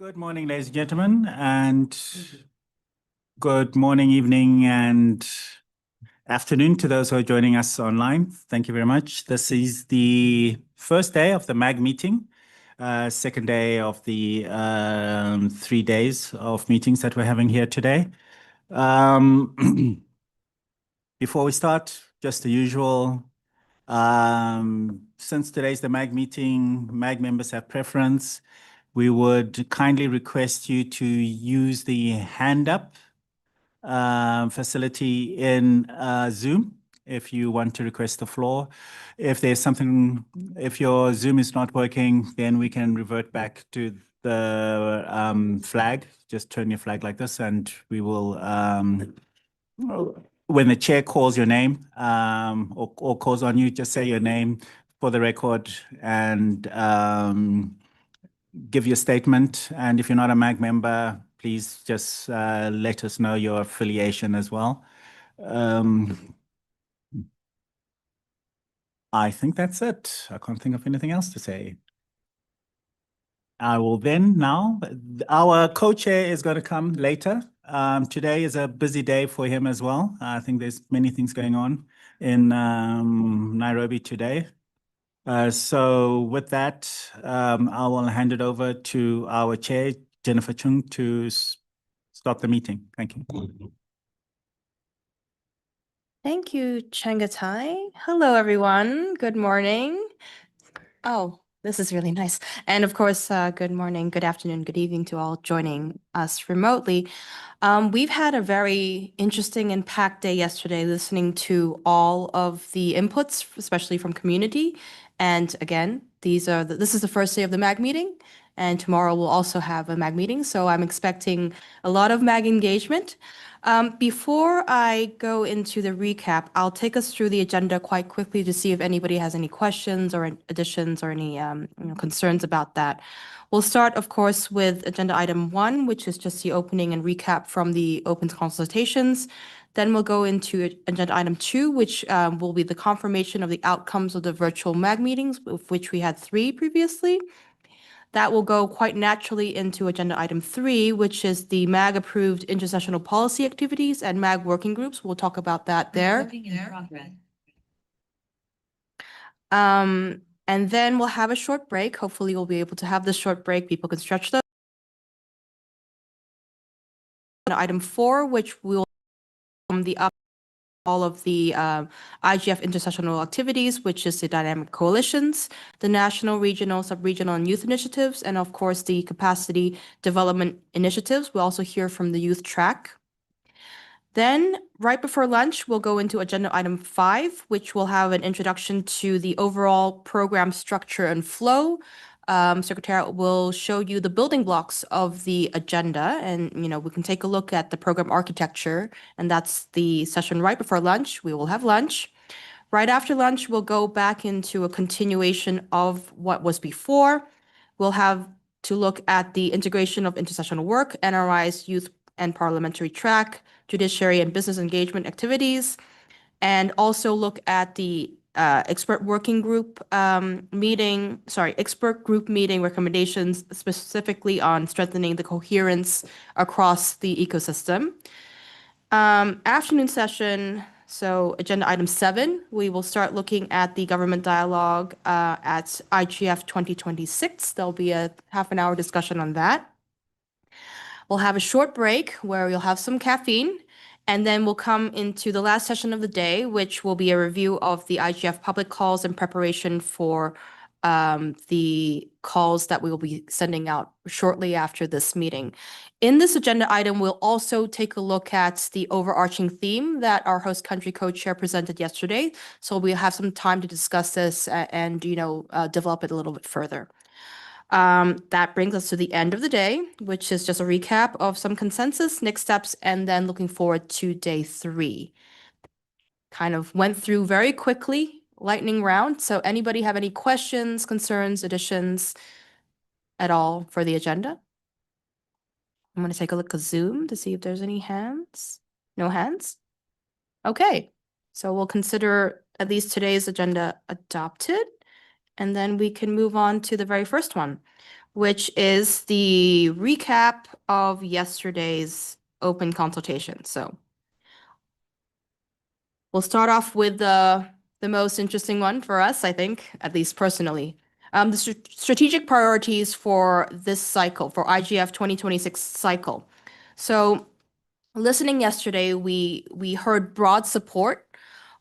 Good morning, ladies and gentlemen, and good morning, evening, and afternoon to those who are joining us online. Thank you very much. This is the first day of the MAG meeting, second day of the 3 days of meetings that we're having here today. Before we start, just the usual. Since today's the MAG meeting, MAG members have preference. We would kindly request you to use the hand up facility in Zoom if you want to request the floor. If your Zoom is not working, then we can revert back to the flag. Just turn your flag like this, and we will, when the chair calls your name or calls on you, just say your name for the record and give your statement. And if you're not a MAG member, please just let us know your affiliation as well. I think that's it. I can't think of anything else to say. I will then now, our co-chair is going to come later. Today is a busy day for him as well. I think there's many things going on in Nairobi today. So with that, I will hand it over to our chair, Jennifer Chung, to start the meeting. Thank you. Thank you, Changatai. Hello, everyone. Good morning. Oh, this is really nice. And of course, good morning, good afternoon, good evening to all joining us remotely. We've had a very interesting and packed day yesterday, listening to all of the inputs, especially from community. And again, this is the first day of the MAG meeting, and tomorrow we'll also have a MAG meeting. So I'm expecting a lot of MAG engagement. Before I go into the recap, I'll take us through the agenda quite quickly to see if anybody has any questions or additions or any concerns about that. We'll start, of course, with agenda item 1, which is just the opening and recap from the open consultations. Then we'll go into agenda item 2, which will be the confirmation of the outcomes of the virtual MAG meetings, of which we had 3 previously. That will go quite naturally into agenda item 3, which is the MAG-approved intersessional policy activities and MAG working groups. We'll talk about that there. And then we'll have a short break. Hopefully we'll be able to have this short break. People can stretch them. Item 4, which will all of the IGF intersessional activities, which is the dynamic coalitions, the national, regional, sub-regional, and youth initiatives, and of course the capacity development initiatives. We'll also hear from the youth track. Then, right before lunch, we'll go into agenda item 5, which will have an introduction to the overall program structure and flow. Secretariat will show you the building blocks of the agenda, and we can take a look at the program architecture, and that's the session right before lunch. We will have lunch. Right after lunch, we'll go back into a continuation of what was before. We'll have to look at the integration of intersessional work, NRI's youth and parliamentary track, judiciary and business engagement activities, and also look at the expert group meeting recommendations specifically on strengthening the coherence across the ecosystem. Afternoon session, so agenda item 7, we will start looking at the government dialogue at IGF 2026. There'll be a half an hour discussion on that. We'll have a short break where you'll have some caffeine. And then we'll come into the last session of the day, which will be a review of the IGF public calls in preparation for the calls that we will be sending out shortly after this meeting. In this agenda item, we'll also take a look at the overarching theme that our host country co-chair presented yesterday. So we'll have some time to discuss this and develop it a little bit further. That brings us to the end of the day, which is just a recap of some consensus, next steps, and then looking forward to day 3. Kind of went through very quickly, lightning round. So anybody have any questions, concerns, additions at all for the agenda? I'm going to take a look at Zoom to see if there's any hands. No hands? Okay. So we'll consider at least today's agenda adopted. And then we can move on to the very first one, which is the recap of yesterday's open consultation. So we'll start off with the most interesting one for us, I think, at least personally. The strategic priorities for this cycle, for IGF 2026 cycle. So listening yesterday, we heard broad support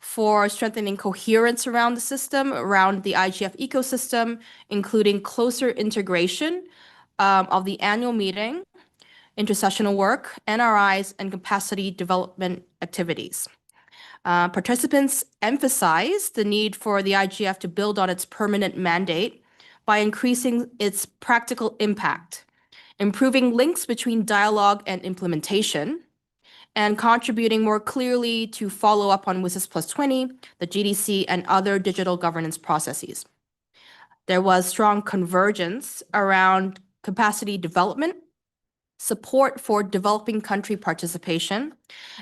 for strengthening coherence around the system, around the IGF ecosystem, including closer integration of the annual meeting, intersessional work, NRIs, and capacity development activities. Participants emphasized the need for the IGF to build on its permanent mandate by increasing its practical impact, improving links between dialogue and implementation, and contributing more clearly to follow up on WSIS Plus 20, the GDC, and other digital governance processes. There was strong convergence around capacity development, support for developing country participation,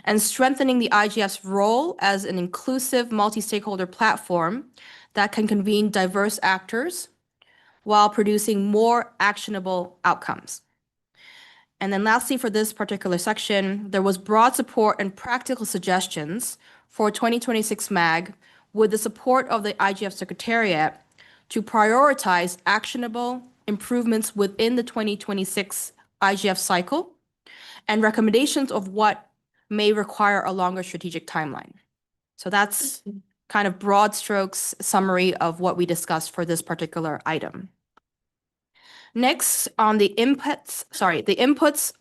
and strengthening the IGF's role as an inclusive multi-stakeholder platform that can convene diverse actors while producing more actionable outcomes. And then lastly, for this particular section, there was broad support and practical suggestions for 2026 MAG with the support of the IGF Secretariat to prioritize actionable improvements within the 2026 IGF cycle and recommendations of what may require a longer strategic timeline. So that's kind of broad strokes summary of what we discussed for this particular item. Next, on the inputs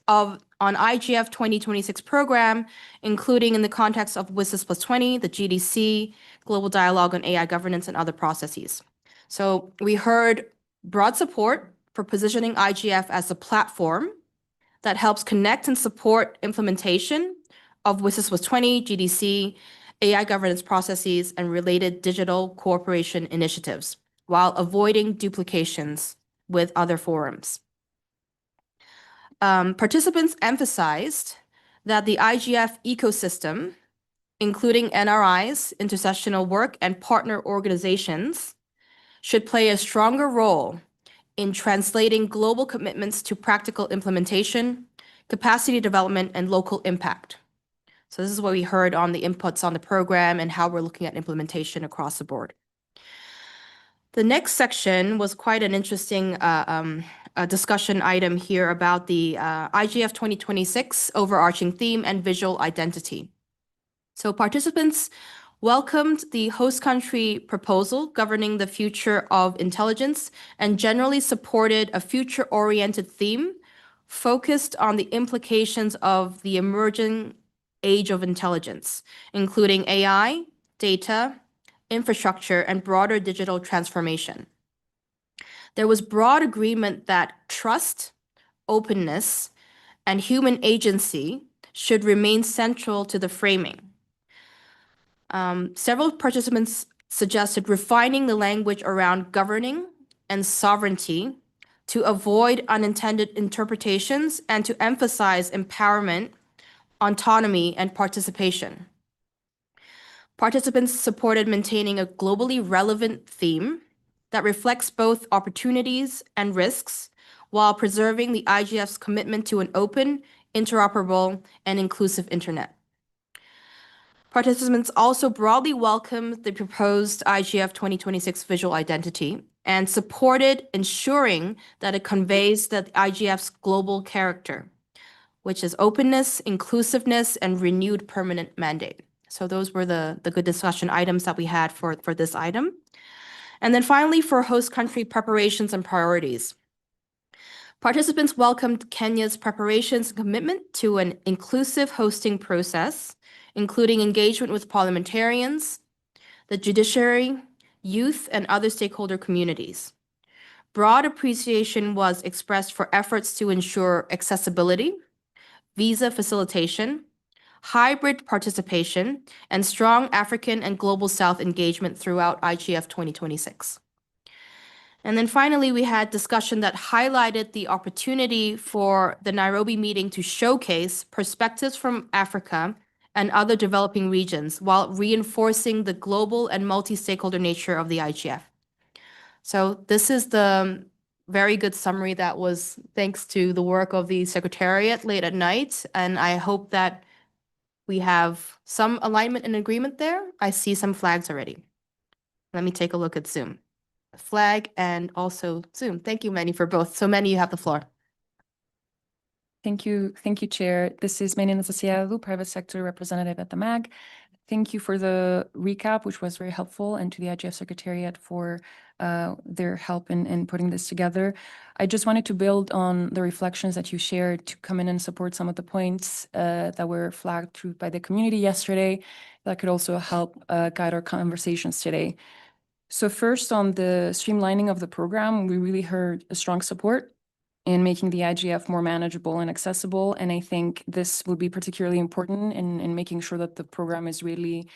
on IGF 2026 program, including in the context of WSIS Plus 20, the GDC, Global Dialogue on AI Governance, and other processes. So we heard broad support for positioning IGF as a platform that helps connect and support implementation of WSIS Plus 20, GDC, AI governance processes, and related digital cooperation initiatives, while avoiding duplications with other forums. Participants emphasized that the IGF ecosystem, including NRIs, intersessional work, and partner organizations, should play a stronger role in translating global commitments to practical implementation, capacity development, and local impact. So this is what we heard on the inputs on the program and how we're looking at implementation across the board. The next section was quite an interesting discussion item here about the IGF 2026 overarching theme and visual identity. So participants welcomed the host country proposal governing the future of intelligence and generally supported a future-oriented theme focused on the implications of the emerging age of intelligence, including AI, data, infrastructure, and broader digital transformation. There was broad agreement that trust, openness, and human agency should remain central to the framing. Several participants suggested refining the language around governing and sovereignty to avoid unintended interpretations and to emphasize empowerment, autonomy, and participation. Participants supported maintaining a globally relevant theme that reflects both opportunities and risks while preserving the IGF's commitment to an open, interoperable, and inclusive internet. Participants also broadly welcomed the proposed IGF 2026 visual identity and supported ensuring that it conveys the IGF's global character, which is openness, inclusiveness, and renewed permanent mandate. So those were the good discussion items that we had for this item. And then finally, for host country preparations and priorities. Participants welcomed Kenya's preparations and commitment to an inclusive hosting process, including engagement with parliamentarians, the judiciary, youth, and other stakeholder communities. Broad appreciation was expressed for efforts to ensure accessibility, visa facilitation, hybrid participation, and strong African and Global South engagement throughout IGF 2026. And then finally, we had discussion that highlighted the opportunity for the Nairobi meeting to showcase perspectives from Africa and other developing regions while reinforcing the global and multi-stakeholder nature of the IGF. So this is the very good summary that was thanks to the work of the Secretariat late at night. And I hope that we have some alignment and agreement there. I see some flags already. Let me take a look at Zoom. Flag and also Zoom. Thank you, Manny, for both. So Manny, you have the floor. Thank you, Chair. This is Manny Asociado, private sector representative at the MAG. Thank you for the recap, which was very helpful, and to the IGF Secretariat for their help in putting this together. I just wanted to build on the reflections that you shared to come in and support some of the points that were flagged through by the community yesterday that could also help guide our conversations today. So first, on the streamlining of the program, we really heard a strong support in making the IGF more manageable and accessible. And I think this will be particularly important in making sure that the program is really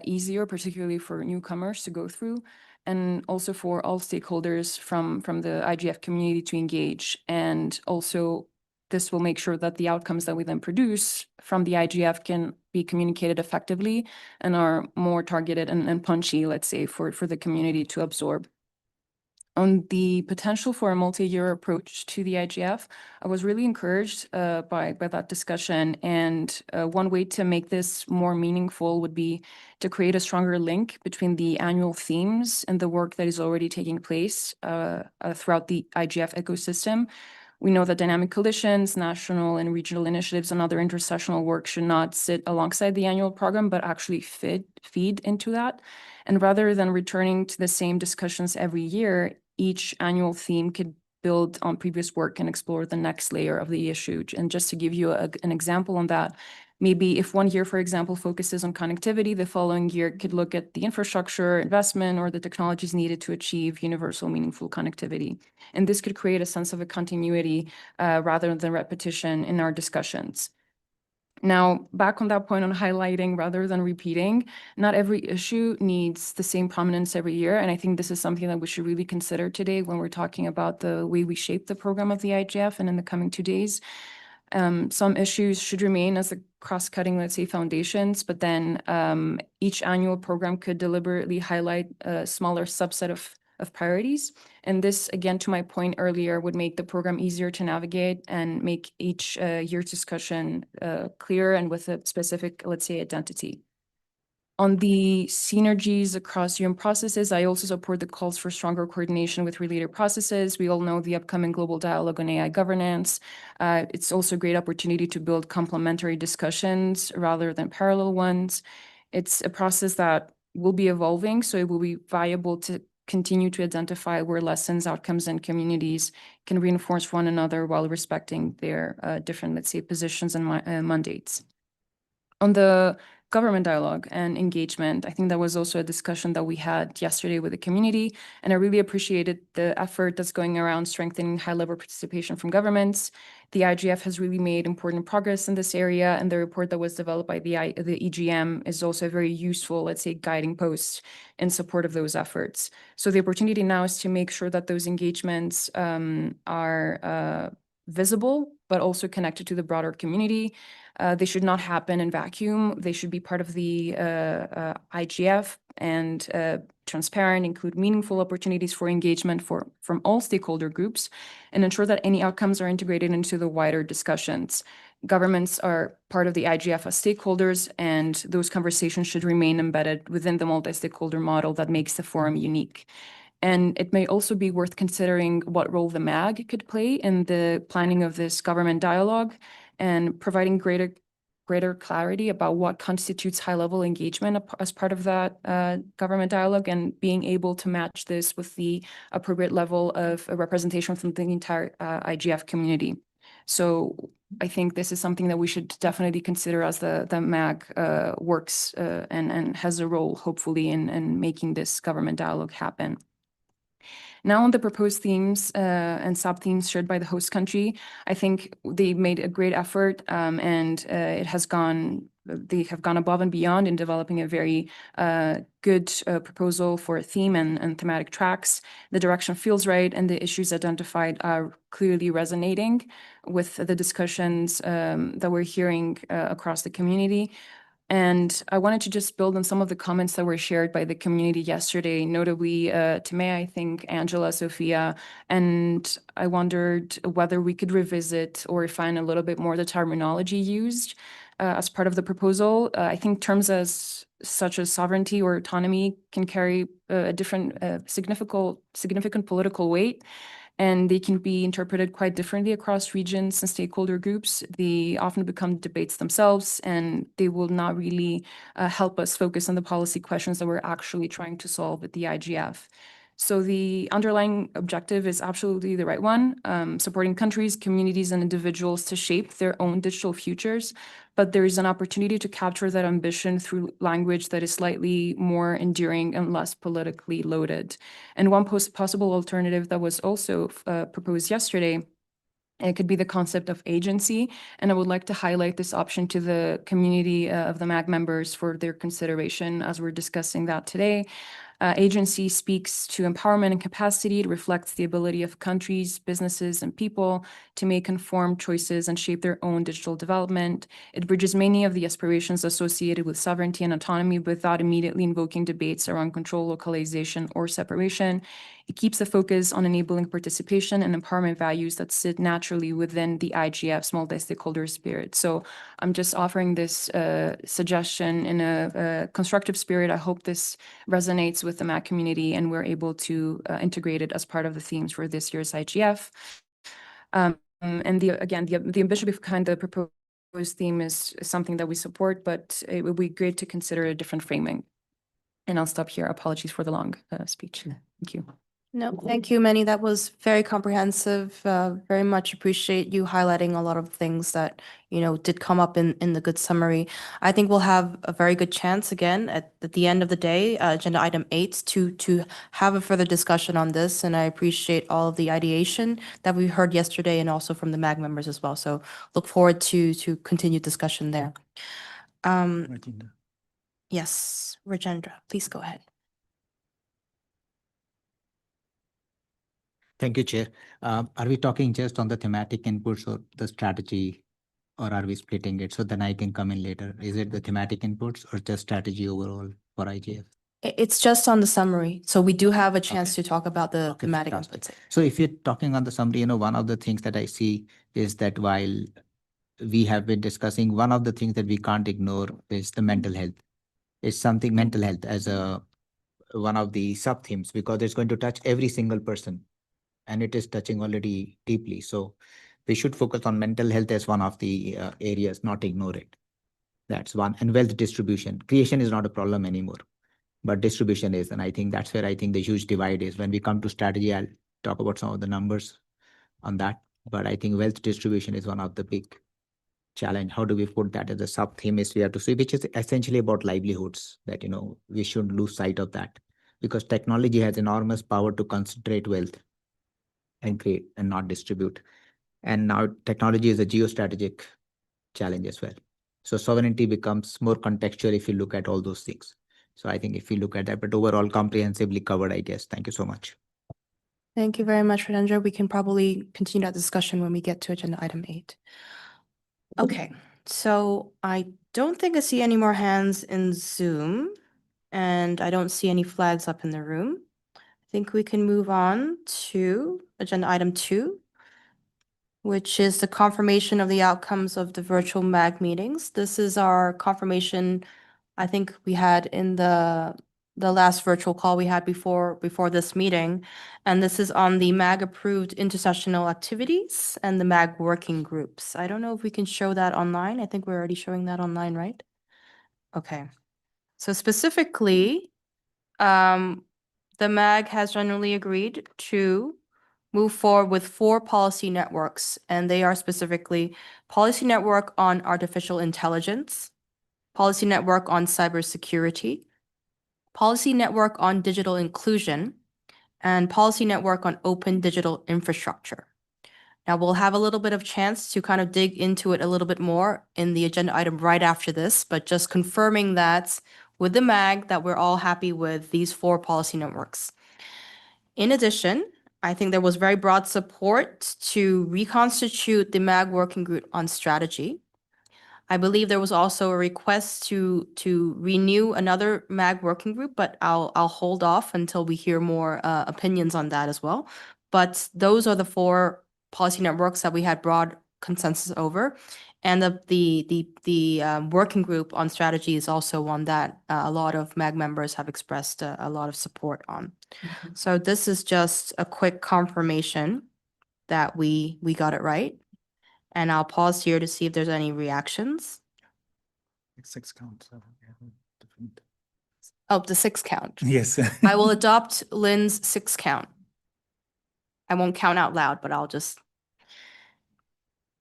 easier, particularly for newcomers to go through, and also for all stakeholders from the IGF community to engage. And also, this will make sure that the outcomes that we then produce from the IGF can be communicated effectively and are more targeted and punchy, let's say, for the community to absorb. On the potential for a multi-year approach to the IGF, I was really encouraged by that discussion. And one way to make this more meaningful would be to create a stronger link between the annual themes and the work that is already taking place throughout the IGF ecosystem. We know that dynamic coalitions, national and regional initiatives, and other intersessional work should not sit alongside the annual program, but actually feed into that. And rather than returning to the same discussions every year, each annual theme could build on previous work and explore the next layer of the issue. And just to give you an example on that, maybe if one year, for example, focuses on connectivity, the following year could look at the infrastructure, investment, or the technologies needed to achieve universal, meaningful connectivity. And this could create a sense of a continuity rather than repetition in our discussions. Now, back on that point on highlighting rather than repeating, not every issue needs the same prominence every year. And I think this is something that we should really consider today when we're talking about the way we shape the program of the IGF and in the coming 2 days. Some issues should remain as the cross-cutting, let's say, foundations, but then each annual program could deliberately highlight a smaller subset of priorities. And this, again, to my point earlier, would make the program easier to navigate and make each year's discussion clear and with a specific, let's say, identity. On the synergies across UN processes, I also support the calls for stronger coordination with related processes. We all know the upcoming global dialogue on AI governance. It's also a great opportunity to build complementary discussions rather than parallel ones. It's a process that will be evolving, so it will be viable to continue to identify where lessons, outcomes, and communities can reinforce one another while respecting their different, let's say, positions and mandates. On the government dialogue and engagement, I think that was also a discussion that we had yesterday with the community, and I really appreciated the effort that's going around strengthening high-level participation from governments. The IGF has really made important progress in this area, and the report that was developed by the EGM is also a very useful, let's say, guiding post in support of those efforts. So the opportunity now is to make sure that those engagements are visible, but also connected to the broader community. They should not happen in vacuum. They should be part of the IGF and transparent, include meaningful opportunities for engagement from all stakeholder groups, and ensure that any outcomes are integrated into the wider discussions. Governments are part of the IGF as stakeholders, and those conversations should remain embedded within the multi-stakeholder model that makes the forum unique. And it may also be worth considering what role the MAG could play in the planning of this government dialogue and providing greater clarity about what constitutes high-level engagement as part of that government dialogue, and being able to match this with the appropriate level of representation from the entire IGF community. So I think this is something that we should definitely consider as the MAG works and has a role, hopefully, in making this government dialogue happen. Now on the proposed themes and sub-themes shared by the host country, I think they made a great effort and they have gone above and beyond in developing a very good proposal for a theme and thematic tracks. The direction feels right, and the issues identified are clearly resonating with the discussions that we're hearing across the community. And I wanted to just build on some of the comments that were shared by the community yesterday, notably Timea, I think, Angela, Sophia, and I wondered whether we could revisit or refine a little bit more the terminology used as part of the proposal. I think terms such as sovereignty or autonomy can carry a different significant political weight, and they can be interpreted quite differently across regions and stakeholder groups. They often become debates themselves, and they will not really help us focus on the policy questions that we're actually trying to solve with the IGF. So the underlying objective is absolutely the right one, supporting countries, communities, and individuals to shape their own digital futures. But there is an opportunity to capture that ambition through language that is slightly more enduring and less politically loaded. And one possible alternative that was also proposed yesterday, it could be the concept of agency. And I would like to highlight this option to the community of the MAG members for their consideration as we're discussing that today. Agency speaks to empowerment and capacity. It reflects the ability of countries, businesses, and people to make informed choices and shape their own digital development. It bridges many of the aspirations associated with sovereignty and autonomy without immediately invoking debates around control, localization, or separation. It keeps the focus on enabling participation and empowerment values that sit naturally within the IGF's multi-stakeholder spirit. So I'm just offering this suggestion in a constructive spirit. I hope this resonates with the MAC community and we're able to integrate it as part of the themes for this year's IGF. And the ambition behind the proposed theme is something that we support, but it would be great to consider a different framing. And I'll stop here. Apologies for the long speech. Thank you. No, thank you, Manny. That was very comprehensive. Very much appreciate you highlighting a lot of things that, did come up in the good summary. I think we'll have a very good chance again at the end of the day, agenda item 8, to have a further discussion on this. And I appreciate all of the ideation that we heard yesterday and also from the MAG members as well. So look forward to continued discussion there. Rajendra. Yes, Rajendra, please go ahead. Thank you, Chair. Are we talking just on the thematic inputs or the strategy, or are we splitting it? So then I can come in later. Is it the thematic inputs or just strategy overall for IGF? It's just on the summary. So we do have a chance to talk about the Okay, thematic fantastic. inputs. So if you're talking on the summary, one of the things that I see is that while we have been discussing, one of the things that we can't ignore is the mental health. It's something mental health as one of the sub themes, because it's going to touch every single person. And it is touching already deeply. So we should focus on mental health as one of the areas, not ignore it. That's one. And wealth distribution. Creation is not a problem anymore, but distribution is. And I think that's where I think the huge divide is. When we come to strategy, I'll talk about some of the numbers on that. But I think wealth distribution is one of the big challenge. How do we put that as a sub theme is we have to see, which is essentially about livelihoods, that, we shouldn't lose sight of that, because technology has enormous power to concentrate wealth and create and not distribute. And now technology is a geostrategic challenge as well. So sovereignty becomes more contextual if you look at all those things. So I think if you look at that, but overall comprehensively covered, I guess. Thank you so much. Thank you very much, Rajendra. We can probably continue that discussion when we get to agenda item 8. Okay, so I don't think I see any more hands in Zoom, and I don't see any flags up in the room. I think we can move on to agenda item 2, which is the confirmation of the outcomes of the virtual MAG meetings. This is our confirmation I think we had in the last virtual call we had before this meeting. And this is on the MAG approved intersessional activities and the MAG working groups. I don't know if we can show that online. I think we're already showing that online, right? Okay. So specifically, the MAG has generally agreed to move forward with 4 policy networks, and they are specifically Policy Network on Artificial Intelligence, Policy Network on Cybersecurity, Policy Network on Digital Inclusion, and Policy Network on Open Digital Infrastructure. Now, we'll have a little bit of chance to kind of dig into it a little bit more in the agenda item right after this, but just confirming that with the MAG that we're all happy with these 4 policy networks. In addition, I think there was very broad support to reconstitute the MAG working group on strategy. I believe there was also a request to renew another MAG working group, but I'll hold off until we hear more opinions on that as well. But those are the four policy networks that we had broad consensus over. And the working group on strategy is also one that a lot of MAG members have expressed a lot of support on. So this is just a quick confirmation that we got it right. And I'll pause here to see if there's any reactions. 6 counts. So we have a different- Oh, the 6 count. Yes. I will adopt Lynn's 6 count. I won't count out loud, but I'll just,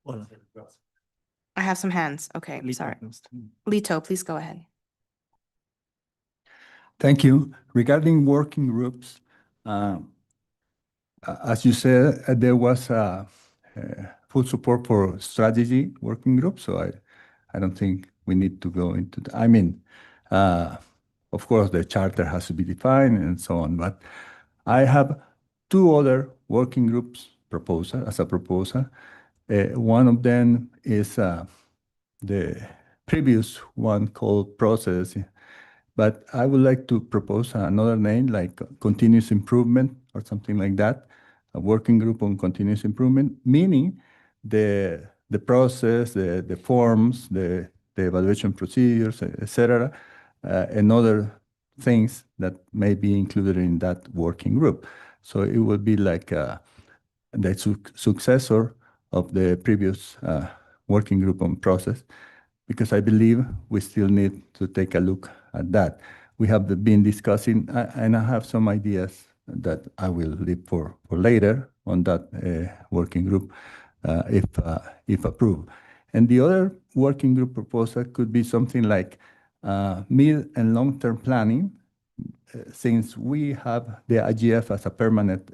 Well, I have some hands. Okay, Lito sorry. goes to- Lito, please go ahead. Thank you. Regarding working groups, as you said, there was full support for strategy working group, so I don't think we need to go into I mean, of course, the charter has to be defined and so on, but I have two other working groups proposal as a proposal. One of them is the previous one called process, but I would like to propose another name like continuous improvement or something like that, a working group on continuous improvement, meaning the process, the forms, the evaluation procedures, etc., and other things that may be included in that working group. So it would be like the successor of the previous working group on process, because I believe we still need to take a look at that. We have been discussing, and I have some ideas that I will leave for later on that working group, if approved. And the other working group proposal could be something like mid and long-term planning, since we have the IGF as a permanent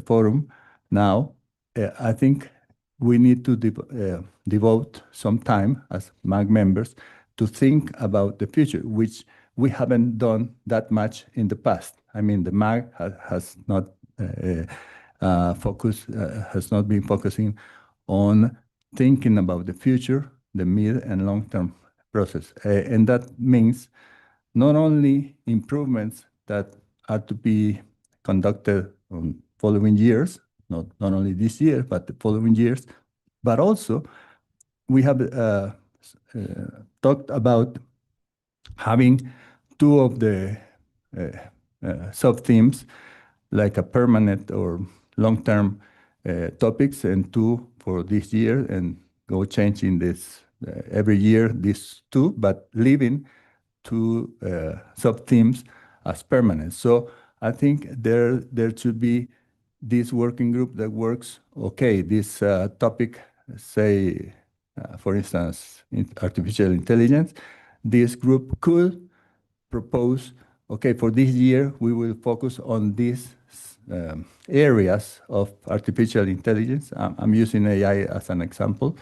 forum now. I think we need to devote some time as MAG members to think about the future, which we haven't done that much in the past. I mean, the MAG has not has not been focusing on thinking about the future, the mid and long-term process. And that means not only improvements that are to be conducted on following years, not only this year, but the following years, but also we have talked about having two of the sub-themes, like a permanent or long-term topics, and two for this year, and go changing this every year, these two, but leaving two sub-themes as permanent. So I think there should be this working group that works, okay, this topic, say, for instance, artificial intelligence, this group could propose, okay, for this year, we will focus on these areas of artificial intelligence. I'm using AI as an example.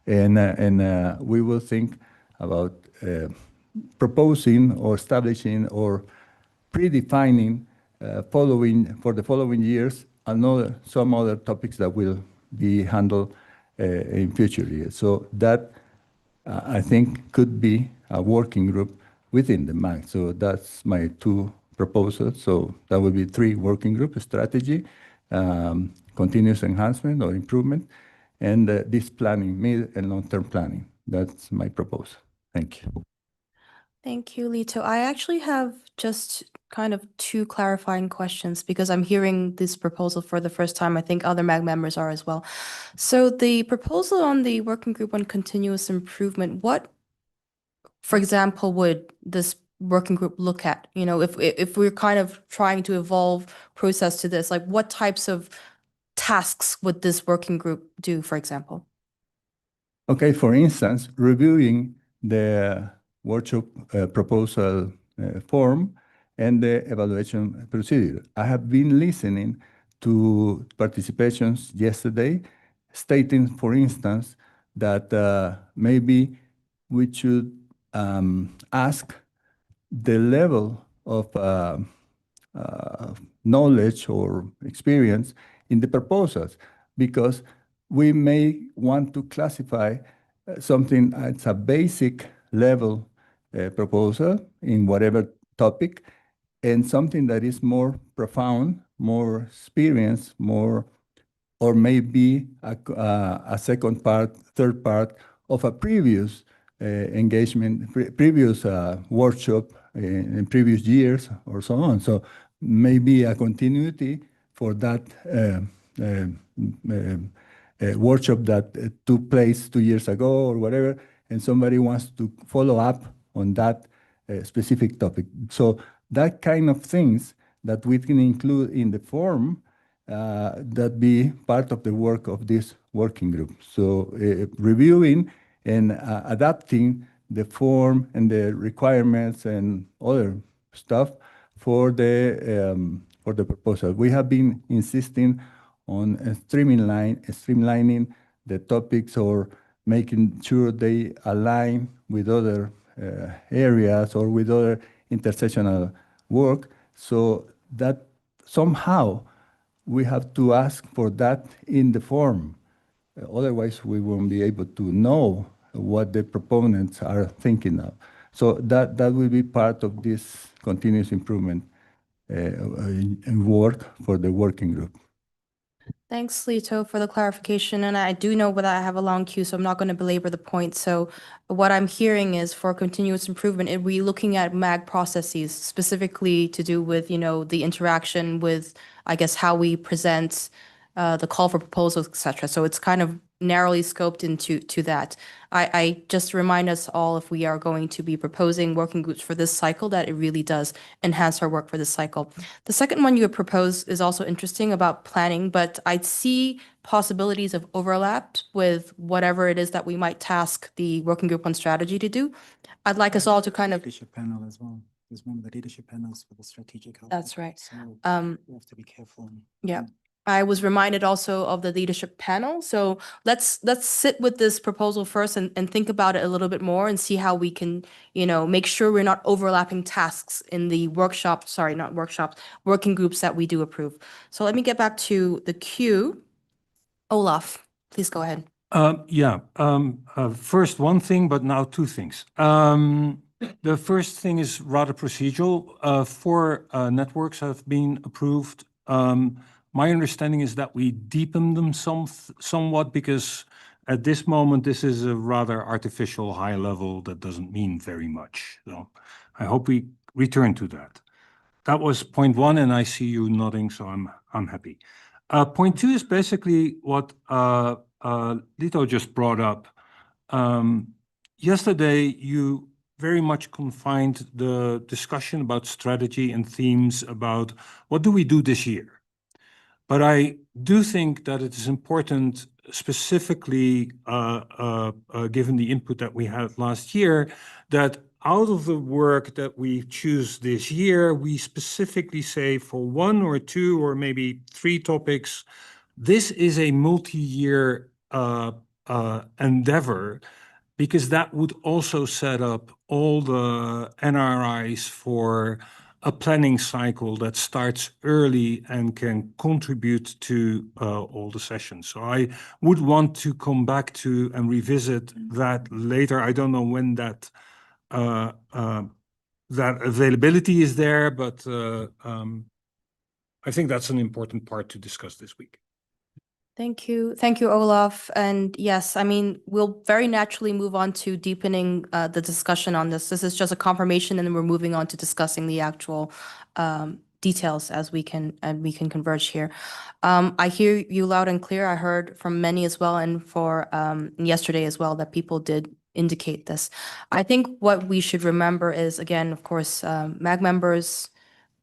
And we will think about proposing or establishing or predefining for the following years some other topics that will be handled in future years. So that I think could be a working group within the MAG. So that's my two proposals. So that would be three working group: strategy, continuous enhancement or improvement, and this planning, mid and long-term planning. That's my proposal. Thank you. Thank you, Lito. I actually have just kind of two clarifying questions because I'm hearing this proposal for the first time. I think other MAG members are as well. So the proposal on the working group on continuous improvement, what, for example, would this working group look at? You know, if we're kind of trying to evolve process to this, like what types of tasks would this working group do, for example? Okay, for instance, reviewing the workshop proposal form and the evaluation procedure. I have been listening to participations yesterday, stating, for instance, that maybe we should ask the level of knowledge or experience in the proposals, because we may want to classify something, it's a basic level proposal in whatever topic, and something that is more profound, more experience, more, or maybe a second part, third part of a previous engagement, previous workshop in previous years or so on. So maybe a continuity for that workshop that took place 2 years ago or whatever, and somebody wants to follow up on that specific topic. So that kind of things that we can include in the form that be part of the work of this working group. So reviewing and adapting the form and the requirements and other stuff for the proposal. We have been insisting on streamlining the topics or making sure they align with other areas or with other intersectional work, so that somehow we have to ask for that in the form. Otherwise, we won't be able to know what the proponents are thinking of. So that will be part of this continuous improvement work for the working group. Thanks, Lito, for the clarification. And I do know that I have a long queue, so I'm not going to belabor the point. So what I'm hearing is for continuous improvement, are we looking at MAG processes specifically to do with, the interaction with, I guess, how we present the call for proposals, et cetera. So it's kind of narrowly scoped into that. I just remind us all, if we are going to be proposing working groups for this cycle, that it really does enhance our work for this cycle. The second one you have proposed is also interesting about planning, but I see possibilities of overlap with whatever it is that we might task the working group on strategy to do. I'd like us all to kind of, Leadership panel as well. There's one of the leadership panels for the strategic. That's right. So we have to be careful. Yeah. I was reminded also of the leadership panel. So let's sit with this proposal first and think about it a little bit more and see how we can, make sure we're not overlapping tasks in the working groups that we do approve. So let me get back to the queue. Olaf, please go ahead. First one thing, but now two things. The first thing is rather procedural. 4 networks have been approved. My understanding is that we deepen them somewhat, because at this moment, this is a rather artificial high level that doesn't mean very much. So I hope we return to that. That was point 1, and I see you nodding, so I'm happy. Point 2 is basically what Lito just brought up. Yesterday, you very much confined the discussion about strategy and themes about what do we do this year. But I do think that it is important, specifically given the input that we had last year, that out of the work that we choose this year, we specifically say for 1 or 2 or maybe 3 topics, this is a multi-year endeavor, because that would also set up all the NRIs for a planning cycle that starts early and can contribute to all the sessions. So I would want to come back to and revisit that later. I don't know when that availability is there, but I think that's an important part to discuss this week. Thank you. Thank you, Olaf. And yes, I mean, we'll very naturally move on to deepening the discussion on this. This is just a confirmation, and then we're moving on to discussing the actual details as we can converge here. I hear you loud and clear. I heard from many as well, and for yesterday as well, that people did indicate this. I think what we should remember is, again, of course, MAG members,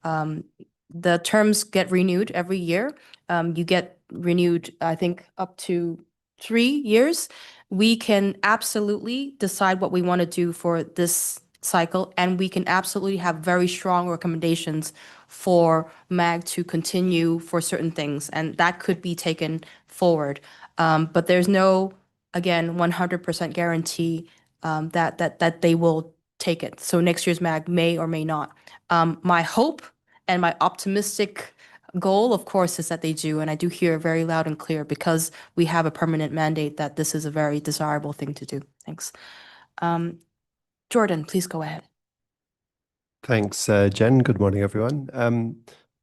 the terms get renewed every year. You get renewed, I think, up to 3 years. We can absolutely decide what we want to do for this cycle, and we can absolutely have very strong recommendations for MAG to continue for certain things, and that could be taken forward. But there's no, again, 100% guarantee that they will take it. So next year's MAG may or may not. My hope and my optimistic goal, of course, is that they do. And I do hear very loud and clear because we have a permanent mandate that this is a very desirable thing to do. Thanks. Jordan, please go ahead. Thanks, Jen. Good morning, everyone.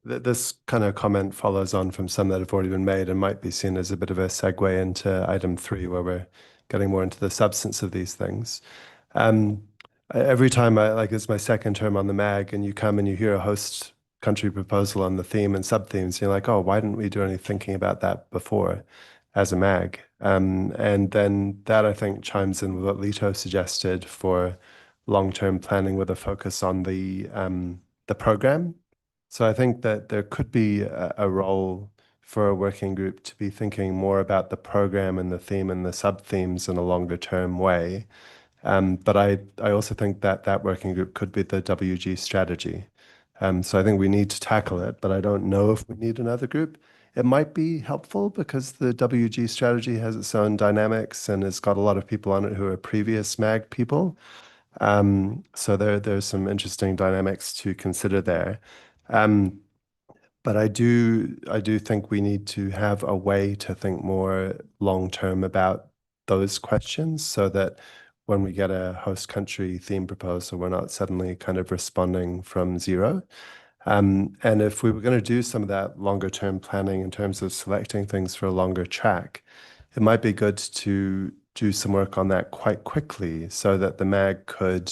This kind of comment follows on from some that have already been made and might be seen as a bit of a segue into item 3, where we're getting more into the substance of these things. Every time it's my second term on the MAG, and you come and you hear a host country proposal on the theme and sub-themes, you're like, oh, why didn't we do any thinking about that before as a MAG? And then that, I think, chimes in with what Lito suggested for long-term planning with a focus on the program. So I think that there could be a role for a working group to be thinking more about the program and the theme and the sub-themes in a longer-term way. But I also think that that working group could be the WG strategy. So I think we need to tackle it, but I don't know if we need another group. It might be helpful because the WG strategy has its own dynamics and it's got a lot of people on it who are previous MAG people. So there's some interesting dynamics to consider there. But I do think we need to have a way to think more long-term about those questions so that when we get a host country theme proposal, we're not suddenly kind of responding from zero. And if we were going to do some of that longer term planning in terms of selecting things for a longer track, it might be good to do some work on that quite quickly so that the MAG could,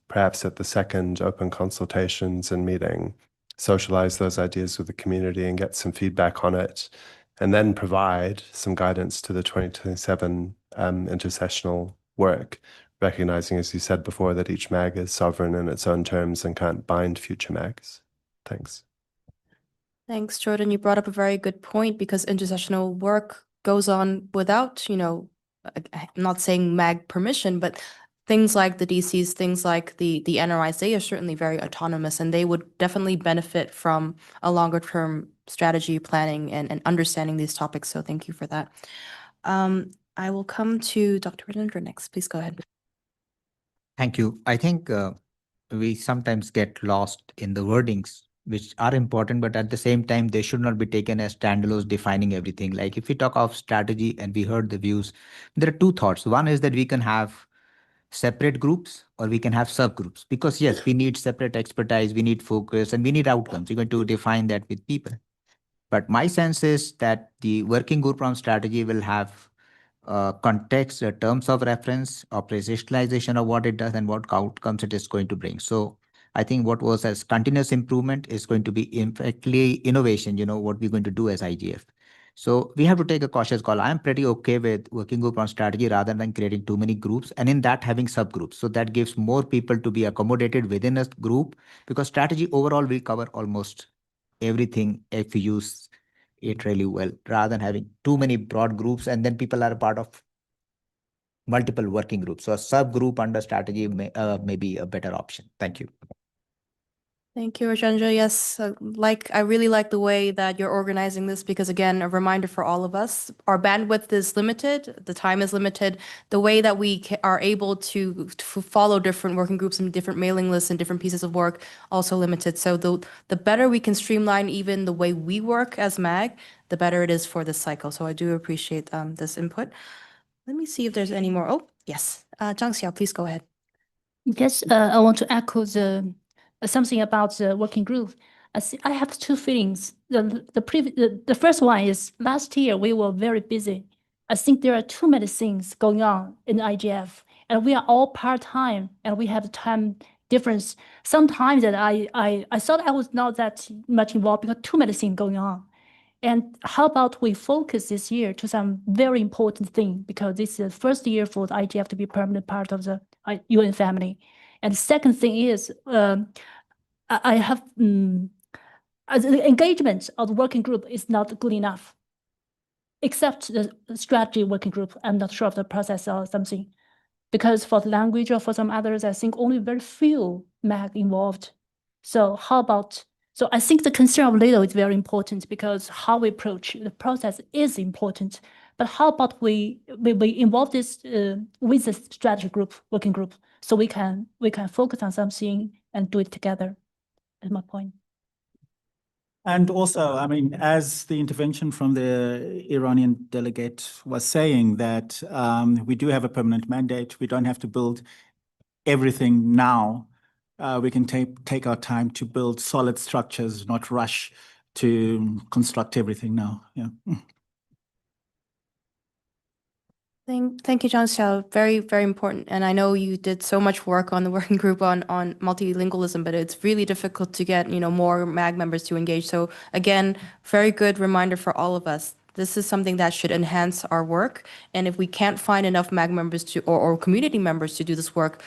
perhaps at the second open consultations and meeting, socialize those ideas with the community and get some feedback on it, and then provide some guidance to the 2027 intersessional work, recognizing, as you said before, that each MAG is sovereign in its own terms and can't bind future MAGs. Thanks. Thanks, Jordan. You brought up a very good point because intersessional work goes on without, I'm not saying MAG permission, but things like the DCs, things like the NRIs, they are certainly very autonomous and they would definitely benefit from a longer term strategy planning and understanding these topics. So thank you for that. I will come to Dr. Rajendra next. Please go ahead. Thank you. I think we sometimes get lost in the wordings, which are important, but at the same time, they should not be taken as standalones defining everything. Like if we talk of strategy and we heard the views, there are two thoughts. One is that we can have separate groups or we can have subgroups, because yes, we need separate expertise, we need focus, and we need outcomes. We're going to define that with people. But my sense is that the working group on strategy will have context, terms of reference, operationalization of what it does and what outcomes it is going to bring. So I think what was as continuous improvement is going to be effectively innovation, what we're going to do as IGF. So we have to take a cautious call. I'm pretty okay with working group on strategy rather than creating too many groups, and in that having subgroups. So that gives more people to be accommodated within a group, because strategy overall will cover almost everything if you use it really well, rather than having too many broad groups and then people are a part of multiple working groups. So a subgroup under strategy may be a better option. Thank you. Thank you, Rajendra. Yes, I really like the way that you're organizing this because, again, a reminder for all of us, our bandwidth is limited, the time is limited. The way that we are able to follow different working groups and different mailing lists and different pieces of work also limited. So the better we can streamline even the way we work as MAG, the better it is for this cycle. So I do appreciate this input. Let me see if there's any more. Oh, yes. Zhang Xiao, please go ahead. Yes, I want to echo something about the working group. I have two feelings. The first one is last year we were very busy. I think there are too many things going on in IGF, and we are all part-time, and we have time difference. Sometimes that I thought I was not that much involved because too many things going on. And how about we focus this year to some very important thing, because this is the first year for the IGF to be permanent part of the UN family. And the second thing is, I have the engagement of the working group is not good enough. Except the strategy working group, I'm not sure of the process or something. Because for the language or for some others, I think only very few MAG involved. So how about, so I think the concern of Lito is very important because how we approach the process is important. But how about we involve this with the strategy group, working group, so we can focus on something and do it together. Is my point. And also, I mean, as the intervention from the Iranian delegate was saying, that we do have a permanent mandate. We don't have to build everything now. We can take our time to build solid structures, not rush to construct everything now. Yeah. Thank you, Zhang Xiao. Very, very important. And I know you did so much work on the working group on multilingualism, but it's really difficult to get, more MAG members to engage. So again, very good reminder for all of us. This is something that should enhance our work. And if we can't find enough MAG members or community members to do this work,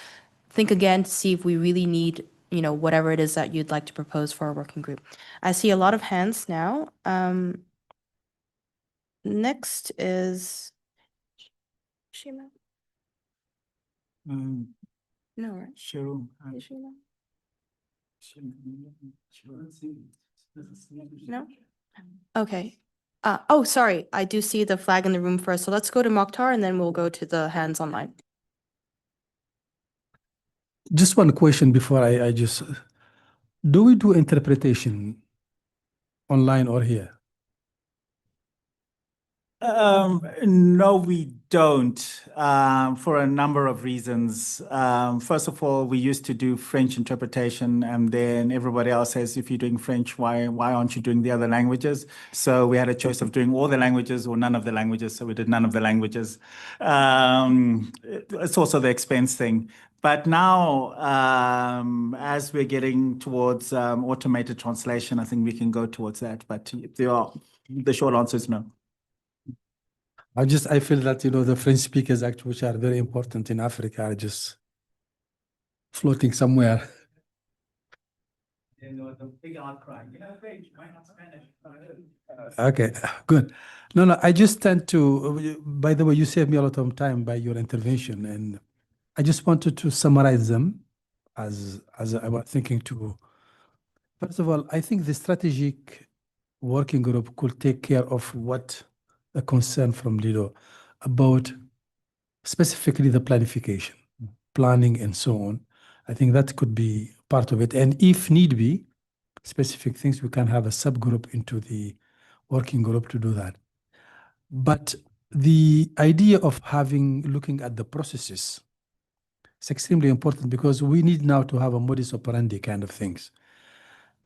think again to see if we really need, whatever it is that you'd like to propose for our working group. I see a lot of hands now. Next is Shima. Um, No, right? Cheryl, Is Shima? No? Okay. Oh, sorry. I do see the flag in the room first. So let's go to Mokhtar and then we'll go to the hands online. Just one question before I just, do we do interpretation online or here? No, we don't, for a number of reasons. First of all, we used to do French interpretation, and then everybody else says, if you're doing French, why aren't you doing the other languages? So we had a choice of doing all the languages or none of the languages. So we did none of the languages. It's also the expense thing. But now, as we're getting towards automated translation, I think we can go towards that. But the short answer is no. I feel that, the French speakers actually, which are very important in Africa, are just floating somewhere. The big outcry, French, why not Spanish? Okay, good. No, I just tend to, by the way, you saved me a lot of time by your intervention, and I just wanted to summarize them as I was thinking to. First of all, I think the strategic working group could take care of what a concern from Lido about specifically the planning and so on. I think that could be part of it. And if need be, specific things, we can have a subgroup into the working group to do that. But the idea of looking at the processes is extremely important, because we need now to have a modus operandi kind of things.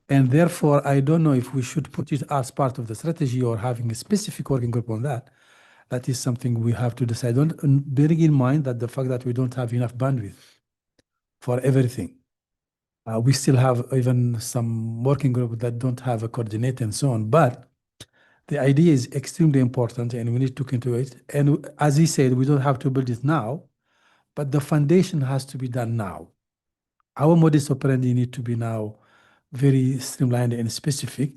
And therefore, I don't know if we should put it as part of the strategy or having a specific working group on that. That is something we have to decide on, bearing in mind that the fact that we don't have enough bandwidth for everything. We still have even some working group that don't have a coordinator and so on. But the idea is extremely important and we need to look into it. And as he said, we don't have to build it now, but the foundation has to be done now. Our modus operandi need to be now very streamlined and specific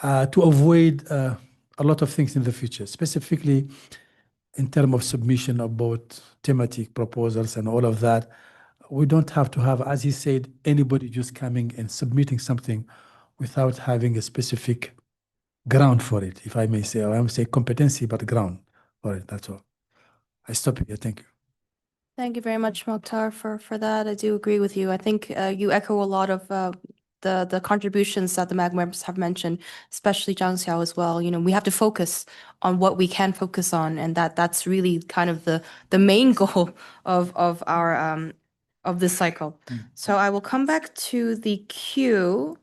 to avoid a lot of things in the future, specifically in terms of submission about thematic proposals and all of that. We don't have to have, as he said, anybody just coming and submitting something without having a specific ground for it, if I may say. I won't say competency, but ground for it. That's all. I stop here. Thank you. Thank you very much, Mokhtar, for that. I do agree with you. I think you echo a lot of the contributions that the MAG members have mentioned, especially Zhang Xiao as well. We have to focus on what we can focus on, and that's really kind of the main goal of our of this cycle. So I will come back to the queue.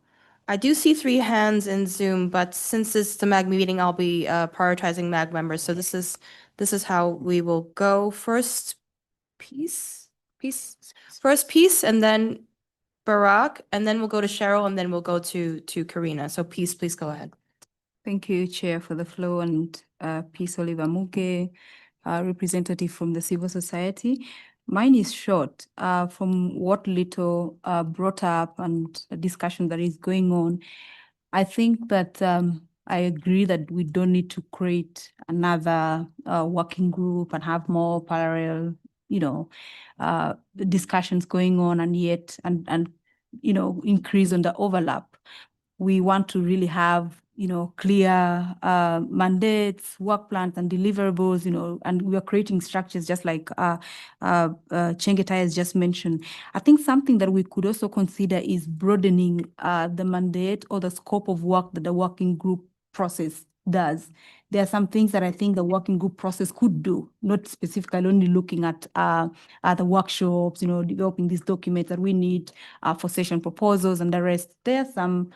I do see 3 hands in Zoom, but since it's the MAG meeting, I'll be prioritizing MAG members. So this is how we will go. First, First Peace, and then Barack, and then we'll go to Cheryl, and then we'll go to Karina. So Peace, please go ahead. Thank you, Chair, for the floor, and Peace Oliver Muke, representative from the civil society. Mine is short. From what Lito brought up and the discussion that is going on, I think that I agree that we don't need to create another working group and have more parallel, discussions going on, and yet and increase on the overlap. We want to really have clear mandates, work plans, and deliverables, and we are creating structures just like Chengetai has just mentioned. I think something that we could also consider is broadening the mandate or the scope of work that the working group process does. There are some things that I think the working group process could do, not specifically only looking at the workshops, developing these documents that we need for session proposals and the rest. There are some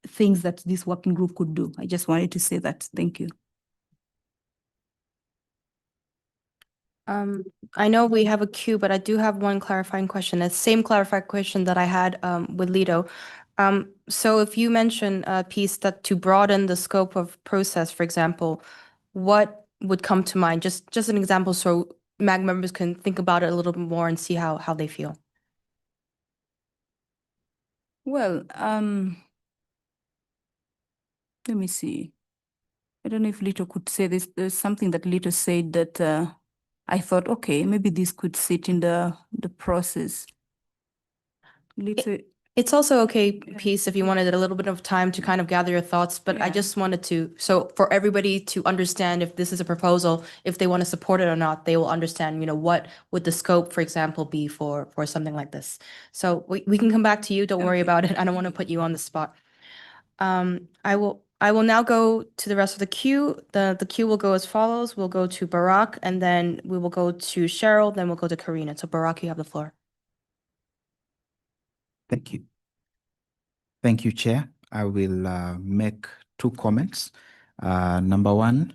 things that this working group could do. I just wanted to say that. Thank you. I know we have a queue, but I do have one clarifying question. The same clarifying question that I had with Lito. So if you mention a piece that to broaden the scope of process, for example, what would come to mind? Just an example so MAG members can think about it a little bit more and see how they feel. Well, let me see. I don't know if Lito could say this. There's something that Lito said that I thought, okay, maybe this could sit in the process. Lito, It's also okay, piece, if you wanted a little bit of time to kind of gather your thoughts, but I Yeah. just wanted to, so for everybody to understand if this is a proposal, if they want to support it or not, they will understand, what would the scope, for example, be for something like this. So we can come back to you. Don't worry Okay. about it. I don't want to put you on the spot. I will now go to the rest of the queue. The queue will go as follows. We'll go to Barack, and then we will go to Cheryl, then we'll go to Karina. So Barack, you have the floor. Thank you. Thank you, Chair. I will make two comments. Number one,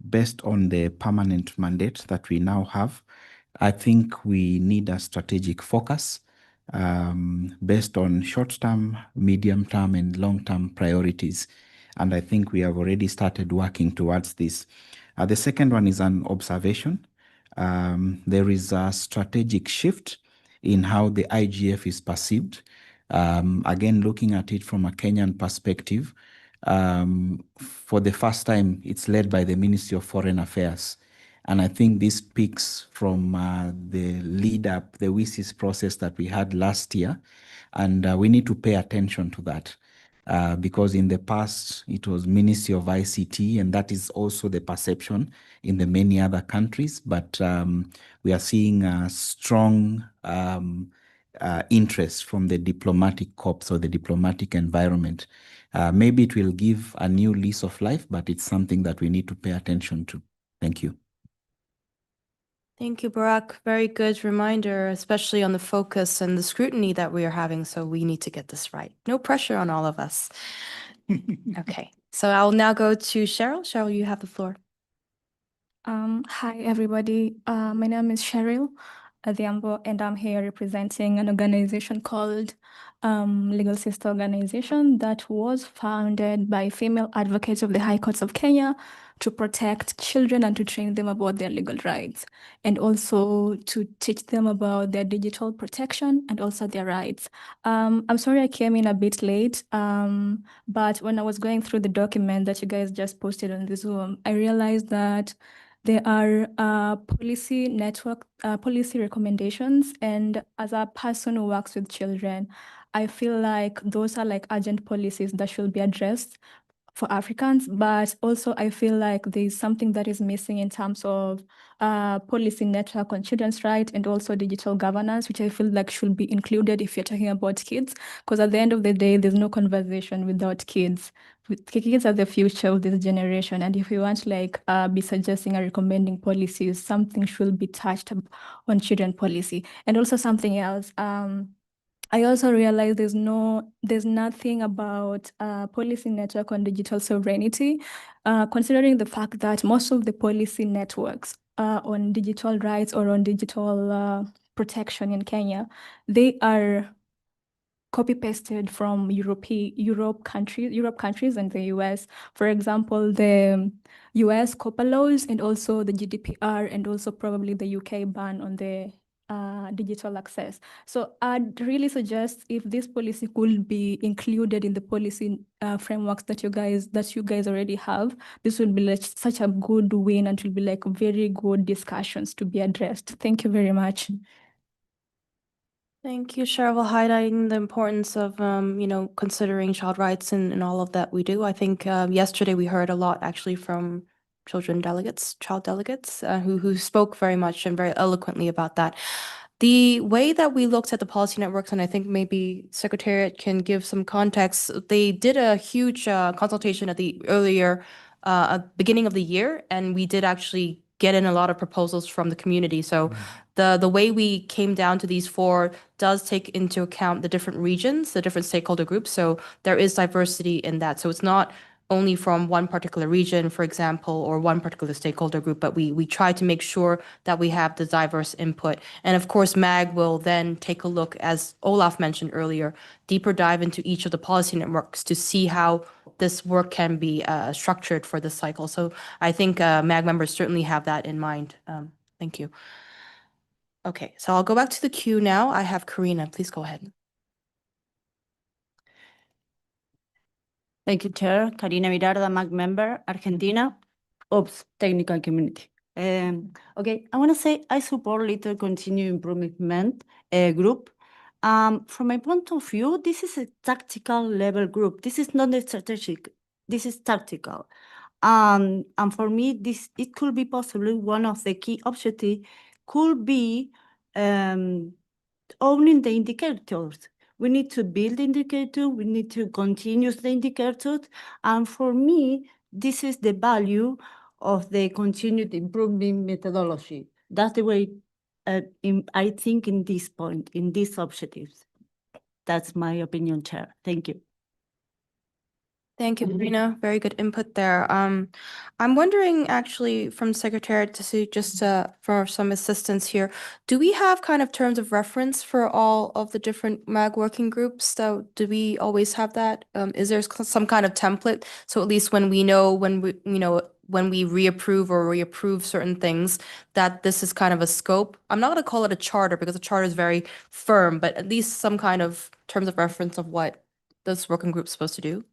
based on the permanent mandate that we now have, I think we need a strategic focus based on short-term, medium-term, and long-term priorities. And I think we have already started working towards this. The second one is an observation. There is a strategic shift in how the IGF is perceived. Again, looking at it from a Kenyan perspective, for the first time, it's led by the Ministry of Foreign Affairs. And I think this speaks from the lead up, the WSIS process that we had last year. And we need to pay attention to that. Because in the past, it was Ministry of ICT, and that is also the perception in the many other countries. But we are seeing a strong interest from the diplomatic corps or the diplomatic environment. Maybe it will give a new lease of life, but it's something that we need to pay attention to. Thank you. Thank you, Barack. Very good reminder, especially on the focus and the scrutiny that we are having. So we need to get this right. No pressure on all of us. Okay, so I'll now go to Cheryl. Cheryl, you have the floor. Hi, everybody. My name is Cheryl Adhiambo, and I'm here representing an organization called Legal Sister Organization that was founded by female advocates of the High Courts of Kenya to protect children and to train them about their legal rights, and also to teach them about their digital protection and also their rights. I'm sorry I came in a bit late, but when I was going through the document that you guys just posted on the Zoom, I realized that there are policy recommendations, and as a person who works with children, I feel like those are like urgent policies that should be addressed for Africans, but also I feel like there's something that is missing in terms of policy network on children's rights and also digital governance, which I feel like should be included if you're talking about kids, because at the end of the day, there's no conversation without kids. Kids are the future of this generation, and if we want to like be suggesting or recommending policies, something should be touched on children policy. And also something else, I also realized there's nothing about policy network on digital sovereignty, considering the fact that most of the policy networks on digital rights or on digital protection in Kenya, they are copy-pasted from Europe countries and the US. For example, the US COPPA laws and also the GDPR and also probably the UK ban on the digital access. So I'd really suggest if this policy could be included in the policy frameworks that you guys already have, this would be like such a good win and it will be like very good discussions to be addressed. Thank you very much. Thank you, Cheryl, highlighting the importance of, considering child rights in all of that we do. I think yesterday we heard a lot actually from child delegates, who spoke very much and very eloquently about that. The way that we looked at the policy networks, and I think maybe Secretariat can give some context, they did a huge consultation at the earlier beginning of the year, and we did actually get in a lot of proposals from the community. So the way we came down to these four does take into account the different regions, the different stakeholder groups. So there is diversity in that. So it's not only from one particular region, for example, or one particular stakeholder group, but we try to make sure that we have the diverse input. And of course, MAG will then take a look, as Olaf mentioned earlier, deeper dive into each of the policy networks to see how this work can be structured for this cycle. So I think MAG members certainly have that in mind. Thank you. Okay, so I'll go back to the queue now. I have Karina. Please go ahead. Thank you, Chair. Karina Mirarda, MAG member, Argentina, Ops Technical Community. Okay, I want to say I support Little Continuous Improvement group. From my point of view, this is a tactical level group. This is not a strategic. This is tactical. And for me, it could be possibly one of the key objectives could be owning the indicators. We need to build indicator, we need to continue the indicators. And for me, this is the value of the continued improvement methodology. That's the way I think in this point, in these objectives. That's my opinion, Chair. Thank you. Thank you, Karina. Very good input there. I'm wondering actually from Secretariat to see just for some assistance here, do we have kind of terms of reference for all of the different MAG working groups? So do we always have that? Is there some kind of template? So at least when we know when we reapprove or reapprove certain things, that this is kind of a scope. I'm not going to call it a charter because a charter is very firm, but at least some kind of terms of reference of what this working group is supposed to do.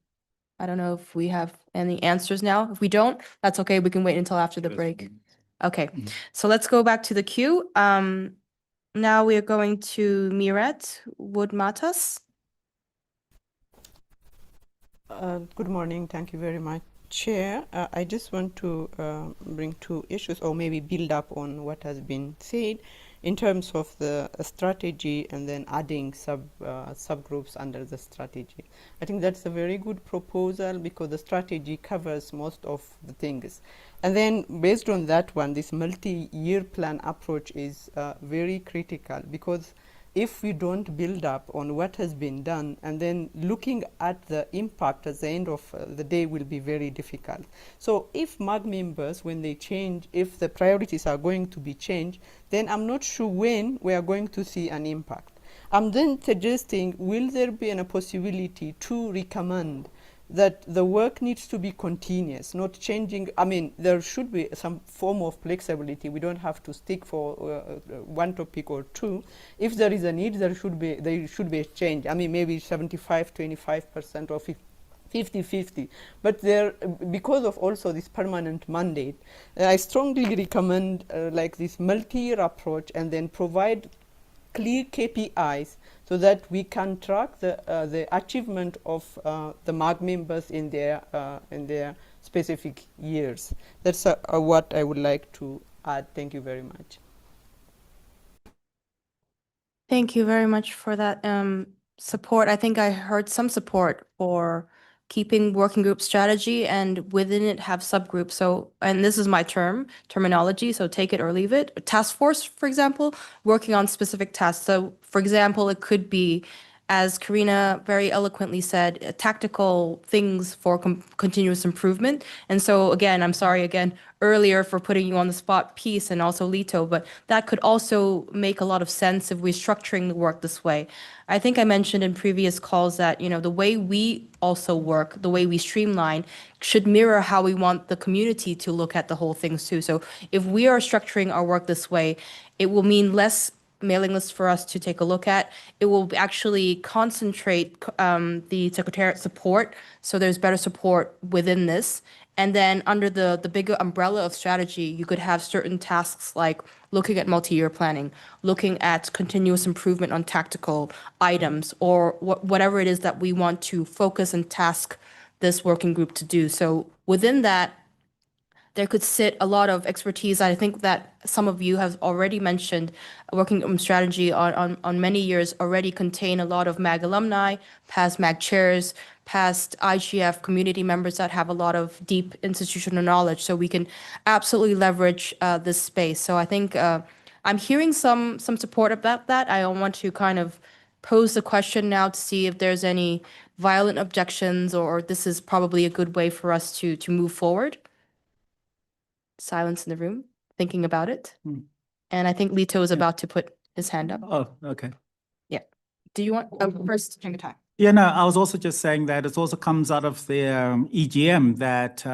I don't know if we have any answers now. If we don't, that's okay. We can wait until after the break. Okay, so let's go back to the queue. Now we are going to Miret Wood-Matas. Good morning. Thank you very much, Chair. I just want to bring two issues or maybe build up on what has been said in terms of the strategy and then adding subgroups under the strategy. I think that's a very good proposal because the strategy covers most of the things. And then based on that one, this multi-year plan approach is very critical because if we don't build up on what has been done and then looking at the impact at the end of the day will be very difficult. So if MAG members, when they change, if the priorities are going to be changed, then I'm not sure when we are going to see an impact. I'm then suggesting, will there be a possibility to recommend that the work needs to be continuous, not changing. I mean, there should be some form of flexibility. We don't have to stick for one topic or two. If there is a need, there should be a change. I mean, maybe 75-25% or 50-50. But there, because of also this permanent mandate, I strongly recommend like this multi-year approach and then provide clear KPIs so that we can track the achievement of the MAG members in their specific years. That's what I would like to add. Thank you very much. Thank you very much for that support. I think I heard some support for keeping working group strategy and within it have subgroups. So, and this is my terminology, so take it or leave it. Task force, for example, working on specific tasks. So for example, it could be, as Karina very eloquently said, tactical things for continuous improvement. And so again, I'm sorry again earlier for putting you on the spot, Peace, and also Lito, but that could also make a lot of sense if we're structuring the work this way. I think I mentioned in previous calls that, the way we also work, the way we streamline should mirror how we want the community to look at the whole things too. So if we are structuring our work this way, it will mean less mailing lists for us to take a look at. It will actually concentrate the Secretariat support, so there's better support within this. And then under the bigger umbrella of strategy, you could have certain tasks like looking at multi-year planning, looking at continuous improvement on tactical items, or whatever it is that we want to focus and task this working group to do. So within that, there could sit a lot of expertise. I think that some of you have already mentioned working on strategy on many years already contain a lot of MAG alumni, past MAG chairs, past IGF community members that have a lot of deep institutional knowledge. So we can absolutely leverage this space. So I think I'm hearing some support about that. I want to kind of pose the question now to see if there's any violent objections, or this is probably a good way for us to move forward. Silence in the room, thinking about it. And I think Lito is about to put his hand up. Oh, okay. Yeah. Do you want first? Take your time. Yeah, no, I was also just saying that it also comes out of the EGM that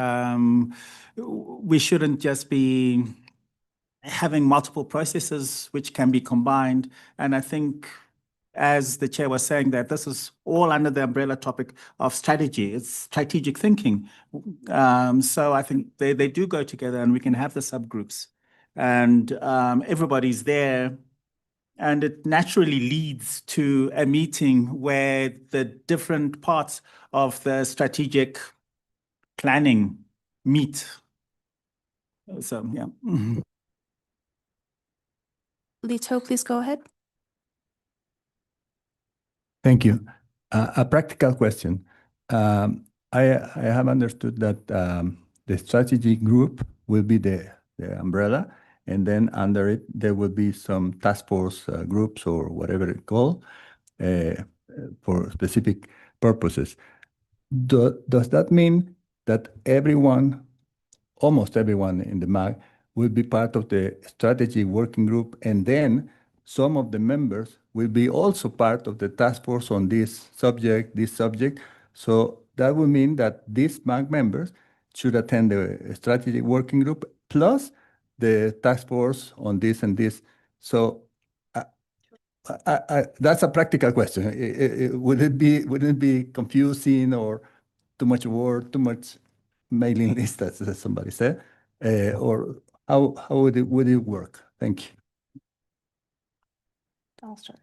we shouldn't just be having multiple processes which can be combined. And I think, as the chair was saying, that this is all under the umbrella topic of strategy. It's strategic thinking. So I think they do go together, and we can have the subgroups, and everybody's there. And it naturally leads to a meeting where the different parts of the strategic planning meet. So, yeah. Lito, please go ahead. Thank you. A practical question. I have understood that the strategy group will be the umbrella, and then under it, there will be some task force groups or whatever it's called for specific purposes. Does that mean that everyone, almost everyone in the MAG, will be part of the strategy working group, and then some of the members will be also part of the task force on this subject? So that would mean that these MAG members should attend the strategy working group plus the task force on this and this. So that's a practical question. Would it be confusing or too much work, too much mailing list, as somebody said, or how would it work? Thank you. I'll start.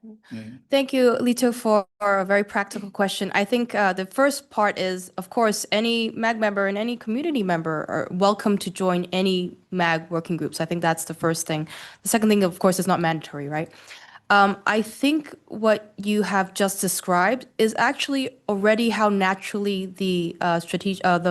Thank you, Lito, for a very practical question. I think the first part is, of course, any MAG member and any community member are welcome to join any MAG working groups. I think that's the first thing. The second thing, of course, is not mandatory, right? I think what you have just described is actually already how naturally the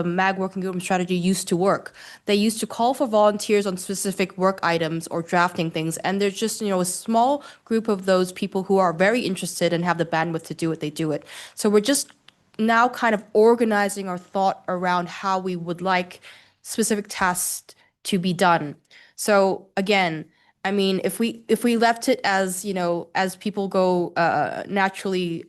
MAG working group strategy used to work. They used to call for volunteers on specific work items or drafting things, and there's just a small group of those people who are very interested and have the bandwidth to do it. They do it. So we're just now kind of organizing our thought around how we would like specific tasks to be done. So again, I mean, if we left it as, as people go naturally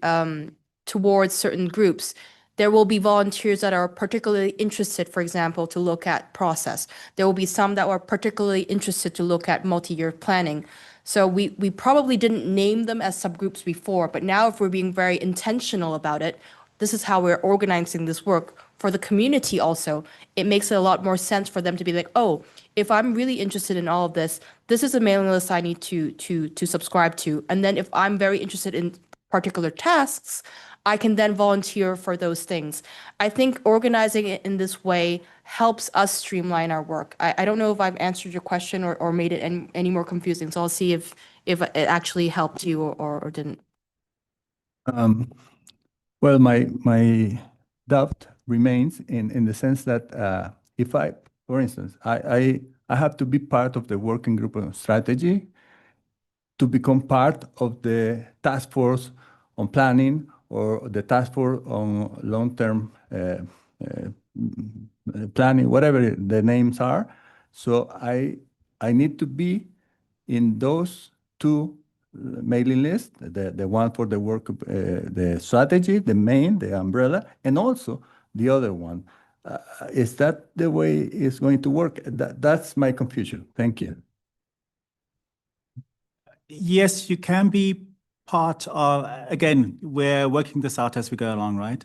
towards certain groups, there will be volunteers that are particularly interested, for example, to look at process. There will be some that were particularly interested to look at multi-year planning. So we probably didn't name them as subgroups before, but now if we're being very intentional about it, this is how we're organizing this work. For the community also, it makes it a lot more sense for them to be like, oh, if I'm really interested in all of this, this is a mailing list I need to subscribe to. And then if I'm very interested in particular tasks, I can then volunteer for those things. I think organizing it in this way helps us streamline our work. I don't know if I've answered your question or made it any more confusing. So I'll see if it actually helped you or didn't. Well, my doubt remains in the sense that if for instance, I have to be part of the working group on strategy to become part of the task force on planning or the task force on long-term planning, whatever the names are. So I need to be in those two mailing lists, the one for the work, the strategy, the main, the umbrella, and also the other one. Is that the way it's going to work? That's my confusion. Thank you. Yes, you can be part of, again, we're working this out as we go along, right?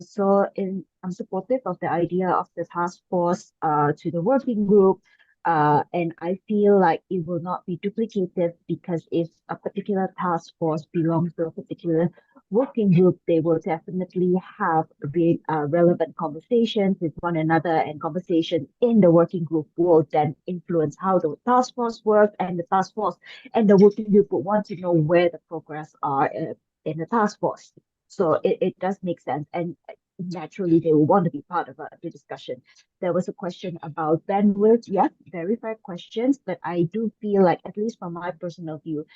I'm supportive of the idea of the task force to the working group. And I feel like it will not be duplicated because if a particular task force belongs to a particular working group, they will definitely have relevant conversations with one another, and conversation in the working group will then influence how the task force works, and the task force and the working group will want to know where the progress are in the task force. So it does make sense. And naturally, they will want to be part of the discussion. There was a question about bandwidth. Yeah, very fair questions. But I do feel like, at least from my personal view,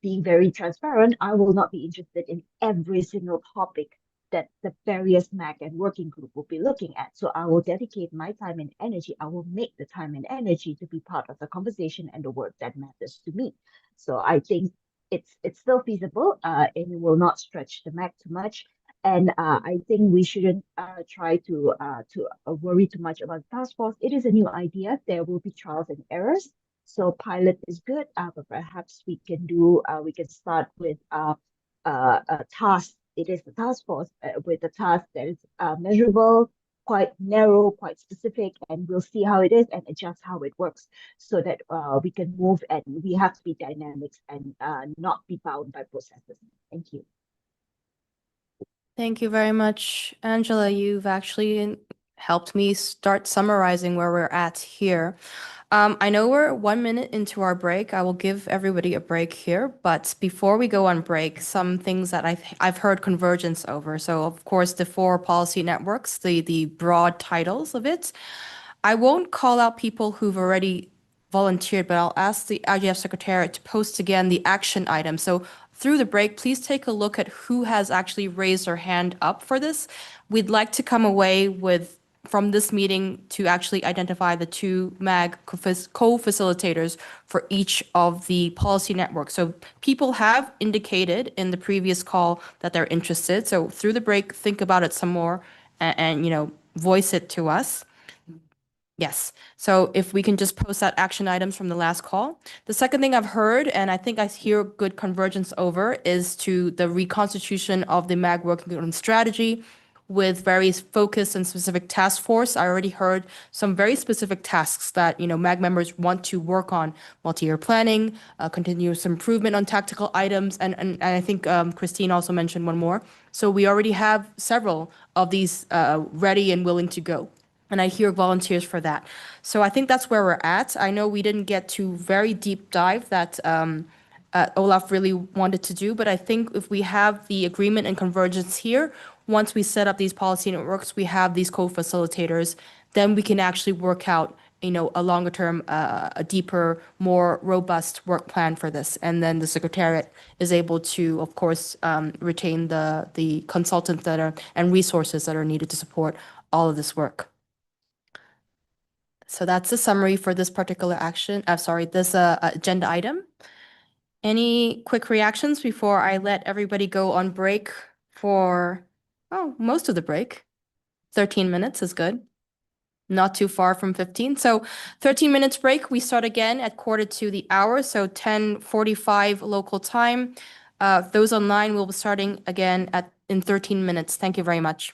being very transparent, I will not be interested in every single topic that the various MAC and working group will be looking at. So I will dedicate my time and energy. I will make the time and energy to be part of the conversation and the work that matters to me. So I think it's still feasible, and it will not stretch the MAC too much. And I think we shouldn't try to worry too much about the task force. It is a new idea. There will be trials and errors. So pilot is good, but perhaps we can start with a task. It is the task force with a task that is measurable, quite narrow, quite specific, and we'll see how it is and adjust how it works so that we can move, and we have to be dynamics and not be bound by processes. Thank you. Thank you very much, Angela. You've actually helped me start summarizing where we're at here. I know we're 1 minute into our break. I will give everybody a break here, but before we go on break, some things that I've heard convergence over. So of course, the 4 policy networks, the broad titles of it. I won't call out people who've already volunteered, but I'll ask the IGF Secretariat to post again the action item. So through the break, please take a look at who has actually raised their hand up for this. We'd like to come away from this meeting to actually identify the 2 MAG co-facilitators for each of the policy networks. So people have indicated in the previous call that they're interested. So through the break, think about it some more and voice it to us. Yes. So if we can just post that action items from the last call. The second thing I've heard, and I think I hear good convergence over, is to the reconstitution of the MAG working group strategy with very focused and specific task force. I already heard some very specific tasks that, MAG members want to work on: multi-year planning, continuous improvement on tactical items, and I think Christine also mentioned one more. So we already have several of these ready and willing to go. And I hear volunteers for that. So I think that's where we're at. I know we didn't get to very deep dive that Olaf really wanted to do, but I think if we have the agreement and convergence here, once we set up these policy networks, we have these co-facilitators, then we can actually work out a longer term, a deeper, more robust work plan for this. And then the Secretariat is able to, of course, retain the consultants and resources that are needed to support all of this work. So that's the summary for this particular this agenda item. Any quick reactions before I let everybody go on break for, most of the break? 13 minutes is good. Not too far from 15. So 13 minutes break. We start again at 1:45, so 10:45 local time. Those online will be starting again in 13 minutes. Thank you very much.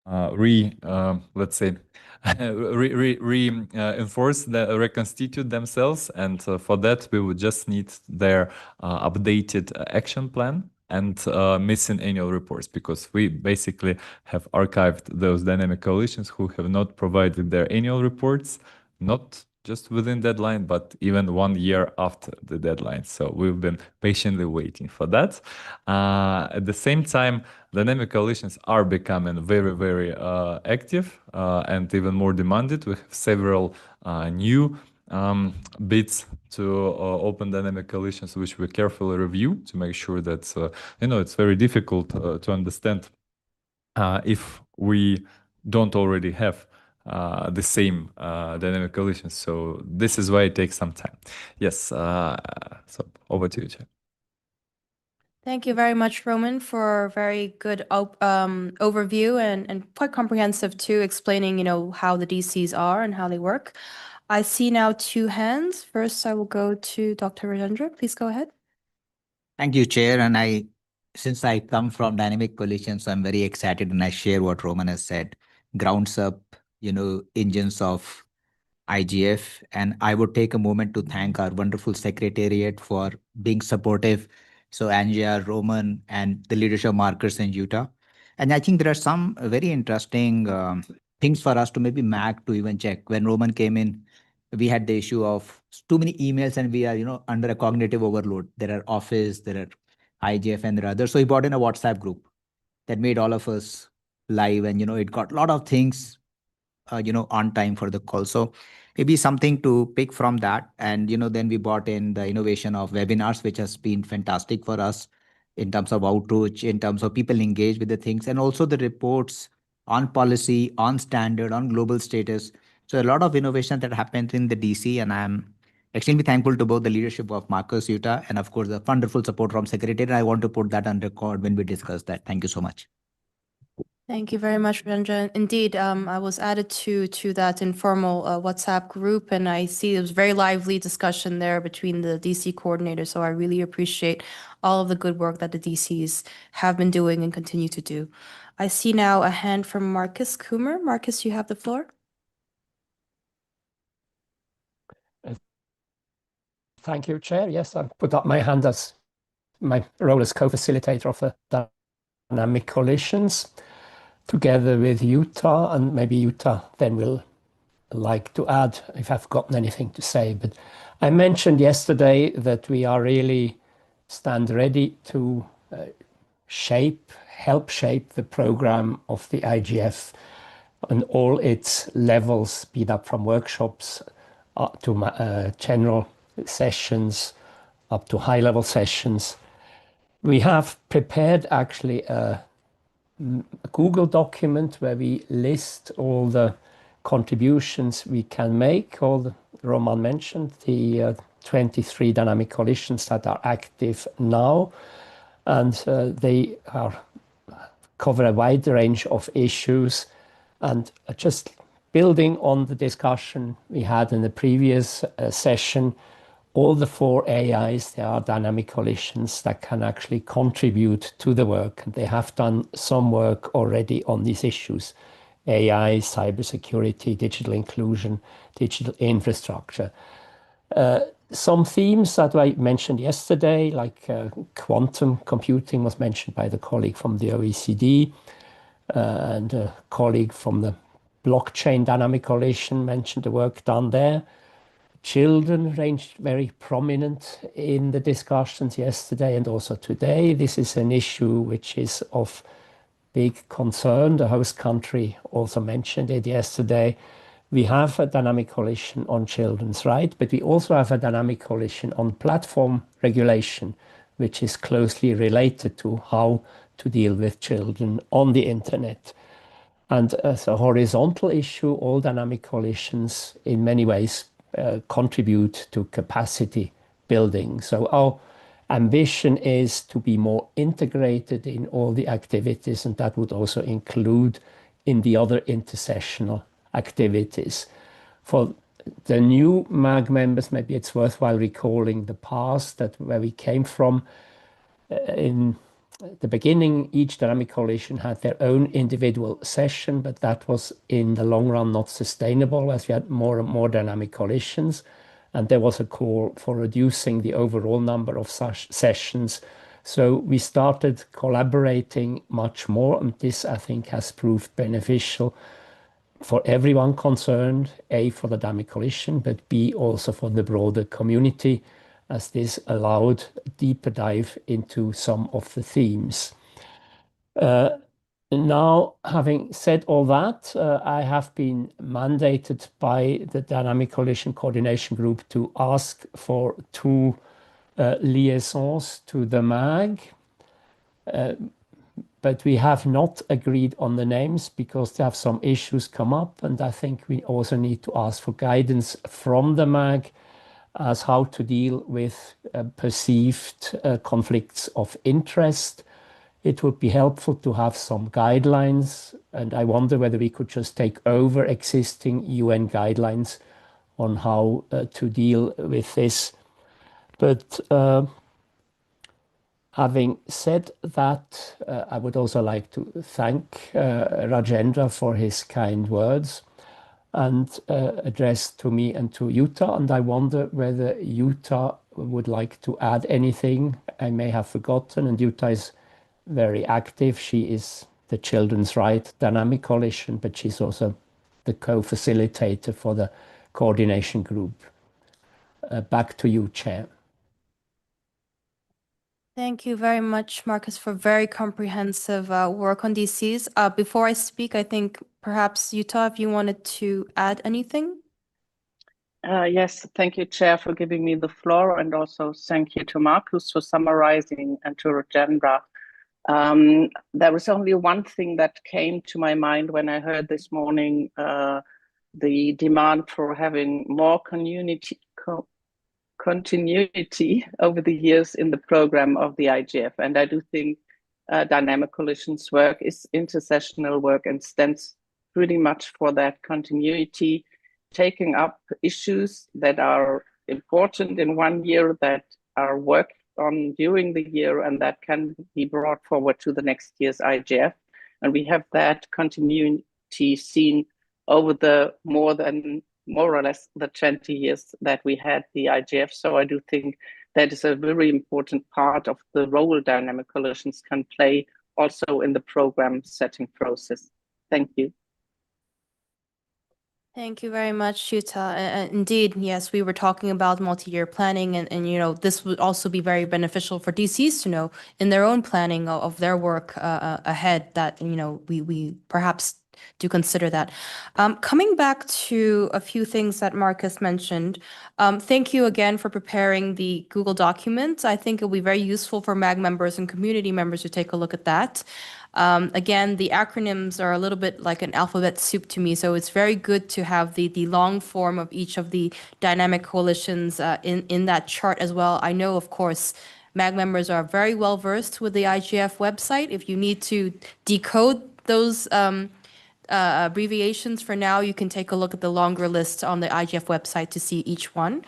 let's say, reinforce, reconstitute themselves. And for that, we would just need their updated action plan and missing annual reports, because we basically have archived those dynamic coalitions who have not provided their annual reports, not just within deadline, but even 1 year after the deadline. So we've been patiently waiting for that. At the same time, dynamic coalitions are becoming very, very active and even more demanded. We have several new bids to open dynamic coalitions, which we carefully review to make sure that, it's very difficult to understand if we don't already have the same dynamic coalitions. So this is why it takes some time. Yes, so over to you, Chair. Thank you very much, Roman, for a very good overview and quite comprehensive too, explaining, how the DCs are and how they work. I see now 2 hands. First, I will go to Dr. Rajendra. Please go ahead. Thank you, Chair. And since I come from dynamic coalitions, I'm very excited and I share what Roman has said. Grounds up, engines of IGF. And I would take a moment to thank our wonderful secretariat for being supportive. So Angia, Roman, and the leadership of Marcus and Utah. And I think there are some very interesting things for us to maybe MAC to even check. When Roman came in, we had the issue of too many emails and we are, under a cognitive overload. There are Office, there are IGF, and there are others. So he brought in a WhatsApp group that made all of us live, and, it got a lot of things on time for the call. So maybe something to pick from that. And, then we brought in the innovation of webinars, which has been fantastic for us in terms of outreach, in terms of people engage with the things, and also the reports on policy, on standard, on global status. So a lot of innovation that happened in the DC, and I'm extremely thankful to both the leadership of Marcus, Utah, and of course, the wonderful support from Secretary. I want to put that on record when we discuss that. Thank you so much. Thank you very much, Ranja. Indeed, I was added to that informal WhatsApp group, and I see there was very lively discussion there between the DC coordinators. So I really appreciate all of the good work that the DCs have been doing and continue to do. I see now a hand from Marcus Coomer. Marcus, you have the floor. Thank you, Chair. Yes, I put up my hand as my role as co-facilitator of the dynamic coalitions, together with Utah, and maybe Utah then will like to add if I've gotten anything to say. But I mentioned yesterday that we are really stand ready to help shape the program of the IGF on all its levels, be that from workshops up to general sessions, up to high-level sessions. We have prepared actually a Google document where we list all the contributions we can make. Roman mentioned the 23 dynamic coalitions that are active now, and they cover a wide range of issues. And just building on the discussion we had in the previous session, all the 4 AIs, they are dynamic coalitions that can actually contribute to the work. And they have done some work already on these issues: AI, cybersecurity, digital inclusion, digital infrastructure. Some themes that I mentioned yesterday, like quantum computing, was mentioned by the colleague from the OECD, and a colleague from the blockchain dynamic coalition mentioned the work done there. Children ranged very prominent in the discussions yesterday and also today. This is an issue which is of big concern. The host country also mentioned it yesterday. We have a dynamic coalition on children's rights, but we also have a dynamic coalition on platform regulation, which is closely related to how to deal with children on the internet. And as a horizontal issue, all dynamic coalitions in many ways contribute to capacity building. So our ambition is to be more integrated in all the activities, and that would also include in the other intersessional activities. For the new MAG members, maybe it's worthwhile recalling the past, that where we came from. In the beginning, each dynamic coalition had their own individual session, but that was in the long run not sustainable as we had more and more dynamic coalitions. And there was a call for reducing the overall number of such sessions. So we started collaborating much more, and this, I think, has proved beneficial for everyone concerned, A, for the dynamic coalition, but B, also for the broader community, as this allowed a deeper dive into some of the themes. Now, having said all that, I have been mandated by the Dynamic Coalition Coordination Group to ask for two liaisons to the MAG. But we have not agreed on the names because there have some issues come up, and I think we also need to ask for guidance from the MAG as how to deal with perceived conflicts of interest. It would be helpful to have some guidelines, and I wonder whether we could just take over existing UN guidelines on how to deal with this. But having said that, I would also like to thank Rajendra for his kind words and addressed to me and to Jutta. And I wonder whether Jutta would like to add anything I may have forgotten. And Jutta is very active. She is the Children's Right Dynamic Coalition, but she's also the co-facilitator for the coordination group. Back to you, Chair. Thank you very much, Marcus, for very comprehensive work on DCs. Before I speak, I think perhaps Jutta, if you wanted to add anything? Yes, thank you, Chair, for giving me the floor, and also thank you to Marcus for summarizing and to Rajendra. There was only one thing that came to my mind when I heard this morning the demand for having more continuity over the years in the program of the IGF. And I do think Dynamic Coalition's work is intersessional work and stands pretty much for that continuity, taking up issues that are important in one year, that are worked on during the year, and that can be brought forward to the next year's IGF. And we have that continuity seen over the more or less the 20 years that we had the IGF. So I do think that is a very important part of the role Dynamic Coalitions can play also in the program setting process. Thank you. Thank you very much, Jutta. Indeed, yes, we were talking about multi-year planning, and you know, this would also be very beneficial for DCs to know in their own planning of their work ahead that, you know, we perhaps do consider that. Coming back to a few things that Marcus mentioned, thank you again for preparing the Google document. I think it'll be very useful for MAG members and community members to take a look at that. Again, the acronyms are a little bit like an alphabet soup to me, so it's very good to have the long form of each of the dynamic coalitions in that chart as well. I know, of course, MAG members are very well versed with the IGF website. If you need to decode those abbreviations for now, you can take a look at the longer list on the IGF website to see each one.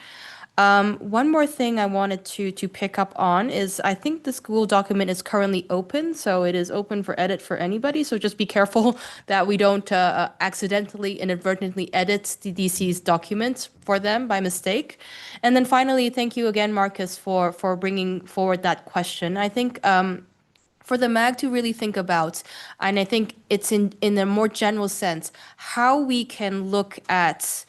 One more thing I wanted to pick up on is I think this Google document is currently open, so it is open for edit for anybody. So just be careful that we don't accidentally, inadvertently edit the DC's documents for them by mistake. And then finally, thank you again, Marcus, for bringing forward that question. I think for the MAG to really think about, and I think it's in a more general sense, how we can look at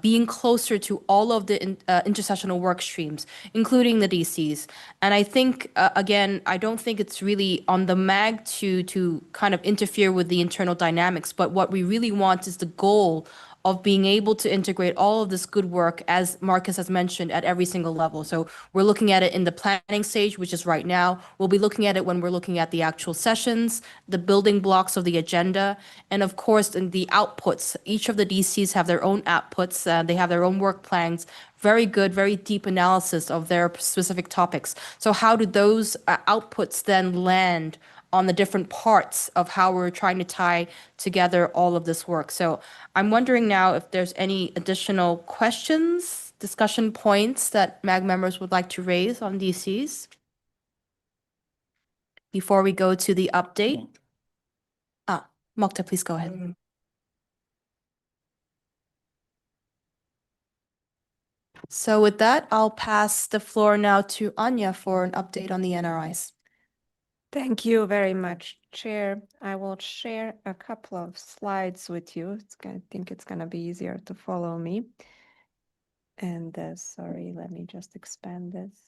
being closer to all of the intersessional work streams, including the DCs. And I think, again, I don't think it's really on the MAG to kind of interfere with the internal dynamics, but what we really want is the goal of being able to integrate all of this good work, as Marcus has mentioned, at every single level. So we're looking at it in the planning stage, which is right now. We'll be looking at it when we're looking at the actual sessions, the building blocks of the agenda, and of course, in the outputs. Each of the DCs have their own outputs. They have their own work plans. Very good, very deep analysis of their specific topics. So how do those outputs then land on the different parts of how we're trying to tie together all of this work? So I'm wondering now if there's any additional questions, discussion points that MAG members would like to raise on DCs. before we go to the update. Mokta, please go ahead. So with that, I'll pass the floor now to Anya for an update on the NRIs. Thank you very much, Chair. I will share a couple of slides with you. I think it's going to be easier to follow me. And sorry, let me just expand this.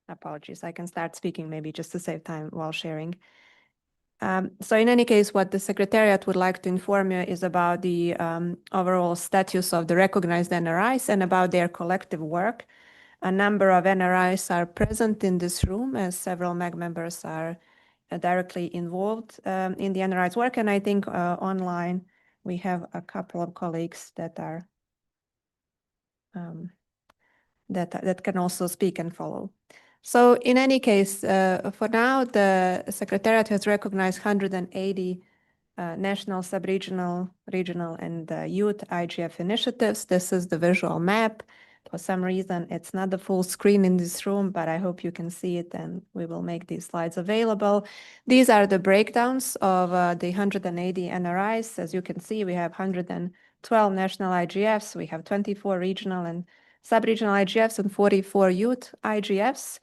Apologies, I can start speaking maybe just to save time while sharing. So in any case, what the Secretariat would like to inform you is about the overall status of the recognized NRIs and about their collective work. A number of NRIs are present in this room, as several MAG members are directly involved in the NRI's work. And I think online we have a couple of colleagues that are that can also speak and follow. So in any case, for now, the Secretariat has recognized 180 national, sub-regional, regional, and youth IGF initiatives. This is the visual map. For some reason, it's not the full screen in this room, but I hope you can see it, and we will make these slides available. These are the breakdowns of the 180 NRIs. As you can see, we have 112 national IGFs, we have 24 regional and sub-regional IGFs, and 44 youth IGFs.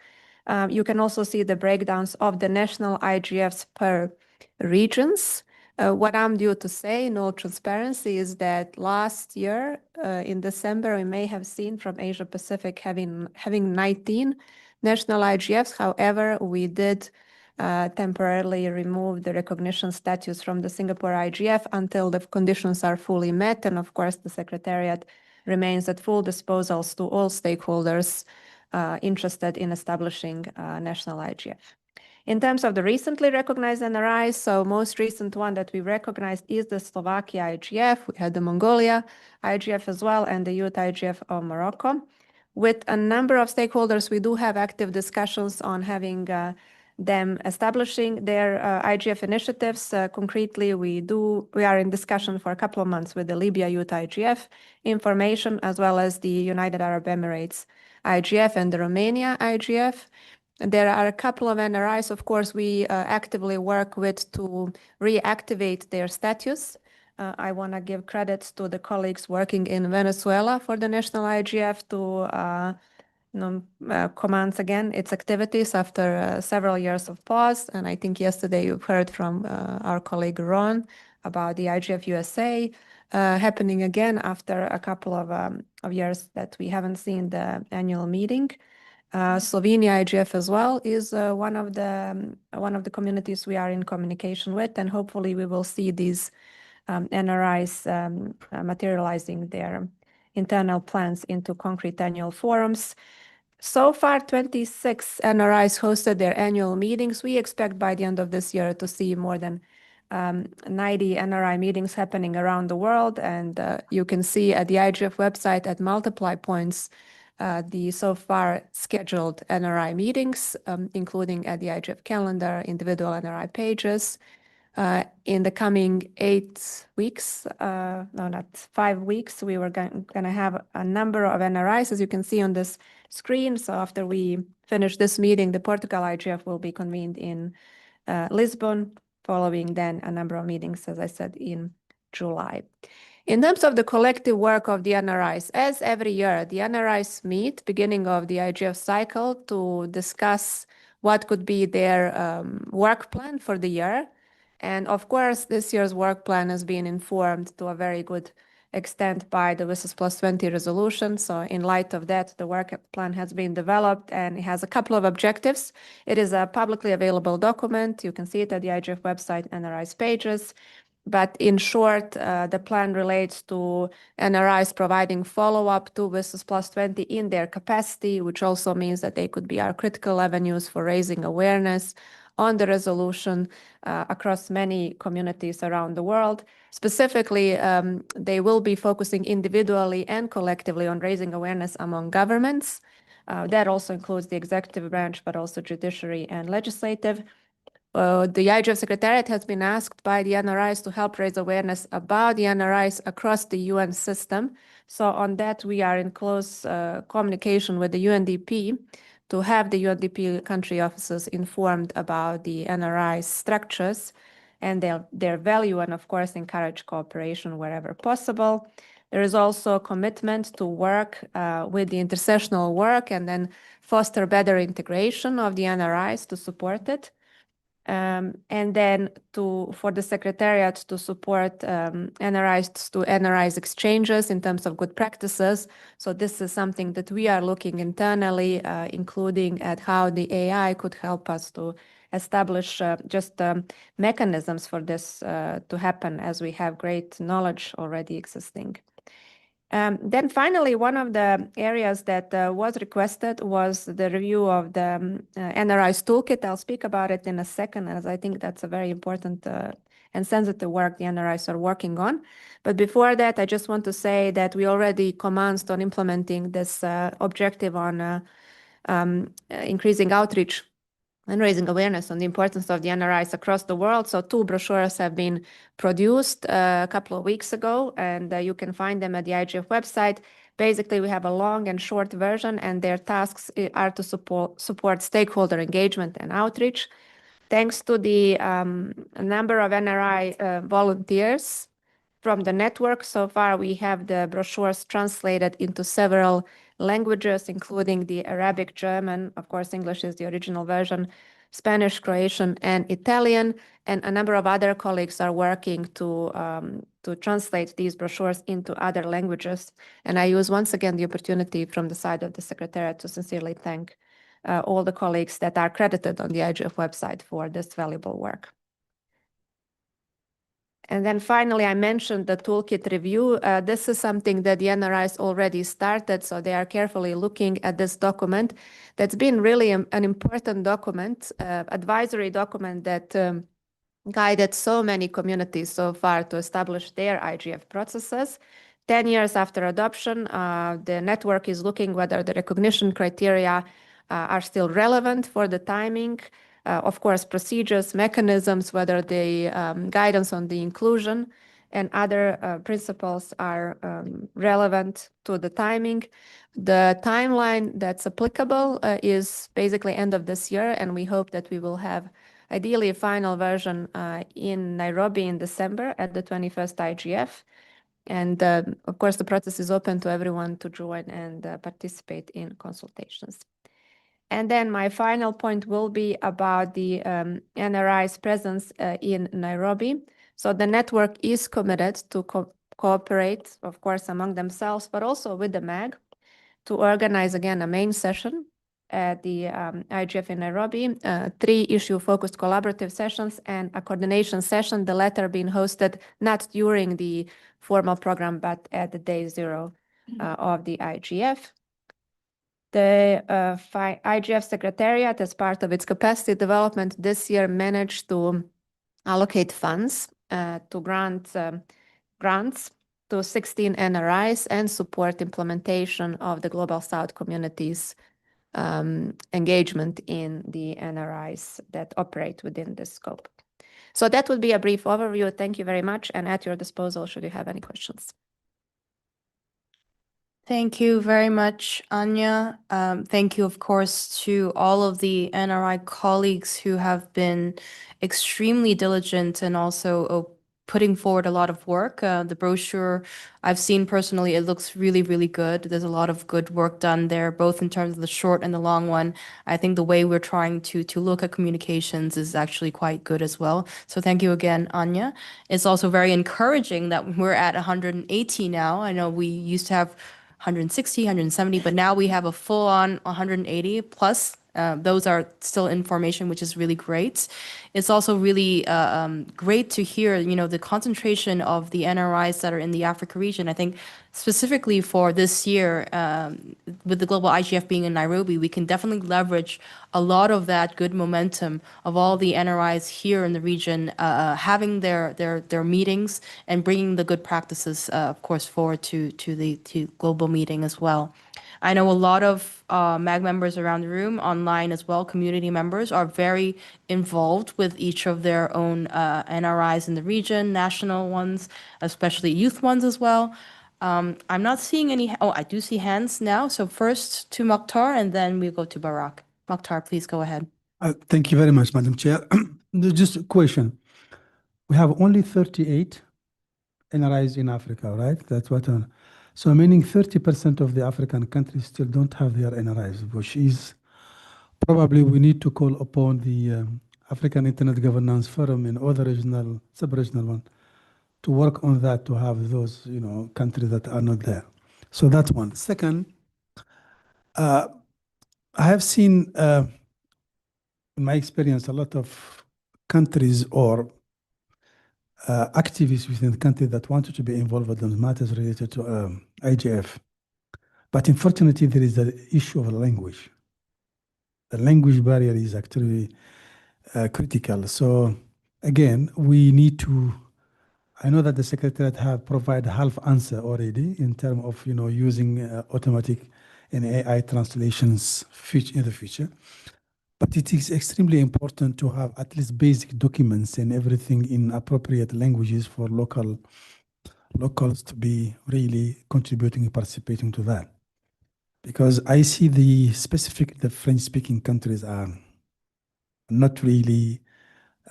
You can also see the breakdowns of the national IGFs per regions. What I'm due to say in all transparency is that last year, in December, we may have seen from Asia Pacific having 19 national IGFs. However, we did temporarily remove the recognition status from the Singapore IGF until the conditions are fully met. And of course, the Secretariat remains at full disposals to all stakeholders interested in establishing national IGF. In terms of the recently recognized NRIs, so most recent one that we recognized is the Slovakia IGF. We had the Mongolia IGF as well, and the youth IGF of Morocco. With a number of stakeholders, we do have active discussions on having them establishing their IGF initiatives. Concretely, we are in discussion for a couple of months with the Libya Youth IGF information, as well as the United Arab Emirates IGF and the Romania IGF. There are a couple of NRIs, of course, we actively work with to reactivate their status. I want to give credits to the colleagues working in Venezuela for the national IGF to commence again its activities after several years of pause. And I think yesterday you've heard from our colleague Ron about the IGF USA happening again after a couple of years that we haven't seen the annual meeting. Slovenia IGF as well is one of the communities we are in communication with, and hopefully we will see these NRIs materializing their internal plans into concrete annual forums. So far, 26 NRIs hosted their annual meetings. We expect by the end of this year to see more than 90 NRI meetings happening around the world, and you can see at the IGF website at multiple points the so far scheduled NRI meetings, including at the IGF calendar, individual NRI pages. In the coming 8 weeks, no, not 5 weeks, we were going to have a number of NRIs, as you can see on this screen. So after we finish this meeting, the Portugal IGF will be convened in Lisbon, following then a number of meetings, as I said, in July. In terms of the collective work of the NRIs, as every year, the NRIs meet beginning of the IGF cycle to discuss what could be their work plan for the year. And of course, this year's work plan has been informed to a very good extent by the WSIS Plus 20 resolution. So in light of that, the work plan has been developed and it has a couple of objectives. It is a publicly available document. You can see it at the IGF website, NRI's pages. But in short, the plan relates to NRIs providing follow-up to WSIS Plus 20 in their capacity, which also means that they could be our critical avenues for raising awareness on the resolution across many communities around the world. Specifically, they will be focusing individually and collectively on raising awareness among governments. That also includes the executive branch, but also judiciary and legislative. The IGF Secretariat has been asked by the NRIs to help raise awareness about the NRIs across the UN system. So on that, we are in close communication with the UNDP to have the UNDP country officers informed about the NRI structures and their value, and of course, encourage cooperation wherever possible. There is also a commitment to work with the intersessional work and then foster better integration of the NRIs to support it. And then for the Secretariat to support NRIs to NRIs exchanges in terms of good practices. So this is something that we are looking internally, including at how the AI could help us to establish mechanisms for this to happen, as we have great knowledge already existing. Then finally, one of the areas that was requested was the review of the NRI's toolkit. I'll speak about it in a second, as I think that's a very important and sensitive work the NRIs are working on. But before that, I just want to say that we already commenced on implementing this objective on increasing outreach and raising awareness on the importance of the NRIs across the world. So 2 brochures have been produced a couple of weeks ago, and you can find them at the IGF website. Basically, we have a long and short version, and their tasks are to support stakeholder engagement and outreach. Thanks to the number of NRI volunteers from the network, so far we have the brochures translated into several languages, including the Arabic, German, of course, English is the original version, Spanish, Croatian, and Italian, and a number of other colleagues are working to translate these brochures into other languages. And I use once again the opportunity from the side of the Secretariat to sincerely thank all the colleagues that are credited on the IGF website for this valuable work. And then finally, I mentioned the toolkit review. This is something that the NRIs already started, so they are carefully looking at this document. That's been really an important document, advisory document that guided so many communities so far to establish their IGF processes. 10 years after adoption, the network is looking whether the recognition criteria are still relevant for the timing. Of course, procedures, mechanisms, whether the guidance on the inclusion and other principles are relevant to the timing. The timeline that's applicable is basically end of this year, and we hope that we will have ideally a final version in Nairobi in December at the 21st IGF. And of course, the process is open to everyone to join and participate in consultations. And then my final point will be about the NRI's presence in Nairobi. So the network is committed to cooperate, of course, among themselves, but also with the MAG to organize again a main session at the IGF in Nairobi, 3 issue-focused collaborative sessions and a coordination session, the latter being hosted not during the formal program, but at the day 0 of the IGF. The IGF Secretariat, as part of its capacity development this year, managed to allocate funds to grants to 16 NRIs and support implementation of the Global South community's engagement in the NRIs that operate within this scope. So that would be a brief overview. Thank you very much, and at your disposal should you have any questions. Thank you very much, Anya. Thank you, of course, to all of the NRI colleagues who have been extremely diligent and also putting forward a lot of work. The brochure I've seen personally, it looks really, really good. There's a lot of good work done there, both in terms of the short and the long one. I think the way we're trying to look at communications is actually quite good as well. So thank you again, Anya. It's also very encouraging that we're at 180 now. I know we used to have 160, 170, but now we have a full-on 180 plus. Those are still information, which is really great. It's also really great to hear, the concentration of the NRIs that are in the Africa region. I think specifically for this year, with the global IGF being in Nairobi, we can definitely leverage a lot of that good momentum of all the NRIs here in the region, having their meetings and bringing the good practices, of course, forward to the global meeting as well. I know a lot of MAG members around the room, online as well, community members are very involved with each of their own NRIs in the region, national ones, especially youth ones as well. I'm not seeing any, oh, I do see hands now. So first to Mokhtar and then we go to Barak. Mokhtar, please go ahead. Thank you very much, Madam Chair. Just a question. We have only 38 NRIs in Africa, right? That's what. So meaning 30% of the African countries still don't have their NRIs, which is probably we need to call upon the African Internet Governance Forum and other regional, sub-regional one to work on that to have those, countries that are not there. So that's one. Second, I have seen, in my experience, a lot of countries or activists within the country that wanted to be involved in matters related to IGF. But unfortunately, there is the issue of language. The language barrier is actually critical. So again, we need to, I know that the Secretariat have provided half answer already in terms of, using automatic and AI translations in the future. But it is extremely important to have at least basic documents and everything in appropriate languages for locals to be really contributing and participating to that. Because I see the French-speaking countries are not really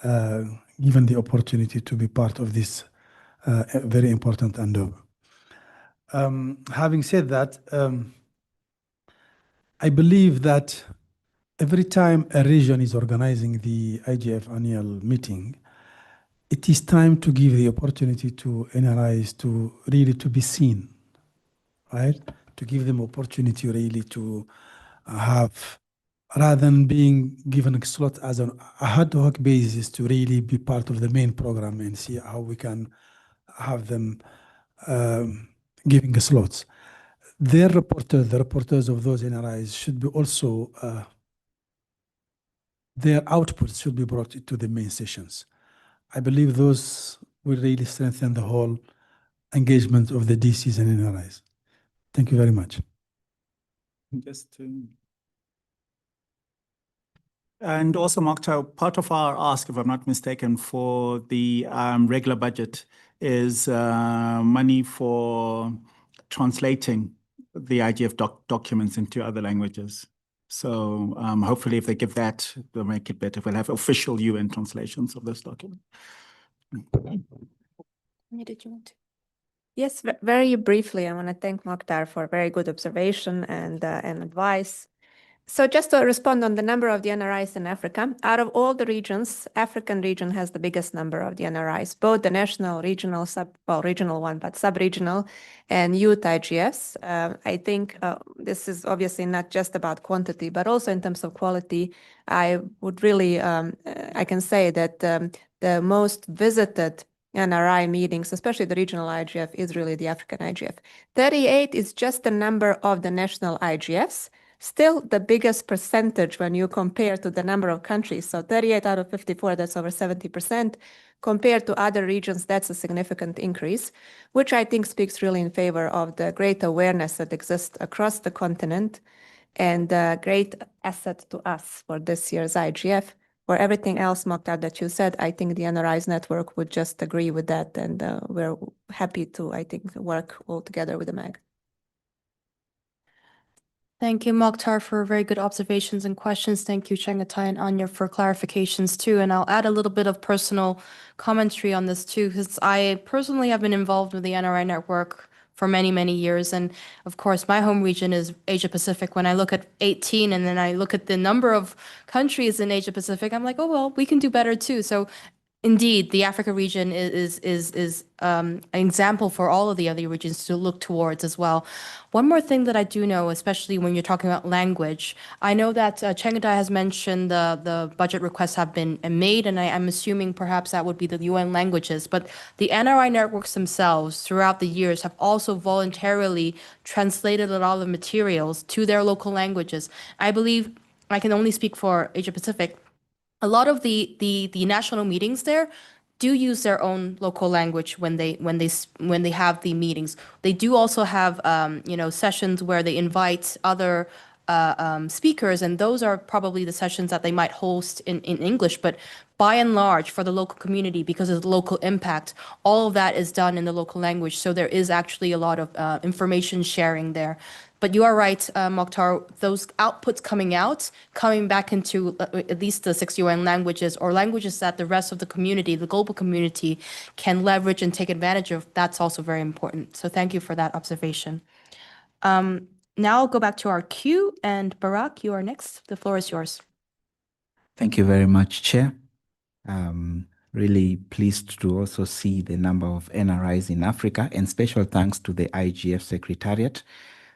given the opportunity to be part of this very important endeavor. Having said that, I believe that every time a region is organizing the IGF annual meeting, it is time to give the opportunity to NRIs to really to be seen, right? To give them opportunity really to have, rather than being given a slot as a ad hoc basis to really be part of the main program and see how we can have them giving slots. Their reporters, the reporters of those NRIs should be also, their outputs should be brought to the main sessions. I believe those will really strengthen the whole engagement of the DCs and NRIs. Thank you very much. And also, Mokhtar, part of our ask, if I'm not mistaken, for the regular budget is money for translating the IGF documents into other languages. So hopefully if they give that, they'll make it better. We'll have official UN translations of this document. Did you want to? Yes, very briefly, I want to thank Mokhtar for very good observation and advice. So just to respond on the number of the NRIs in Africa, out of all the regions, African region has the biggest number of the NRIs, both the national, regional, regional one, but sub-regional and youth IGFs. I think this is obviously not just about quantity, but also in terms of quality. I would really, I can say that the most visited NRI meetings, especially the regional IGF, is really the African IGF. 38 is just the number of the national IGFs. Still the biggest percentage when you compare to the number of countries. So 38 out of 54, that's over 70%. Compared to other regions, that's a significant increase, which I think speaks really in favor of the great awareness that exists across the continent and a great asset to us for this year's IGF. For everything else, Mokhtar, that you said, I think the NRI's network would just agree with that. And we're happy to, I think, work all together with the MAG. Thank you, Mokhtar, for very good observations and questions. Thank you, Chengetai and Anya, for clarifications too. And I'll add a little bit of personal commentary on this too, because I personally have been involved with the NRI network for many, many years. And of course, my home region is Asia Pacific. When I look at 18 and then I look at the number of countries in Asia Pacific, I'm like, oh, well, we can do better too. So indeed, the Africa region is an example for all of the other regions to look towards as well. One more thing that I do know, especially when you're talking about language, I know that Chengetai has mentioned the budget requests have been made, and I'm assuming perhaps that would be the UN languages. But the NRI networks themselves throughout the years have also voluntarily translated a lot of materials to their local languages. I believe, I can only speak for Asia Pacific, a lot of the national meetings there, do use their own local language when they have the meetings. They do also have sessions where they invite other speakers, and those are probably the sessions that they might host in English. But by and large, for the local community, because of the local impact, all of that is done in the local language. So there is actually a lot of information sharing there. But you are right, Mokhtar, those outputs coming back into at least the 6 UN languages, or languages that the rest of the community, the global community, can leverage and take advantage of, that's also very important. So thank you for that observation. Now I'll go back to our queue, and Barak, you are next. The floor is yours. Thank you very much, Chair. Really pleased to also see the number of NRIs in Africa, and special thanks to the IGF Secretariat.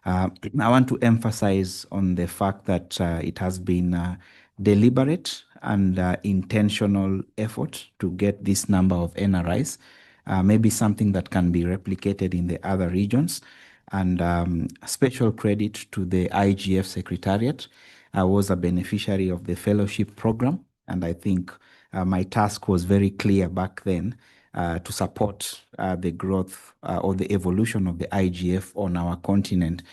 I want to emphasize on the fact that it has been deliberate and intentional effort to get this number of NRIs, maybe something that can be replicated in the other regions. And special credit to the IGF Secretariat. I was a beneficiary of the fellowship program, and I think my task was very clear back then to support the growth or the evolution of the IGF on our continent.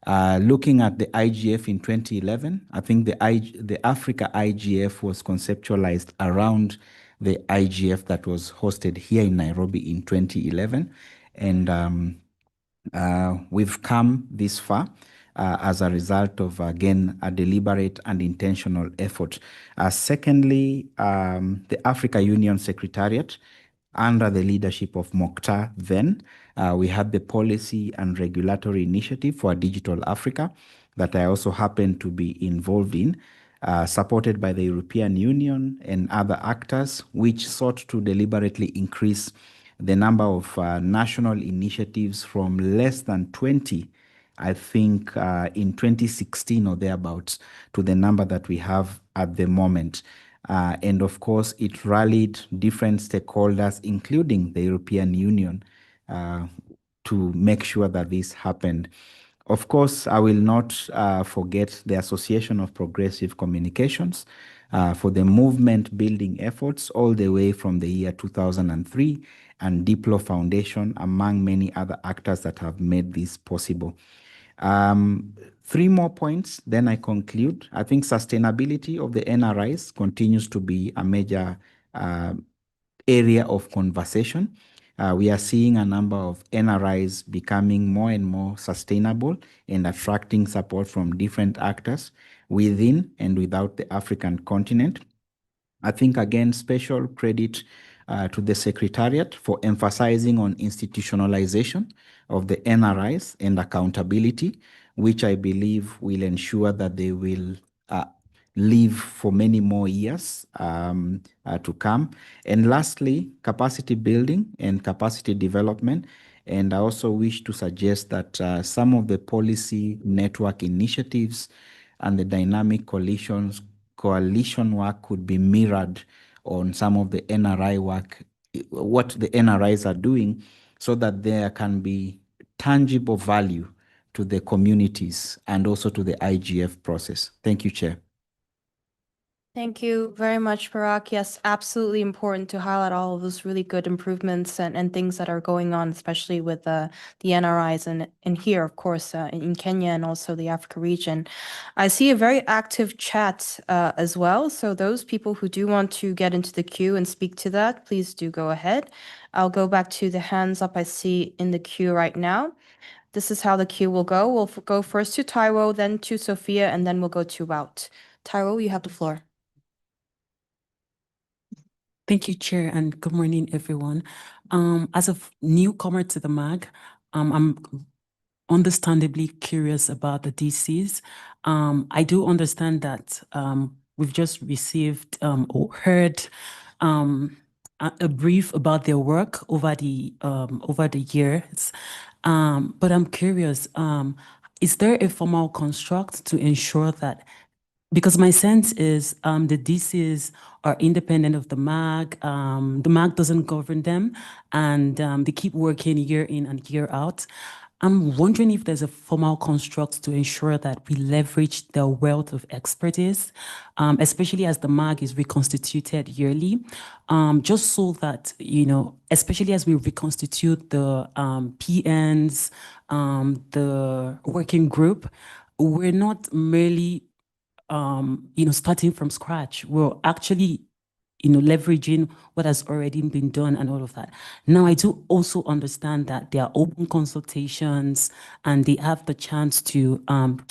Looking at the IGF in 2011, I think the Africa IGF was conceptualized around the IGF that was hosted here in Nairobi in 2011. And we've come this far as a result of, again, a deliberate and intentional effort. Secondly, the Africa Union Secretariat, under the leadership of Mokhtar then, we had the Policy and Regulatory Initiative for Digital Africa that I also happened to be involved in, supported by the European Union and other actors, which sought to deliberately increase the number of national initiatives from less than 20, I think, in 2016 or thereabouts, to the number that we have at the moment. And of course, it rallied different stakeholders, including the European Union, to make sure that this happened. Of course, I will not forget the Association of Progressive Communications for the movement building efforts all the way from the year 2003, and Diplo Foundation, among many other actors that have made this possible. 3 more points, then I conclude. I think sustainability of the NRIs continues to be a major area of conversation. We are seeing a number of NRIs becoming more and more sustainable and attracting support from different actors within and without the African continent. I think, again, special credit to the Secretariat for emphasizing on institutionalization of the NRIs and accountability, which I believe will ensure that they will live for many more years to come. And lastly, capacity building and capacity development. And I also wish to suggest that some of the policy network initiatives and the dynamic coalition work could be mirrored on some of the NRI work, what the NRIs are doing, so that there can be tangible value to the communities and also to the IGF process. Thank you, Chair. Thank you very much, Barak. Yes, absolutely important to highlight all of those really good improvements and things that are going on, especially with the NRIs and here, of course, in Kenya and also the Africa region. I see a very active chat as well. So those people who do want to get into the queue and speak to that, please do go ahead. I'll go back to the hands up I see in the queue right now. This is how the queue will go. We'll go first to Taiwo, then to Sophia, and then we'll go to Wout. Taiwo, you have the floor. Thank you, Chair, and good morning, everyone. As a newcomer to the MAG, I'm understandably curious about the DCs. I do understand that we've just received or heard a brief about their work over the years, but I'm curious, is there a formal construct to ensure that, because my sense is the DCs are independent of the MAG. The MAG doesn't govern them, and they keep working year in and year out. I'm wondering if there's a formal construct to ensure that we leverage the wealth of expertise, especially as the MAG is reconstituted yearly, just so that, especially as we reconstitute the PNs, the working group, we're not merely, starting from scratch. We're actually leveraging what has already been done and all of that. Now, I do also understand that there are open consultations and they have the chance to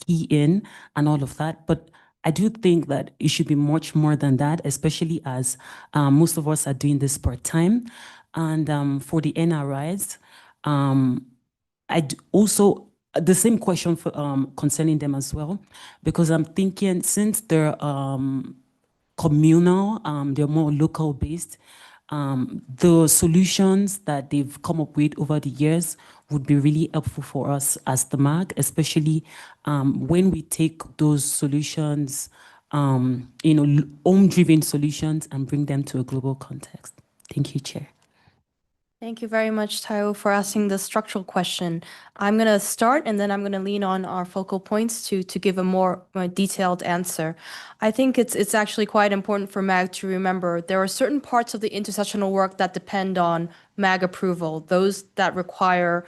key in and all of that. But I do think that it should be much more than that, especially as most of us are doing this part-time. And for the NRIs, also the same question for concerning them as well, because I'm thinking since they're communal, they're more local based. The solutions that they've come up with over the years would be really helpful for us as the MAG, especially when we take those solutions, home-driven solutions and bring them to a global context. Thank you, Chair. Thank you very much, Tayo, for asking the structural question. I'm going to start and then I'm going to lean on our focal points to give a more detailed answer. I think it's actually quite important for MAG to remember there are certain parts of the intersessional work that depend on MAG approval, those that require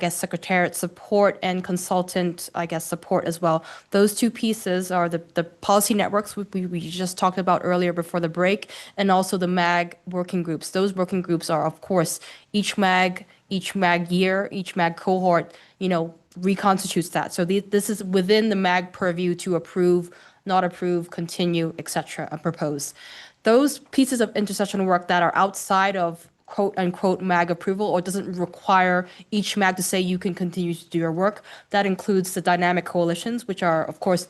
secretariat support and consultant, support as well. Those two pieces are the policy networks we just talked about earlier before the break, and also the MAG working groups. Those working groups are, of course, each MAG year, each MAG cohort, reconstitutes that. So this is within the MAG purview to approve, not approve, continue, etc., and propose. Those pieces of intersessional work that are outside of quote unquote MAG approval or doesn't require each MAG to say you can continue to do your work. That includes the dynamic coalitions, which are, of course,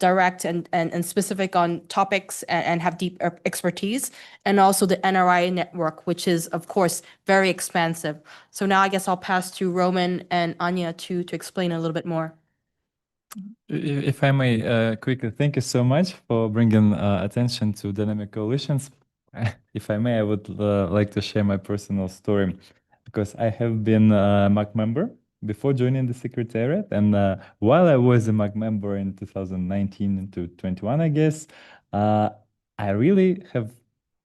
direct and specific on topics and have deep expertise, and also the NRI network, which is, of course, very expansive. So now I guess I'll pass to Roman and Anya to explain a little bit more. If I may quickly, thank you so much for bringing attention to dynamic coalitions. If I may, I would like to share my personal story because I have been a MAG member before joining the Secretariat. And while I was a MAG member in 2019 to 21, I guess, I really have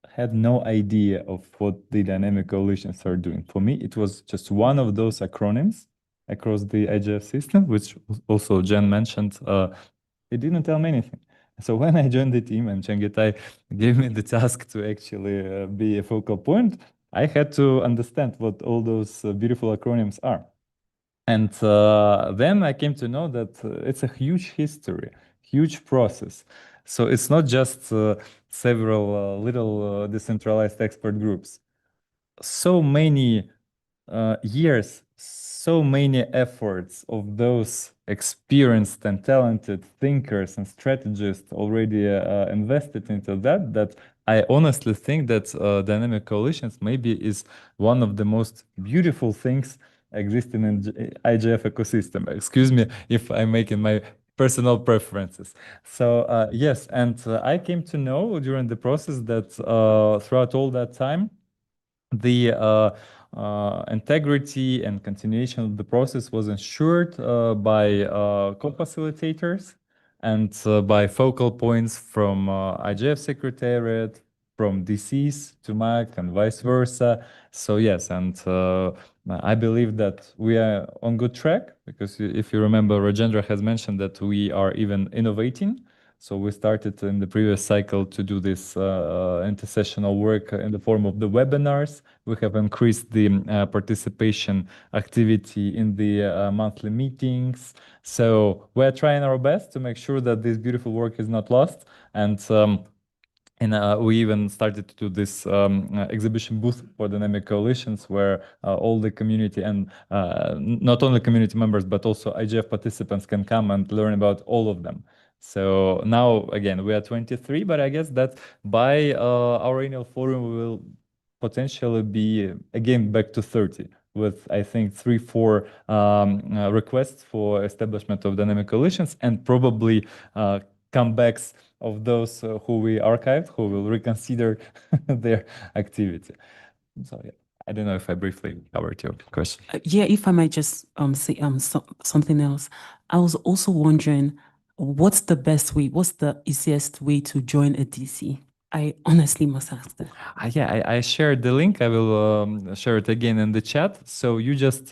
had no idea of what the dynamic coalitions are doing. For me, it was just one of those acronyms across the IGF system, which also Jen mentioned. It didn't tell me anything. So when I joined the team and Chengetai gave me the task to actually be a focal point, I had to understand what all those beautiful acronyms are. And then I came to know that it's a huge history, huge process. So it's not just several little decentralized expert groups. So many years, so many efforts of those experienced and talented thinkers and strategists already invested into that I honestly think that dynamic coalitions maybe is one of the most beautiful things existing in IGF ecosystem. Excuse me if I'm making my personal preferences. So yes, and I came to know during the process that throughout all that time, the integrity and continuation of the process was ensured by co-facilitators and by focal points from IGF Secretariat, from DCs to MAC and vice versa. So yes, and I believe that we are on good track because if you remember, Rajendra has mentioned that we are even innovating. So we started in the previous cycle to do this intersessional work in the form of the webinars. We have increased the participation activity in the monthly meetings. So we're trying our best to make sure that this beautiful work is not lost. And we even started to do this exhibition booth for dynamic coalitions where all the community and not only community members, but also IGF participants can come and learn about all of them. So now, again, we are 23, but I guess that by our annual forum, we will potentially be again back to 30 with, I think, 3-4 requests for establishment of dynamic coalitions and probably comebacks of those who we archived, who will reconsider their activity. So yeah, I don't know if I briefly covered your question. Yeah, if I might just say something else. I was also wondering, what's the best way, what's the easiest way to join a DC? I honestly must ask that. Yeah, I shared the link. I will share it again in the chat. So you just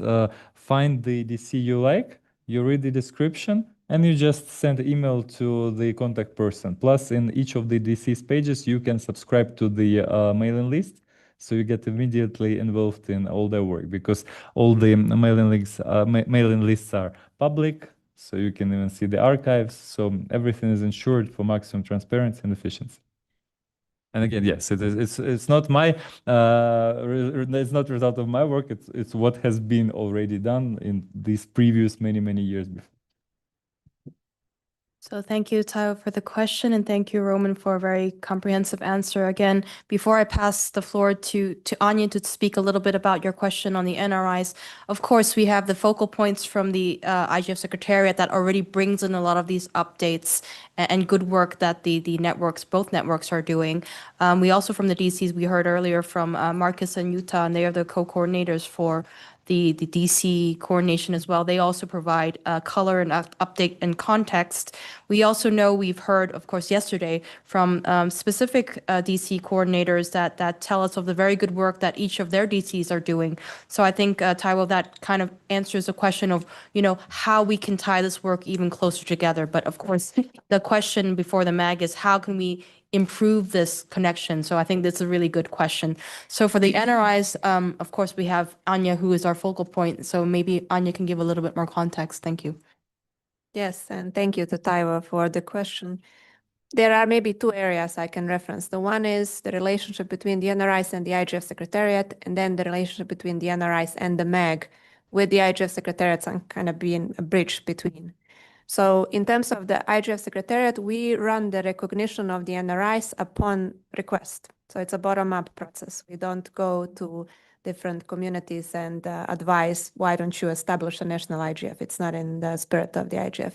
find the DC you like, you read the description, and you just send email to the contact person. Plus, in each of the DC's pages, you can subscribe to the mailing list. So you get immediately involved in all their work, because all the mailing lists are public, so you can even see the archives. So everything is ensured for maximum transparency and efficiency. And again, yes, it's not my it's not a result of my work. It's what has been already done in these previous many years before. So thank you, Tayo, for the question, and thank you, Roman, for a very comprehensive answer. Again, before I pass the floor to Anya to speak a little bit about your question on the NRIs, of course, we have the focal points from the IGF Secretariat that already brings in a lot of these updates and good work that the networks, both networks, are doing. We also, from the DCs, we heard earlier from Marcus and Yuta, and they are the co-coordinators for the DC coordination as well. They also provide color and update and context. We also know, we've heard, of course, yesterday from specific DC coordinators that tell us of the very good work that each of their DCs are doing. So I think, Taiwo, that kind of answers the question of, how we can tie this work even closer together. But of course, the question before the MAG is how can we improve this connection? So I think that's a really good question. So for the NRIs, of course, we have Anya, who is our focal point. So maybe Anya can give a little bit more context. Thank you. Yes, and thank you to Taiwo for the question. There are maybe two areas I can reference. The one is the relationship between the NRIs and the IGF Secretariat, and then the relationship between the NRIs and the MAG, with the IGF Secretariat kind of being a bridge between. So in terms of the IGF Secretariat, we run the recognition of the NRIs upon request. So it's a bottom-up process. We don't go to different communities and advise, why don't you establish a national IGF? It's not in the spirit of the IGF.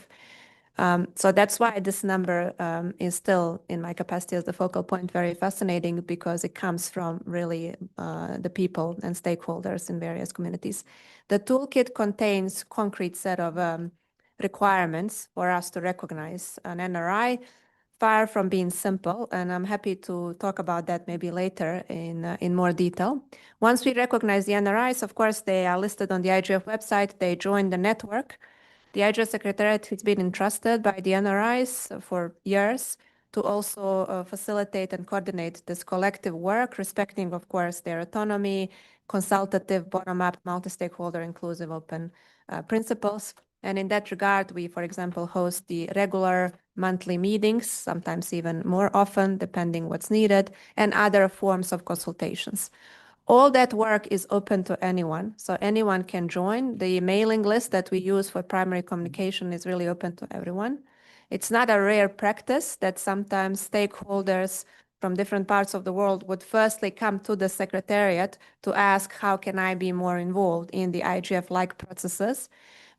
So that's why this number is still, in my capacity as the focal point, very fascinating, because it comes from really the people and stakeholders in various communities. The toolkit contains concrete set of requirements for us to recognize an NRI, far from being simple, and I'm happy to talk about that maybe later in more detail. Once we recognize the NRIs, of course, they are listed on the IGF website, they join the network. The IGF Secretariat has been entrusted by the NRIs for years to also facilitate and coordinate this collective work, respecting, of course, their autonomy, consultative, bottom-up, multi-stakeholder, inclusive, open principles. And in that regard, we, for example, host the regular monthly meetings, sometimes even more often, depending what's needed, and other forms of consultations. All that work is open to anyone, so anyone can join. The mailing list that we use for primary communication is really open to everyone. It's not a rare practice that sometimes stakeholders from different parts of the world would firstly come to the Secretariat to ask, how can I be more involved in the IGF-like processes?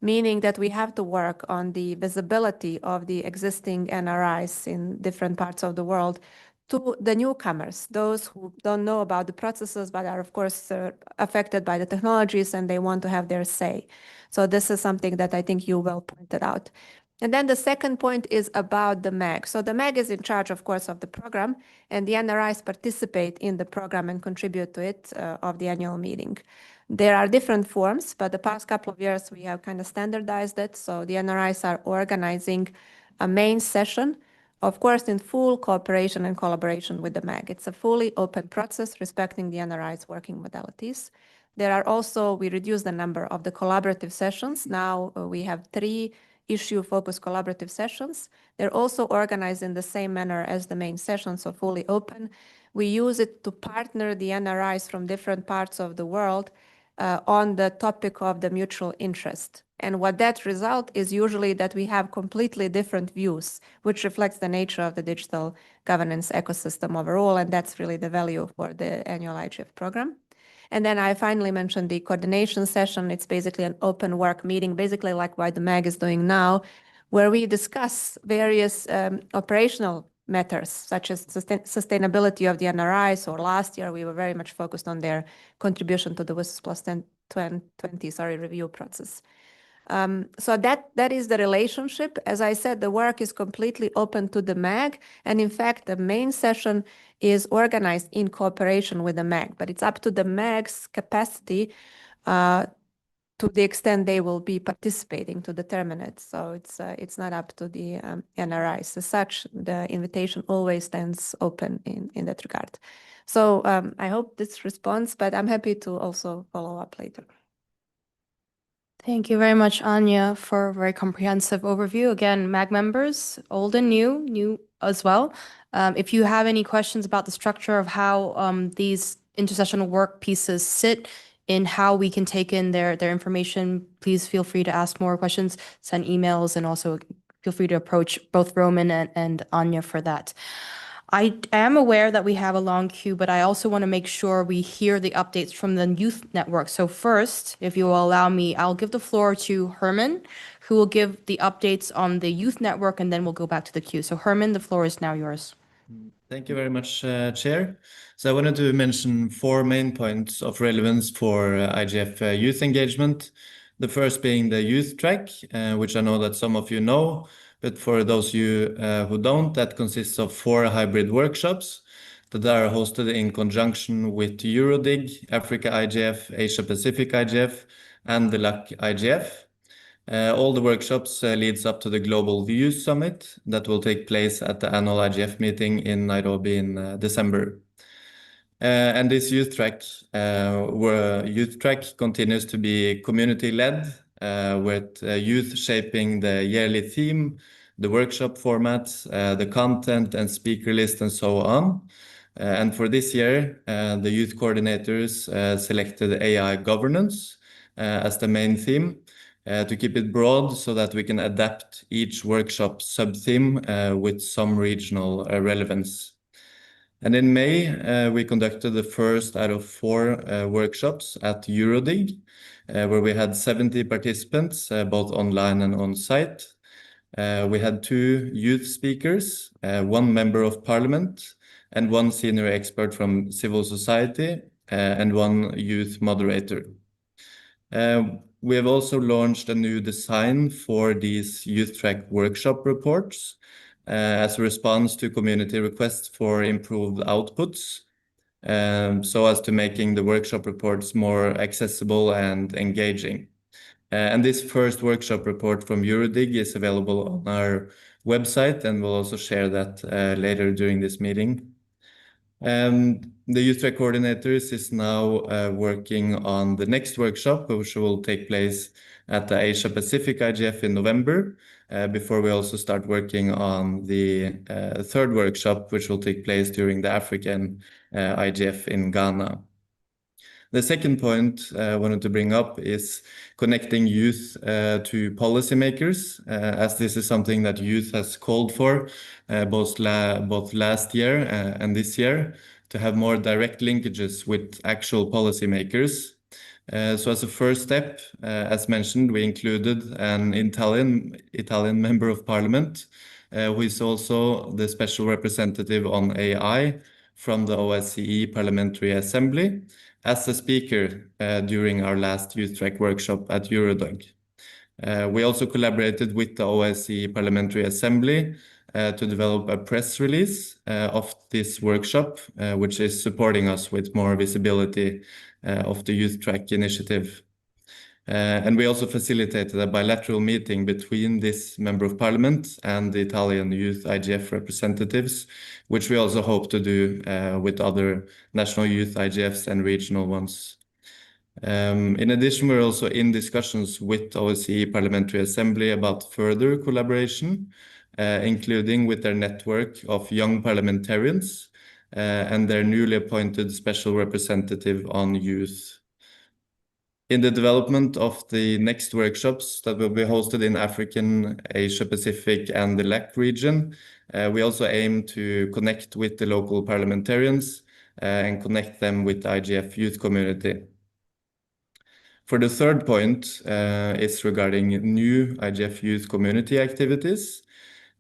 Meaning that we have to work on the visibility of the existing NRIs in different parts of the world to the newcomers, those who don't know about the processes, but are, of course, affected by the technologies, and they want to have their say. So this is something that I think you well pointed out. And then the second point is about the MAG. So the MAG is in charge, of course, of the program, and the NRIs participate in the program and contribute to it of the annual meeting. There are different forms, but the past couple of years we have kind of standardized it. So the NRIs are organizing a main session, of course, in full cooperation and collaboration with the MAG. It's a fully open process respecting the NRI's working modalities. There are also, we reduced the number of the collaborative sessions. Now we have 3 issue-focused collaborative sessions. They're also organized in the same manner as the main session, so fully open. We use it to partner the NRIs from different parts of the world on the topic of the mutual interest. And what that result is usually that we have completely different views, which reflects the nature of the digital governance ecosystem overall, and that's really the value for the annual IGF program. And then I finally mentioned the coordination session. It's basically an open work meeting, basically like what the MAG is doing now, where we discuss various operational matters, such as sustainability of the NRI. So last year, we were very much focused on their contribution to the WSIS Plus 2020 review process. So that is the relationship. As I said, the work is completely open to the MAG. And in fact, the main session is organized in cooperation with the MAG, but it's up to the MAG's capacity to the extent they will be participating to determine it. So it's not up to the NRIs. As such, the invitation always stands open in that regard. So I hope this responds, but I'm happy to also follow up later. Thank you very much, Anya, for a very comprehensive overview. Again, MAG members, old and new as well. If you have any questions about the structure of how these intersessional work pieces sit in how we can take in their information, please feel free to ask more questions, send emails, and also feel free to approach both Roman and Anya for that. I am aware that we have a long queue, but I also want to make sure we hear the updates from the youth network. So first, if you will allow me, I'll give the floor to Herman, who will give the updates on the youth network, and then we'll go back to the queue. So Herman, the floor is now yours. Thank you very much, Chair. So I wanted to mention 4 main points of relevance for IGF youth engagement. The first being the youth track, which I know that some of you know, but for those of you who don't, that consists of 4 hybrid workshops that are hosted in conjunction with Eurodig, Africa IGF, Asia Pacific IGF, and the LAC IGF. All the workshops leads up to the Global Youth Summit that will take place at the annual IGF meeting in Nairobi in December. And this youth track continues to be community-led, with youth shaping the yearly theme, the workshop formats, the content and speaker list, and so on. And for this year, the youth coordinators selected AI governance as the main theme, to keep it broad so that we can adapt each workshop sub-theme with some regional relevance. And in May, we conducted the first out of 4 workshops at Eurodig, where we had 70 participants, both online and on site. We had 2 youth speakers, 1 member of parliament, and 1 senior expert from civil society, and 1 youth moderator. We have also launched a new design for these youth track workshop reports as a response to community requests for improved outputs, so as to making the workshop reports more accessible and engaging. And this first workshop report from Eurodig is available on our website, and we'll also share that later during this meeting. The youth track coordinators is now working on the next workshop, which will take place at the Asia Pacific IGF in November, before we also start working on the 3rd workshop, which will take place during the African IGF in Ghana. The second point I wanted to bring up is connecting youth to policymakers, as this is something that youth has called for both last year and this year, to have more direct linkages with actual policymakers. So as a first step, as mentioned, we included an Italian member of parliament, who is also the special representative on AI from the OSCE Parliamentary Assembly, as a speaker during our last youth track workshop at Eurodig. We also collaborated with the OSCE Parliamentary Assembly to develop a press release of this workshop, which is supporting us with more visibility of the youth track initiative. And we also facilitated a bilateral meeting between this member of parliament and the Italian youth IGF representatives, which we also hope to do with other national youth IGFs and regional ones. In addition, we're also in discussions with OSCE Parliamentary Assembly about further collaboration, including with their network of young parliamentarians and their newly appointed special representative on youth. In the development of the next workshops that will be hosted in African, Asia Pacific, and the LAC region, we also aim to connect with the local parliamentarians and connect them with the IGF youth community. For the third point, it's regarding new IGF youth community activities.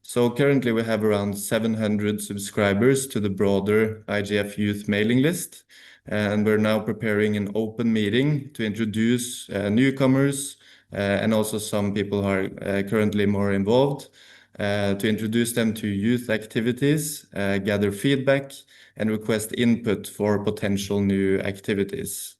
So currently we have around 700 subscribers to the broader IGF Youth mailing list. And we're now preparing an open meeting to introduce newcomers and also some people who are currently more involved, to introduce them to youth activities, gather feedback, and request input for potential new activities.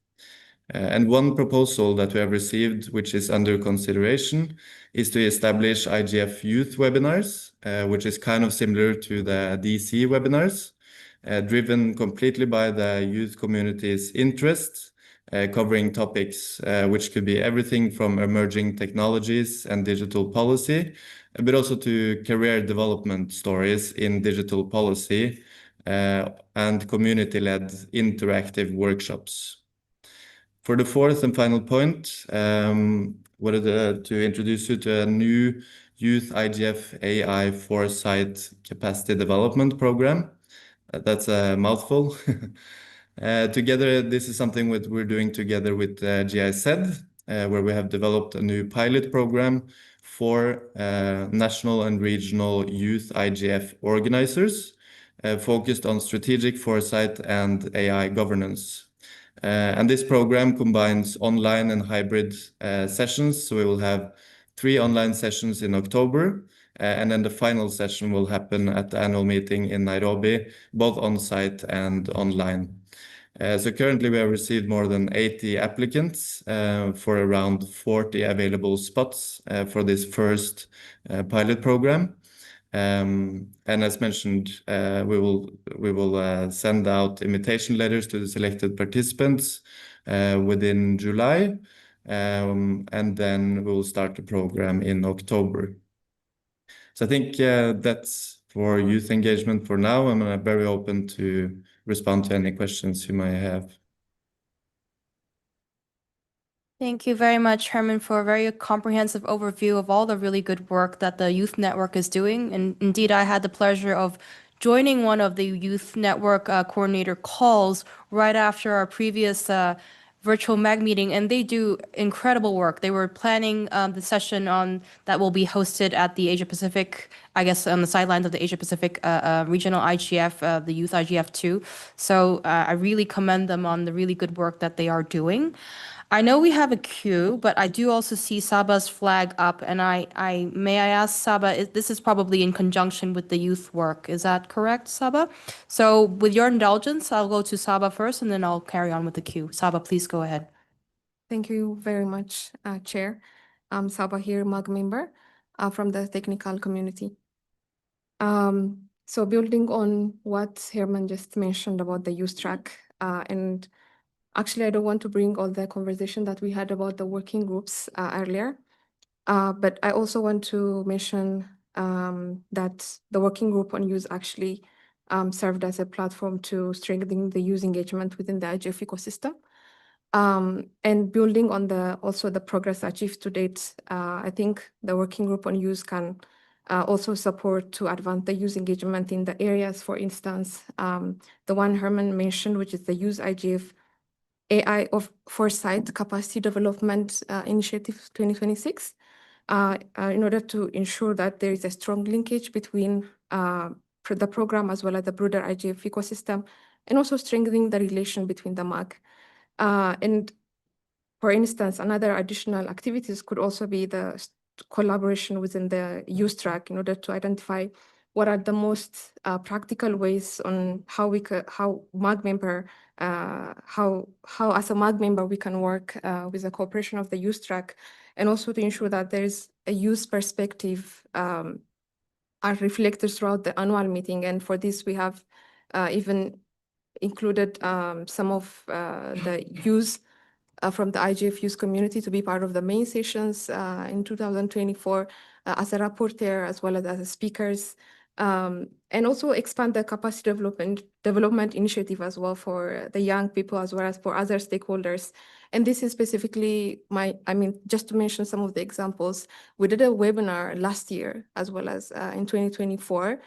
And one proposal that we have received, which is under consideration, is to establish IGF Youth webinars, which is kind of similar to the DC webinars, driven completely by the youth community's interests, covering topics which could be everything from emerging technologies and digital policy, but also to career development stories in digital policy and community-led interactive workshops. For the fourth and final point, wanted to introduce you to a new Youth IGF AI Foresight Capacity Development Program. That's a mouthful. Together, this is something that we're doing together with GIZ, where we have developed a new pilot program for national and regional youth IGF organizers, focused on strategic foresight and AI governance. And this program combines online and hybrid sessions. So we will have 3 online sessions in October, and then the final session will happen at the annual meeting in Nairobi, both on-site and online. So currently we have received more than 80 applicants for around 40 available spots for this first pilot program. And as mentioned, we will send out invitation letters to the selected participants within July, and then we will start the program in October. So I think that's for youth engagement for now. I'm very open to respond to any questions you might have. Thank you very much, Herman, for a very comprehensive overview of all the really good work that the Youth Network is doing. And indeed, I had the pleasure of joining one of the Youth Network coordinator calls right after our previous virtual MAG meeting, and they do incredible work. They were planning the session that will be hosted at the Asia Pacific, I guess on the sidelines of the Asia Pacific regional IGF, the Youth IGF 2. So I really commend them on the really good work that they are doing. I know we have a queue, but I do also see Saba's flag up, and may I ask Saba, this is probably in conjunction with the youth work. Is that correct, Saba? So with your indulgence, I'll go to Saba first, and then I'll carry on with the queue. Saba, please go ahead. Thank you very much, Chair. I'm Saba here, MAG member from the technical community. So building on what Herman just mentioned about the youth track, and actually I don't want to bring all the conversation that we had about the working groups earlier, but I also want to mention that the working group on youth actually served as a platform to strengthen the youth engagement within the IGF ecosystem. And building on also the progress achieved to date, I think the working group on youth can also support to advance the youth engagement in the areas, for instance, the one Herman mentioned, which is the Youth IGF AI of Foresight Capacity Development Initiative 2026, in order to ensure that there is a strong linkage between the program as well as the broader IGF ecosystem, and also strengthening the relation between the MAG. And for instance, another additional activities could also be the collaboration within the youth track in order to identify what are the most practical ways on how MAG member, how as a MAG member we can work with the cooperation of the youth track, and also to ensure that there is a youth perspective are reflected throughout the annual meeting. And for this, we have even included some of the youth from the IGF youth community to be part of the main sessions in 2024 as a rapporteur as well as speakers, and also expand the capacity development initiative as well for the young people as well as for other stakeholders. And this is specifically just to mention some of the examples, we did a webinar last year as well as in 2024,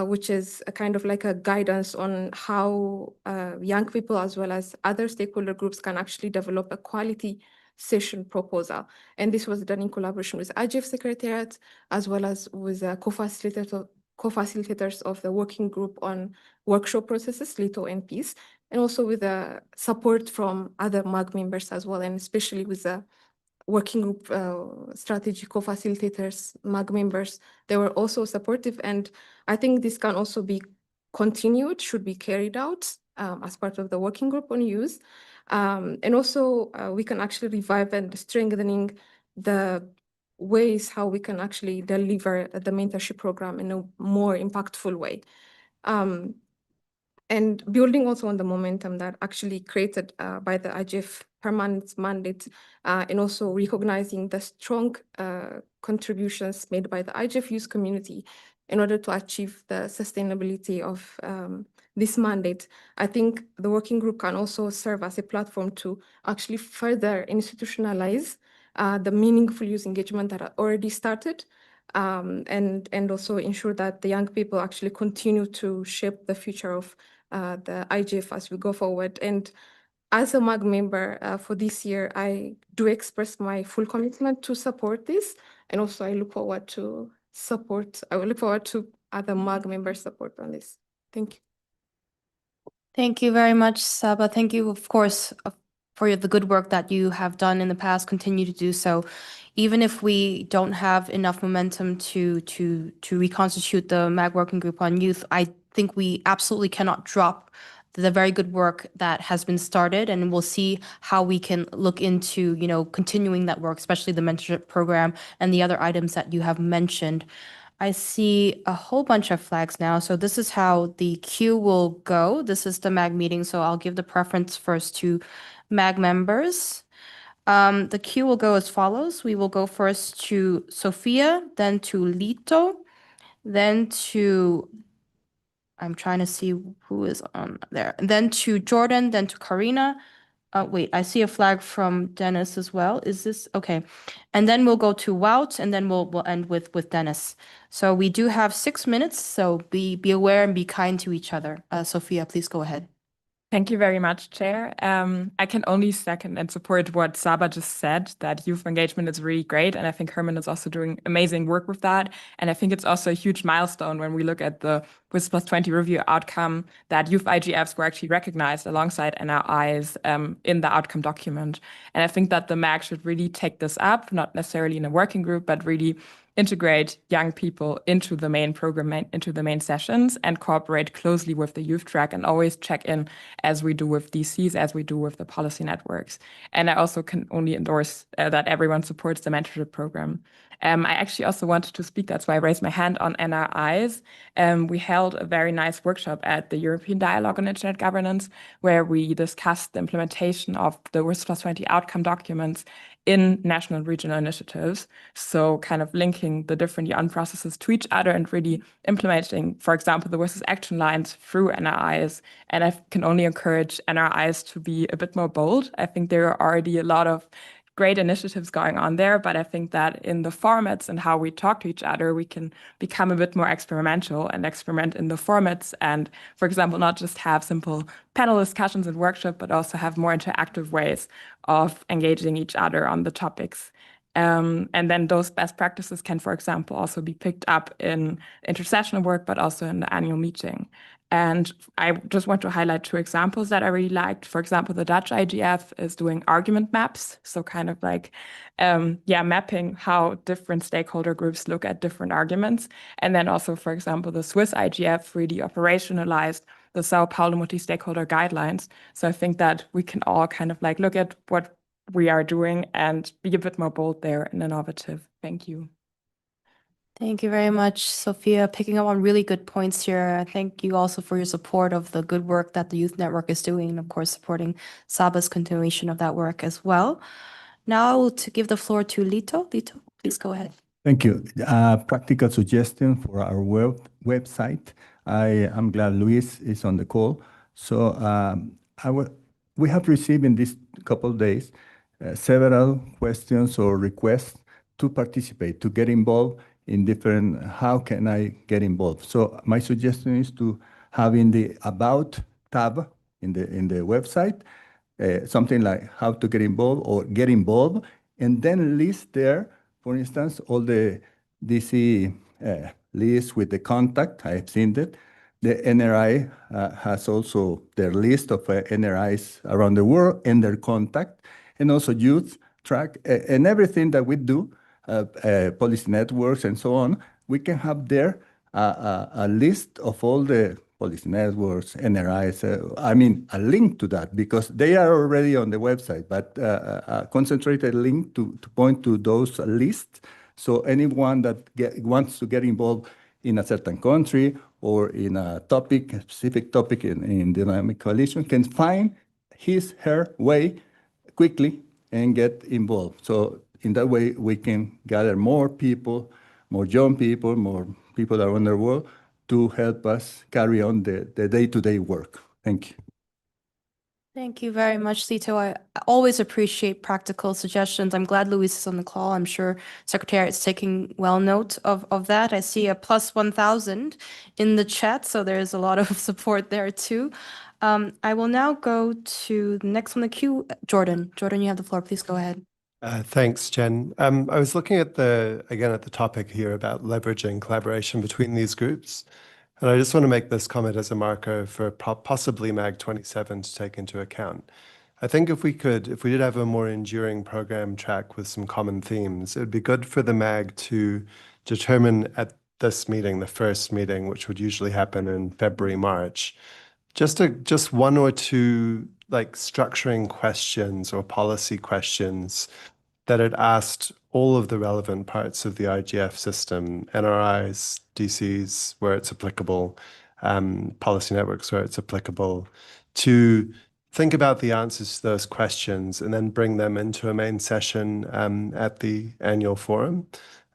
which is a kind of like a guidance on how young people as well as other stakeholder groups can actually develop a quality session proposal. And this was done in collaboration with IGF Secretariat, as well as with co-facilitators of the working group on workshop processes, LITO and PEACE, and also with the support from other MAG members as well, and especially with the working group strategy co-facilitators, MAG members. They were also supportive, and I think this can also be continued, should be carried out as part of the working group on youth. And also we can actually revive and strengthening the ways how we can actually deliver the mentorship program in a more impactful way. And building also on the momentum that actually created by the IGF permanent mandate, and also recognizing the strong contributions made by the IGF youth community in order to achieve the sustainability of this mandate. I think the working group can also serve as a platform to actually further institutionalize the meaningful youth engagement that already started, and also ensure that the young people actually continue to shape the future of the IGF as we go forward. And as a MAG member for this year, I do express my full commitment to support this. And also I look forward to other MAG members' support on this. Thank you. Thank you very much, Saba. Thank you, of course, for the good work that you have done in the past. Continue to do so. Even if we don't have enough momentum to reconstitute the MAG working group on youth, I think we absolutely cannot drop the very good work that has been started, and we'll see how we can look into, continuing that work, especially the mentorship program and the other items that you have mentioned. I see a whole bunch of flags now. So this is how the queue will go. This is the MAG meeting, so I'll give the preference first to MAG members. The queue will go as follows. We will go first to Sophia, then to Lito, then to, I'm trying to see who is on there, and then to Jordan, then to Karina. Wait, I see a flag from Dennis as well. Is this okay? And then we'll go to Wout, and then we'll end with Dennis. So we do have 6 minutes, so be aware and be kind to each other. Sophia, please go ahead. Thank you very much, Chair. I can only second and support what Saba just said, that youth engagement is really great. And I think Herman is also doing amazing work with that. And I think it's also a huge milestone when we look at the WIS Plus 20 review outcome that youth IGFs were actually recognized alongside NRIs in the outcome document. And I think that the MAG should really take this up, not necessarily in a working group, but really integrate young people into the main program, into the main sessions, and cooperate closely with the youth track, and always check in as we do with DCs, as we do with the policy networks. And I also can only endorse that everyone supports the mentorship program. I actually also wanted to speak, that's why I raised my hand, on NRIs. We held a very nice workshop at the European Dialogue on Internet Governance, where we discussed the implementation of the WIS Plus 20 outcome documents in national and regional initiatives. So kind of linking the different UN processes to each other and really implementing, for example, the WIS action lines through NRIs. And I can only encourage NRIs to be a bit more bold. I think there are already a lot of great initiatives going on there, but I think that in the formats and how we talk to each other, we can become a bit more experimental and experiment in the formats. And for example, not just have simple panel discussions and workshops, but also have more interactive ways of engaging each other on the topics. And then those best practices can, for example, also be picked up in intersessional work, but also in the annual meeting. And I just want to highlight 2 examples that I really liked. For example, the Dutch IGF is doing argument maps. So kind of like, mapping how different stakeholder groups look at different arguments. And then also, for example, the Swiss IGF really operationalized the Sao Paulo multi-stakeholder guidelines. So I think that we can all kind of like look at what we are doing and be a bit more bold there and innovative. Thank you. Thank you very much, Sophia. Picking up on really good points here. Thank you also for your support of the good work that the Youth Network is doing, and of course, supporting Saba's continuation of that work as well. Now I will give the floor to Lito. Lito, please go ahead. Thank you. Practical suggestion for our website. I am glad Luis is on the call. So we have received in these couple of days several questions or requests to participate, to get involved in different, how can I get involved? So my suggestion is to have in the About tab in the website, something like how to get involved or get involved, and then list there, for instance, all the DC list with the contact. I've seen that. The NRI has also their list of NRIs around the world and their contact, and also youth track and everything that we do, policy networks and so on. We can have there a list of all the policy networks, NRIs, I mean, a link to that because they are already on the website, but a concentrated link to point to those lists. So anyone that wants to get involved in a certain country or in a topic, a specific topic in Dynamic Coalition can find her way quickly and get involved. So in that way, we can gather more people, more young people, more people around the world to help us carry on the day-to-day work. Thank you. Thank you very much, Lito. I always appreciate practical suggestions. I'm glad Luis is on the call. I'm sure Secretariat is taking well note of that. I see a plus 1,000 in the chat, so there's a lot of support there too. I will now go to the next on the queue, Jordan. Jordan, you have the floor. Please go ahead. Thanks, Jen. I was looking at the topic here about leveraging collaboration between these groups. And I just want to make this comment as a marker for possibly MAG 27 to take into account. I think if we did have a more enduring program track with some common themes, it would be good for the MAG to determine at this meeting, the first meeting, which would usually happen in February, March, just one or two like structuring questions or policy questions that had asked all of the relevant parts of the IGF system, NRIs, DCs, where it's applicable, policy networks where it's applicable, to think about the answers to those questions and then bring them into a main session at the annual forum.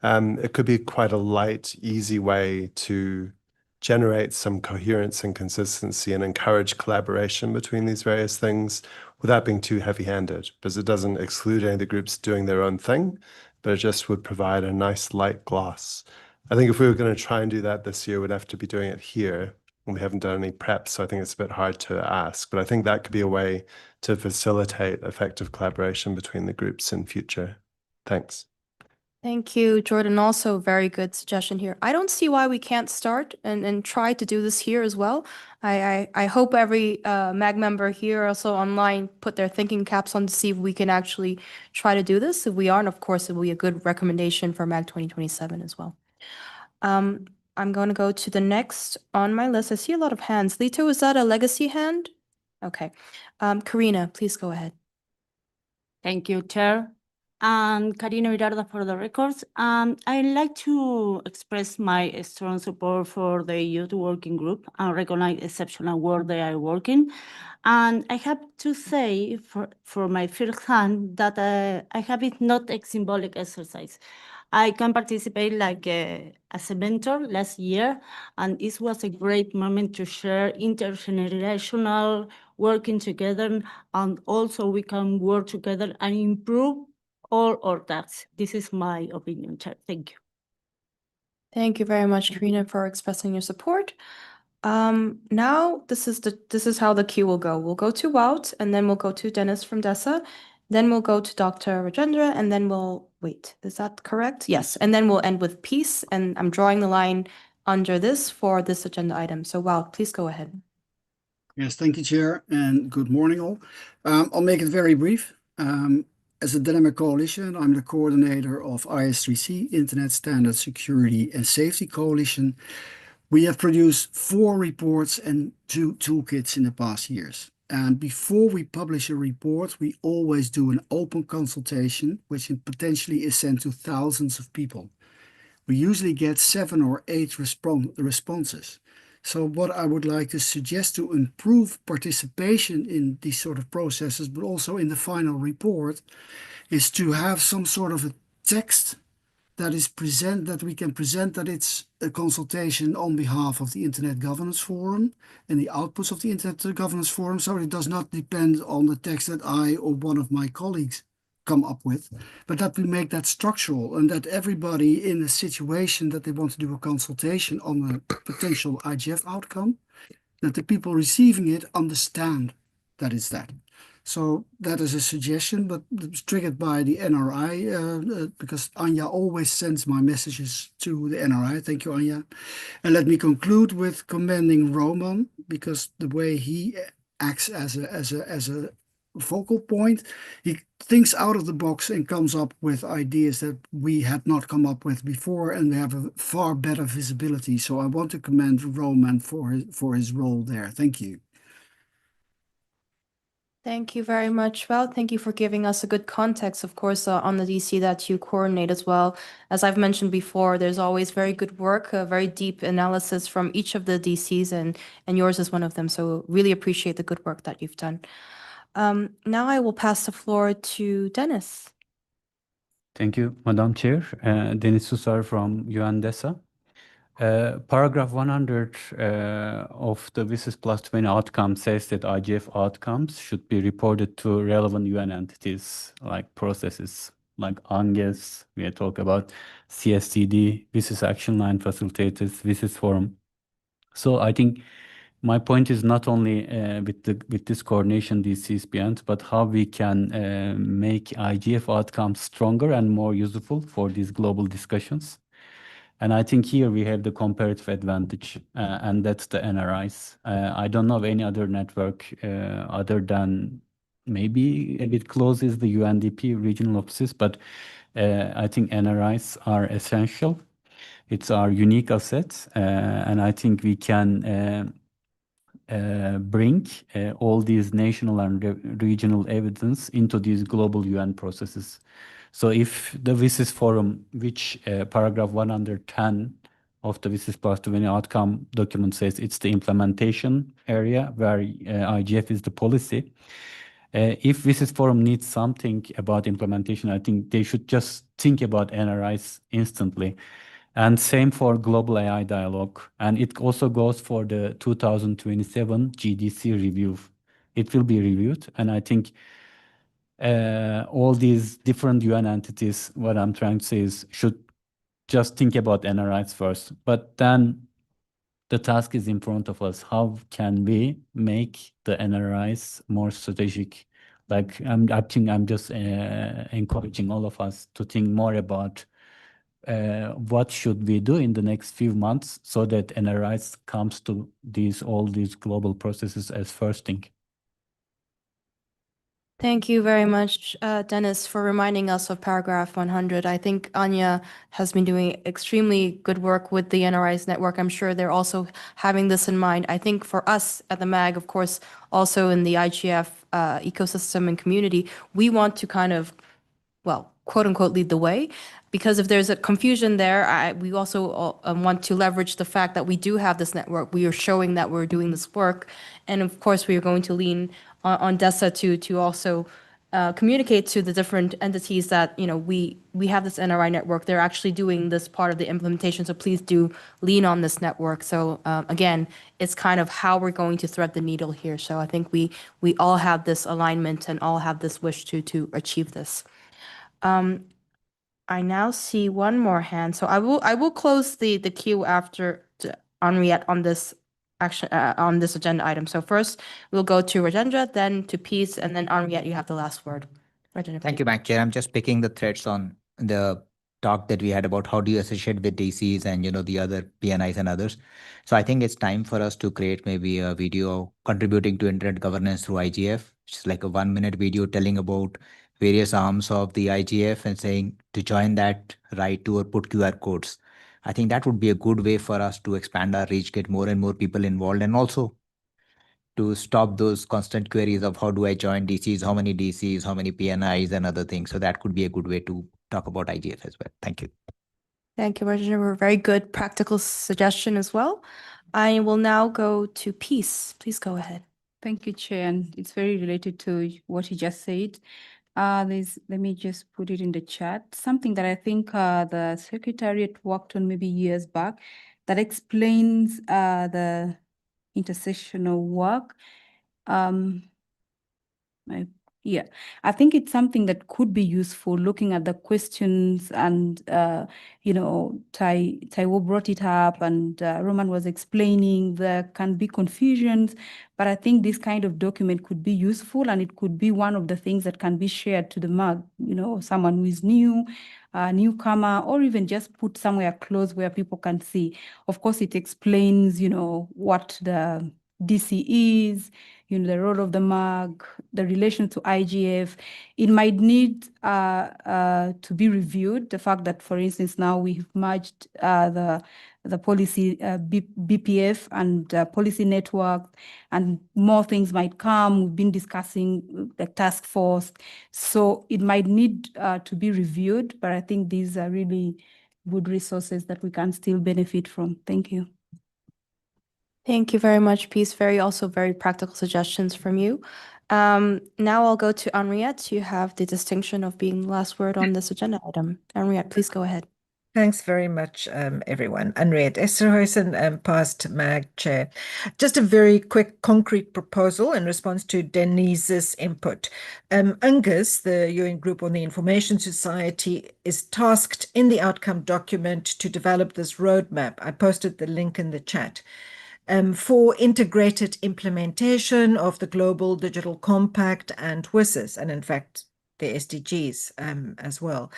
It could be quite a light, easy way to generate some coherence and consistency and encourage collaboration between these various things without being too heavy-handed, because it doesn't exclude any of the groups doing their own thing, but it just would provide a nice light gloss. I think if we were going to try and do that this year, we'd have to be doing it here, and we haven't done any prep, so I think it's a bit hard to ask, but I think that could be a way to facilitate effective collaboration between the groups in future. Thanks. Thank you, Jordan. Also, very good suggestion here. I don't see why we can't start and try to do this here as well. I hope every MAG member here, also online, put their thinking caps on to see if we can actually try to do this. If we aren't, of course, it will be a good recommendation for MAG 2027 as well. I'm going to go to the next on my list. I see a lot of hands. Lito, is that a legacy hand? Okay. Karina, please go ahead. Thank you, Chair. And Karina Virarda for the records. I'd like to express my strong support for the youth working group and recognize exceptional work they are working. And I have to say, for my first hand, that I have it not a symbolic exercise. I can participate as a mentor last year, and it was a great moment to share intergenerational working together, and also we can work together and improve all our tasks. This is my opinion, Chair. Thank you. Thank you very much, Karina, for expressing your support. Now this is how the queue will go. We'll go to Wout, and then we'll go to Dennis from DESA, then we'll go to Dr. Rajendra, and then we'll wait. Is that correct? Yes. And then we'll end with peace. And I'm drawing the line under this for this agenda item. So Wout, please go ahead. Yes, thank you, Chair, and good morning all. I'll make it very brief. As a Dynamic Coalition, I'm the coordinator of IS3C, Internet Standard Security and Safety Coalition. We have produced 4 reports and 2 toolkits in the past years. And before we publish a report, we always do an open consultation, which potentially is sent to thousands of people. We usually get 7 or 8 responses. So what I would like to suggest to improve participation in these sort of processes, but also in the final report, is to have some sort of a text that we can present that it's a consultation on behalf of the Internet Governance Forum and the outputs of the Internet Governance Forum. So it does not depend on the text that I or one of my colleagues come up with, but that we make that structural and that everybody in a situation that they want to do a consultation on a potential IGF outcome, that the people receiving it understand that it's that. So that is a suggestion, but it's triggered by the NRI because Anja always sends my messages to the NRI. Thank you, Anja. And let me conclude with commending Roman because the way he acts as a focal point, he thinks out of the box and comes up with ideas that we had not come up with before, and we have a far better visibility. So I want to commend Roman for his role there. Thank you. Thank you very much. Well, thank you for giving us a good context, of course, on the DC that you coordinate as well. As I've mentioned before, there's always very good work, very deep analysis from each of the DCs, and yours is one of them. So really appreciate the good work that you've done. Now I will pass the floor to Dennis. Thank you, Madam Chair. Denis Susar from UNDESA. Paragraph 100 of the WSIS Plus 20 outcome says that IGF outcomes should be reported to relevant UN entities like processes like ANGES, we talk about CSCD, WSIS Action Line Facilitators, WSIS Forum. So I think my point is not only with this coordination DCs beyond, but how we can make IGF outcomes stronger and more useful for these global discussions. And I think here we have the comparative advantage, and that's the NRIs. I don't know of any other network other than maybe a bit close is the UNDP regional offices, but I think NRIs are essential. It's our unique asset, and I think we can bring all these national and regional evidence into these global UN processes. So if the WSIS Forum, which paragraph 110 of the WSIS Plus 20 outcome document says it's the implementation area where IGF is the policy. If WSIS Forum needs something about implementation, I think they should just think about NRIs instantly. And same for Global AI Dialogue. And it also goes for the 2027 GDC review. It will be reviewed. And I think all these different UN entities, what I'm trying to say is, should just think about NRIs first. But then the task is in front of us. How can we make the NRIs more strategic? Like I think I'm just encouraging all of us to think more about what should we do in the next few months so that NRIs comes to all these global processes as first thing. Thank you very much, Dennis, for reminding us of paragraph 100. I think Anja has been doing extremely good work with the NRIs network. I'm sure they're also having this in mind. I think for us at the MAG, of course, also in the IGF ecosystem and community, we want to kind of, well, quote unquote, lead the way. Because if there's a confusion there, we also want to leverage the fact that we do have this network. We are showing that we're doing this work. And of course, we are going to lean on DESA to also communicate to the different entities that, you know, we have this NRI network. They're actually doing this part of the implementation. So please do lean on this network. So again, it's kind of how we're going to thread the needle here. So I think we all have this alignment and all have this wish to achieve this. I now see one more hand. So I will close the queue after Henriette on this action on this agenda item. So first we'll go to Rajendra, then to Peace, and then Henriette, you have the last word. Rajendra, Thank you, Madam Chair. I'm just picking the threads on the talk that we had about how do you associate with DCs and, you know, the other PNIs and others. So I think it's time for us to create maybe a video contributing to internet governance through IGF. It's like a 1-minute video telling about various arms of the IGF and saying to join that, write to or put QR codes. I think that would be a good way for us to expand our reach, get more and more people involved, and also to stop those constant queries of how do I join DCs, how many DCs, how many PNIs and other things. So that could be a good way to talk about IGF as well. Thank you. Thank you, Rajendra. Very good practical suggestion as well. I will now go to Peace. Please go ahead. Thank you, Chair. And it's very related to what you just said. Let me just put it in the chat. Something that I think the Secretariat worked on maybe years back that explains the intersectional work. Yeah, I think it's something that could be useful looking at the questions and, Taiwo brought it up and Roman was explaining there can be confusions, but I think this kind of document could be useful and it could be one of the things that can be shared to the MAG, someone who is new, newcomer, or even just put somewhere close where people can see. Of course, it explains, what the DC is, the role of the MAG, the relation to IGF. It might need to be reviewed. The fact that, for instance, now we've merged the policy BPF and policy network, and more things might come. We've been discussing the task force, so it might need to be reviewed. But I think these are really good resources that we can still benefit from. Thank you. Thank you very much, Peace. Also very practical suggestions from you. Now I'll go to Henriette. You have the distinction of being the last word on this agenda item. Henriette, please go ahead. Thanks very much, everyone. Henriette Esterhuizen, past MAG chair. Just a very quick, concrete proposal in response to Denise's input. UNGAS, the UN Group on the Information Society, is tasked in the outcome document to develop this roadmap. I posted the link in the chat. For integrated implementation of the Global Digital Compact and WSIS, and in fact, the SDGs as well.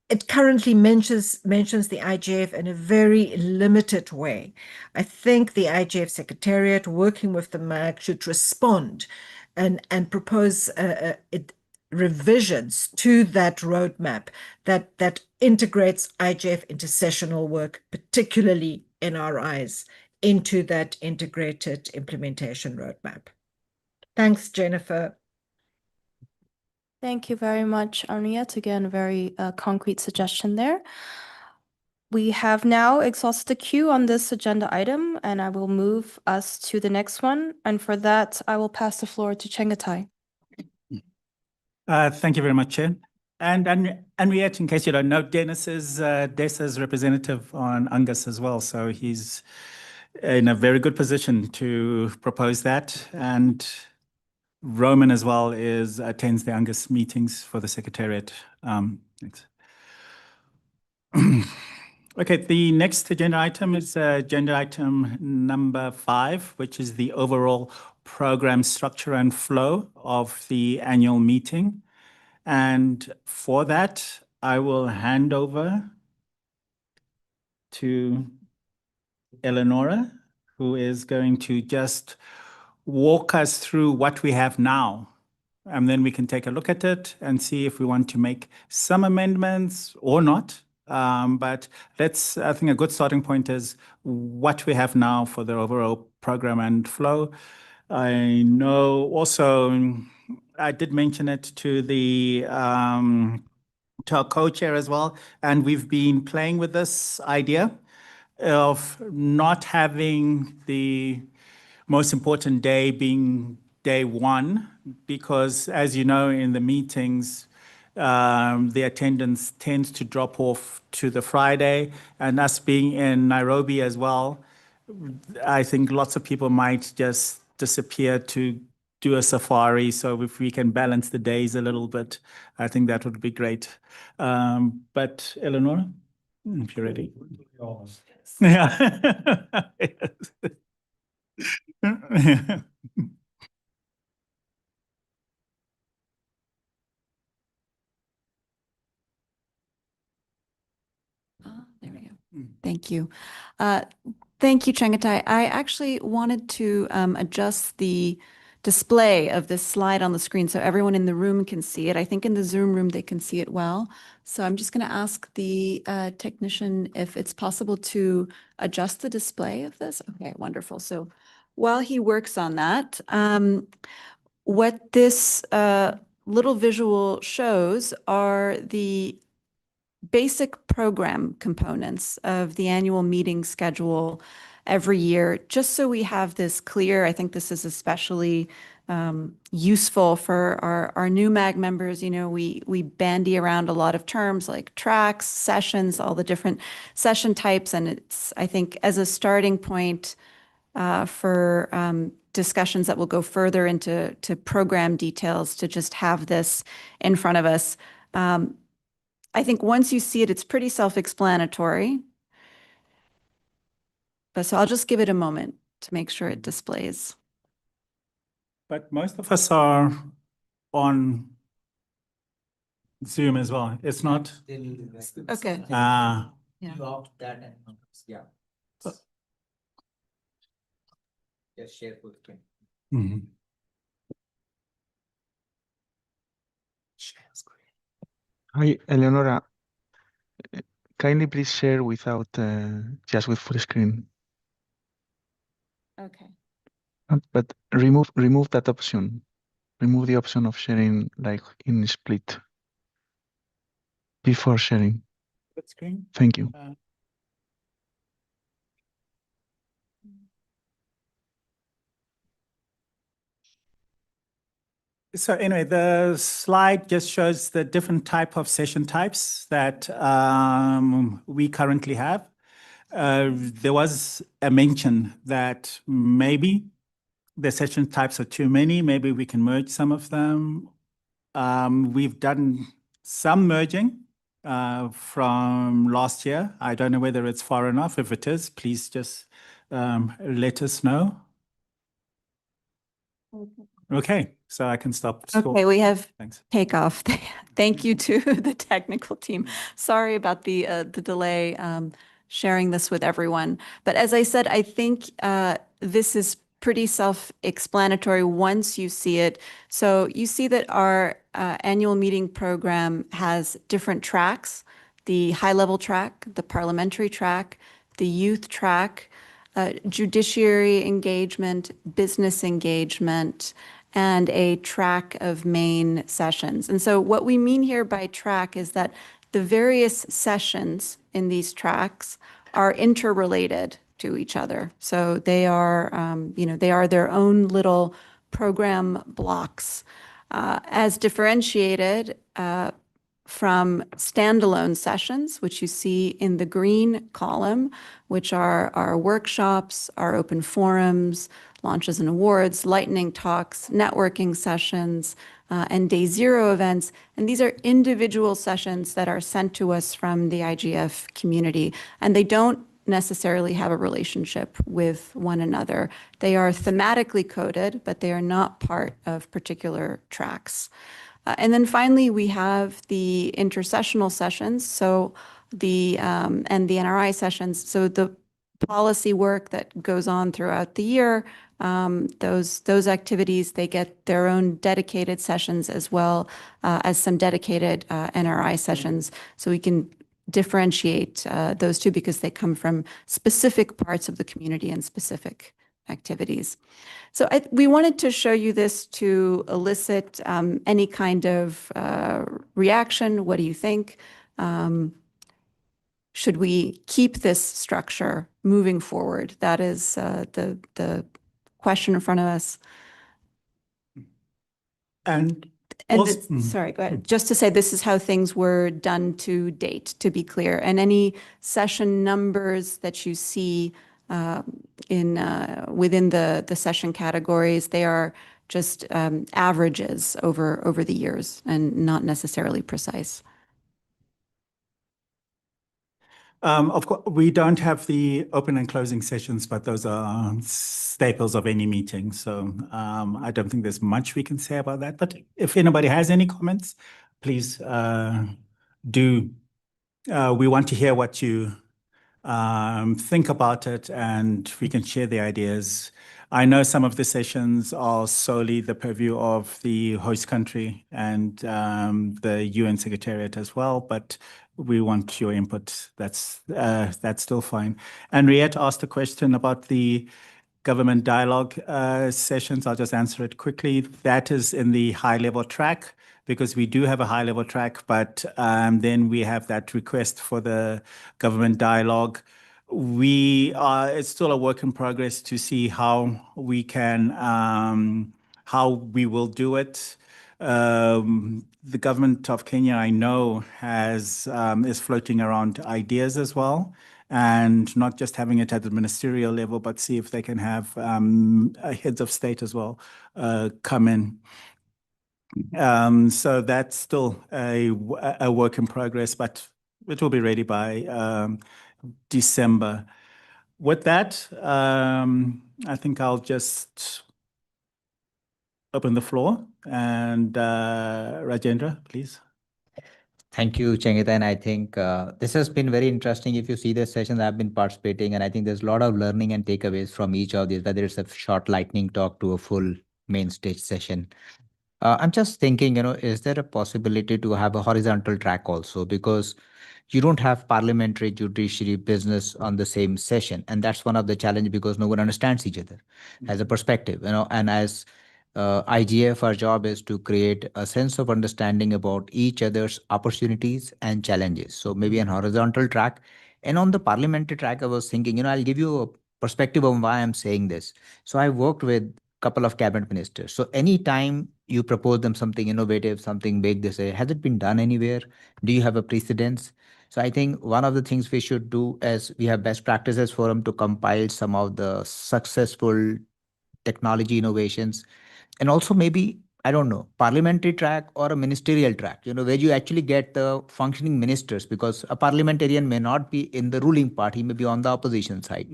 It currently mentions the IGF in a very limited way. I think the IGF Secretariat, working with the MAG, should respond and propose revisions to that roadmap that integrates IGF intersessional work, particularly NRIs, into that integrated implementation roadmap. Thanks, Jennifer. Thank you very much, Henriette. Again, a very concrete suggestion there. We have now exhausted the queue on this agenda item, and I will move us to the next one. And for that, I will pass the floor to Chengetai. Thank you very much, Chair. And Henriette, in case you don't know, Dennis is DESA's representative on UNGAS as well. So he's in a very good position to propose that. And Roman as well attends the UNGAS meetings for the Secretariat. Thanks. Okay, the next agenda item is agenda item number 5, which is the overall program structure and flow of the annual meeting. And for that, I will hand over to Eleonora, who is going to just walk us through what we have now. And then we can take a look at it and see if we want to make some amendments or not. But I think a good starting point is what we have now for the overall program and flow. I know also, I did mention it to our co-chair as well, and we've been playing with this idea of not having the most important day being day 1, because as you know, in the meetings, the attendance tends to drop off to the Friday, and us being in Nairobi as well, I think lots of people might just disappear to do a safari. So if we can balance the days a little bit, I think that would be great. But Eleonora, if you're ready. Yeah. There we go. Thank you. Thank you, Chengetai. I actually wanted to adjust the display of this slide on the screen so everyone in the room can see it. I think in the Zoom room they can see it well. So I'm just going to ask the technician if it's possible to adjust the display of this. Okay, wonderful. So while he works on that, what this little visual shows are the basic program components of the annual meeting schedule every year, just so we have this clear. I think this is especially useful for our new MAG members. You know, we bandy around a lot of terms like tracks, sessions, all the different session types, and it's, I think, as a starting point for discussions that will go further into program details to just have this in front of us. I think once you see it, it's pretty self-explanatory. But so I'll just give it a moment to make sure it displays. But most of us are on Zoom as well. It's not. Okay. Yeah. Yeah. Just share full screen. Mhm. Hi, Eleonora. Kindly please share without just with full screen. Okay. But remove that option. Remove the option of sharing like in split before sharing. Split screen. Thank you. So anyway, the slide just shows the different type of session types that we currently have. There was a mention that maybe the session types are too many. Maybe we can merge some of them. We've done some merging from last year. I don't know whether it's far enough. If it is, please just let us know. Okay, so I can stop. Okay, we have Thanks. takeoff. Thank you to the technical team. Sorry about the delay sharing this with everyone. But as I said, I think this is pretty self-explanatory once you see it. So you see that our annual meeting program has different tracks: the high-level track, the parliamentary track, the youth track, judiciary engagement, business engagement, and a track of main sessions. And so what we mean here by track is that the various sessions in these tracks are interrelated to each other. So they are, they are their own little program blocks, as differentiated from standalone sessions, which you see in the green column, which are our workshops, our open forums, launches and awards, lightning talks, networking sessions, and day zero events. And these are individual sessions that are sent to us from the IGF community, and they don't necessarily have a relationship with one another. They are thematically coded, but they are not part of particular tracks. And then finally, we have the intercessional sessions, so and the NRI sessions. So the policy work that goes on throughout the year, those activities, they get their own dedicated sessions as well as some dedicated NRI sessions. So we can differentiate those two because they come from specific parts of the community and specific activities. So we wanted to show you this to elicit any kind of reaction. What do you think? Should we keep this structure moving forward? That is the question in front of us. And sorry, go ahead. Just to say, this is how things were done to date, to be clear. And any session numbers that you see within the session categories, they are just averages over the years and not necessarily precise. Of course, we don't have the open and closing sessions, but those are staples of any meeting. So I don't think there's much we can say about that. But if anybody has any comments, please do. We want to hear what you think about it, and we can share the ideas. I know some of the sessions are solely the purview of the host country and the UN Secretariat as well, but we want your input. That's still fine. Henriette asked a question about the government dialogue sessions. I'll just answer it quickly. That is in the high-level track, because we do have a high-level track, but then we have that request for the government dialogue. It's still a work in progress to see how we can, how we will do it. The government of Kenya, I know, is floating around ideas as well. and not just having it at the ministerial level, but see if they can have heads of state as well come in. So that's still a work in progress, but it will be ready by December. With that, I think I'll just open the floor and Rajendra, please. Thank you, Chengita. And I think this has been very interesting. If you see the sessions I've been participating, and I think there's a lot of learning and takeaways from each of these, whether it's a short lightning talk to a full main stage session. I'm just thinking, is there a possibility to have a horizontal track also? Because you don't have parliamentary, judiciary, business on the same session. And that's one of the challenges because no one understands each other as a perspective, and as IGF, our job is to create a sense of understanding about each other's opportunities and challenges. So maybe an horizontal track. And on the parliamentary track, I was thinking, I'll give you a perspective on why I'm saying this. So I worked with a couple of cabinet ministers. So anytime you propose them something innovative, something big, they say, has it been done anywhere? Do you have a precedence? So I think one of the things we should do is we have best practices forum to compile some of the successful technology innovations, and also maybe, I don't know, parliamentary track or a ministerial track, where you actually get the functioning ministers, because a parliamentarian may not be in the ruling party, he may be on the opposition side.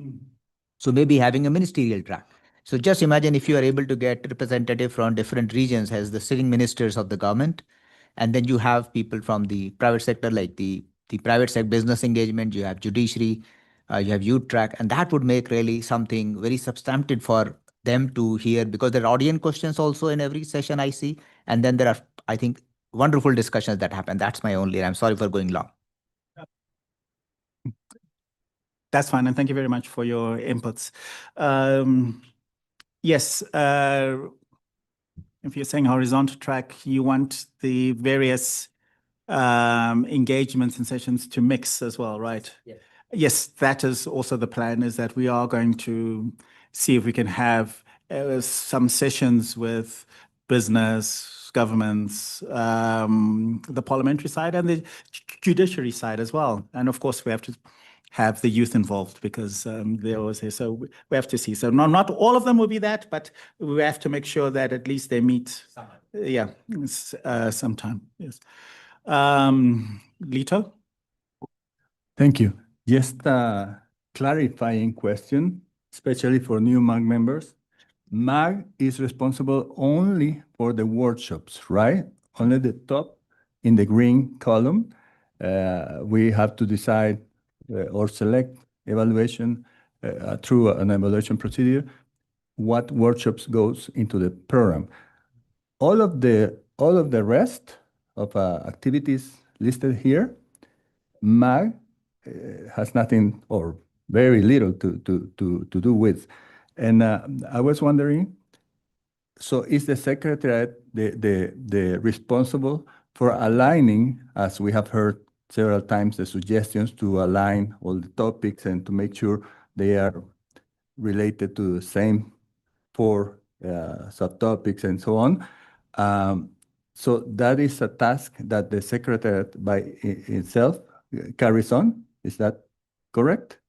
So maybe having a ministerial track. So just imagine if you are able to get representative from different regions as the sitting ministers of the government, and then you have people from the private sector, like the private sector business engagement, you have judiciary, you have youth track, and that would make really something very substantive for them to hear, because there are audience questions also in every session I see. And then there are, I think, wonderful discussions that happen. That's my only, I'm sorry for going long. That's fine. And thank you very much for your inputs. Yes, if you're saying horizontal track, you want the various engagements and sessions to mix as well, right? Yes. Yes, that is also the plan, is that we are going to see if we can have some sessions with business, governments, the parliamentary side and the judiciary side as well. And of course, we have to have the youth involved, because they're always here. So we have to see. So not all of them will be that, but we have to make sure that at least they meet. Yeah, sometime. Yes. Lito? Thank you. Just a clarifying question, especially for new MAG members. MAG is responsible only for the workshops, right? Only the top in the green column. We have to decide or select evaluation through an evaluation procedure, what workshops goes into the program. All of the rest of activities listed here, MAG has nothing or very little to do with. And I was wondering, so is the secretariat the responsible for aligning, as we have heard several times, the suggestions to align all the topics and to make sure they are related to the same four subtopics and so on? So that is a task that the secretariat by itself carries on. Is that correct?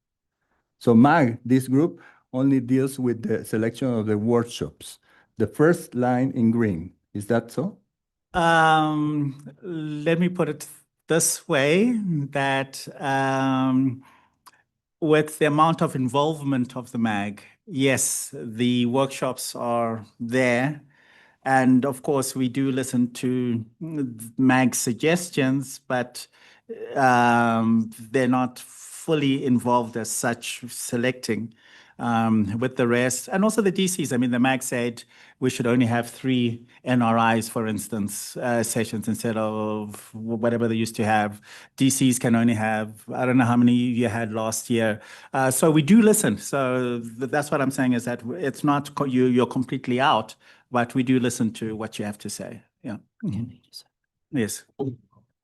So MAG, this group, only deals with the selection of the workshops. The first line in green, is that so? Let me put it this way, that with the amount of involvement of the MAG, yes, the workshops are there. And of course, we do listen to MAG's suggestions, but they're not fully involved as such, selecting with the rest. And also the DCs. I mean, the MAG said we should only have 3 NRIs, for instance, sessions instead of whatever they used to have. DCs can only have, I don't know how many you had last year. So we do listen. So that's what I'm saying, is that it's not you're completely out, but we do listen to what you have to say. Yeah. Yes.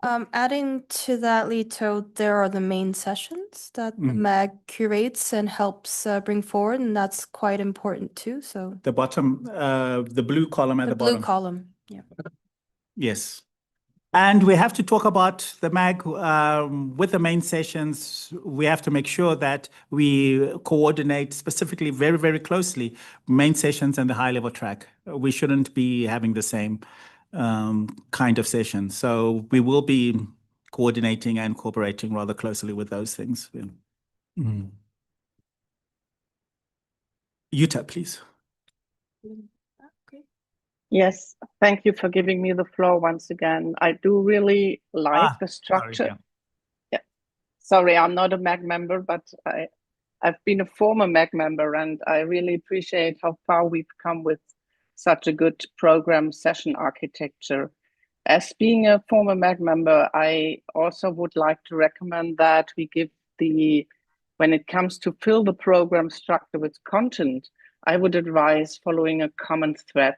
Adding to that, Lito, there are the main sessions that the MAG curates and helps bring forward, and that's quite important too. So the bottom, the blue column at the bottom. Blue column, yeah. Yes. And we have to talk about the MAG with the main sessions. We have to make sure that we coordinate specifically very, very closely main sessions and the high level track. We shouldn't be having the same kind of session. So we will be coordinating and cooperating rather closely with those things. Jutta, please. Yes, thank you for giving me the floor once again. I do really like the structure. Sorry, yeah. Sorry, I'm not a MAG member, but I've been a former MAG member, and I really appreciate how far we've come with such a good program session architecture. As being a former MAG member, I also would like to recommend that we give when it comes to fill the program structure with content, I would advise following a common thread.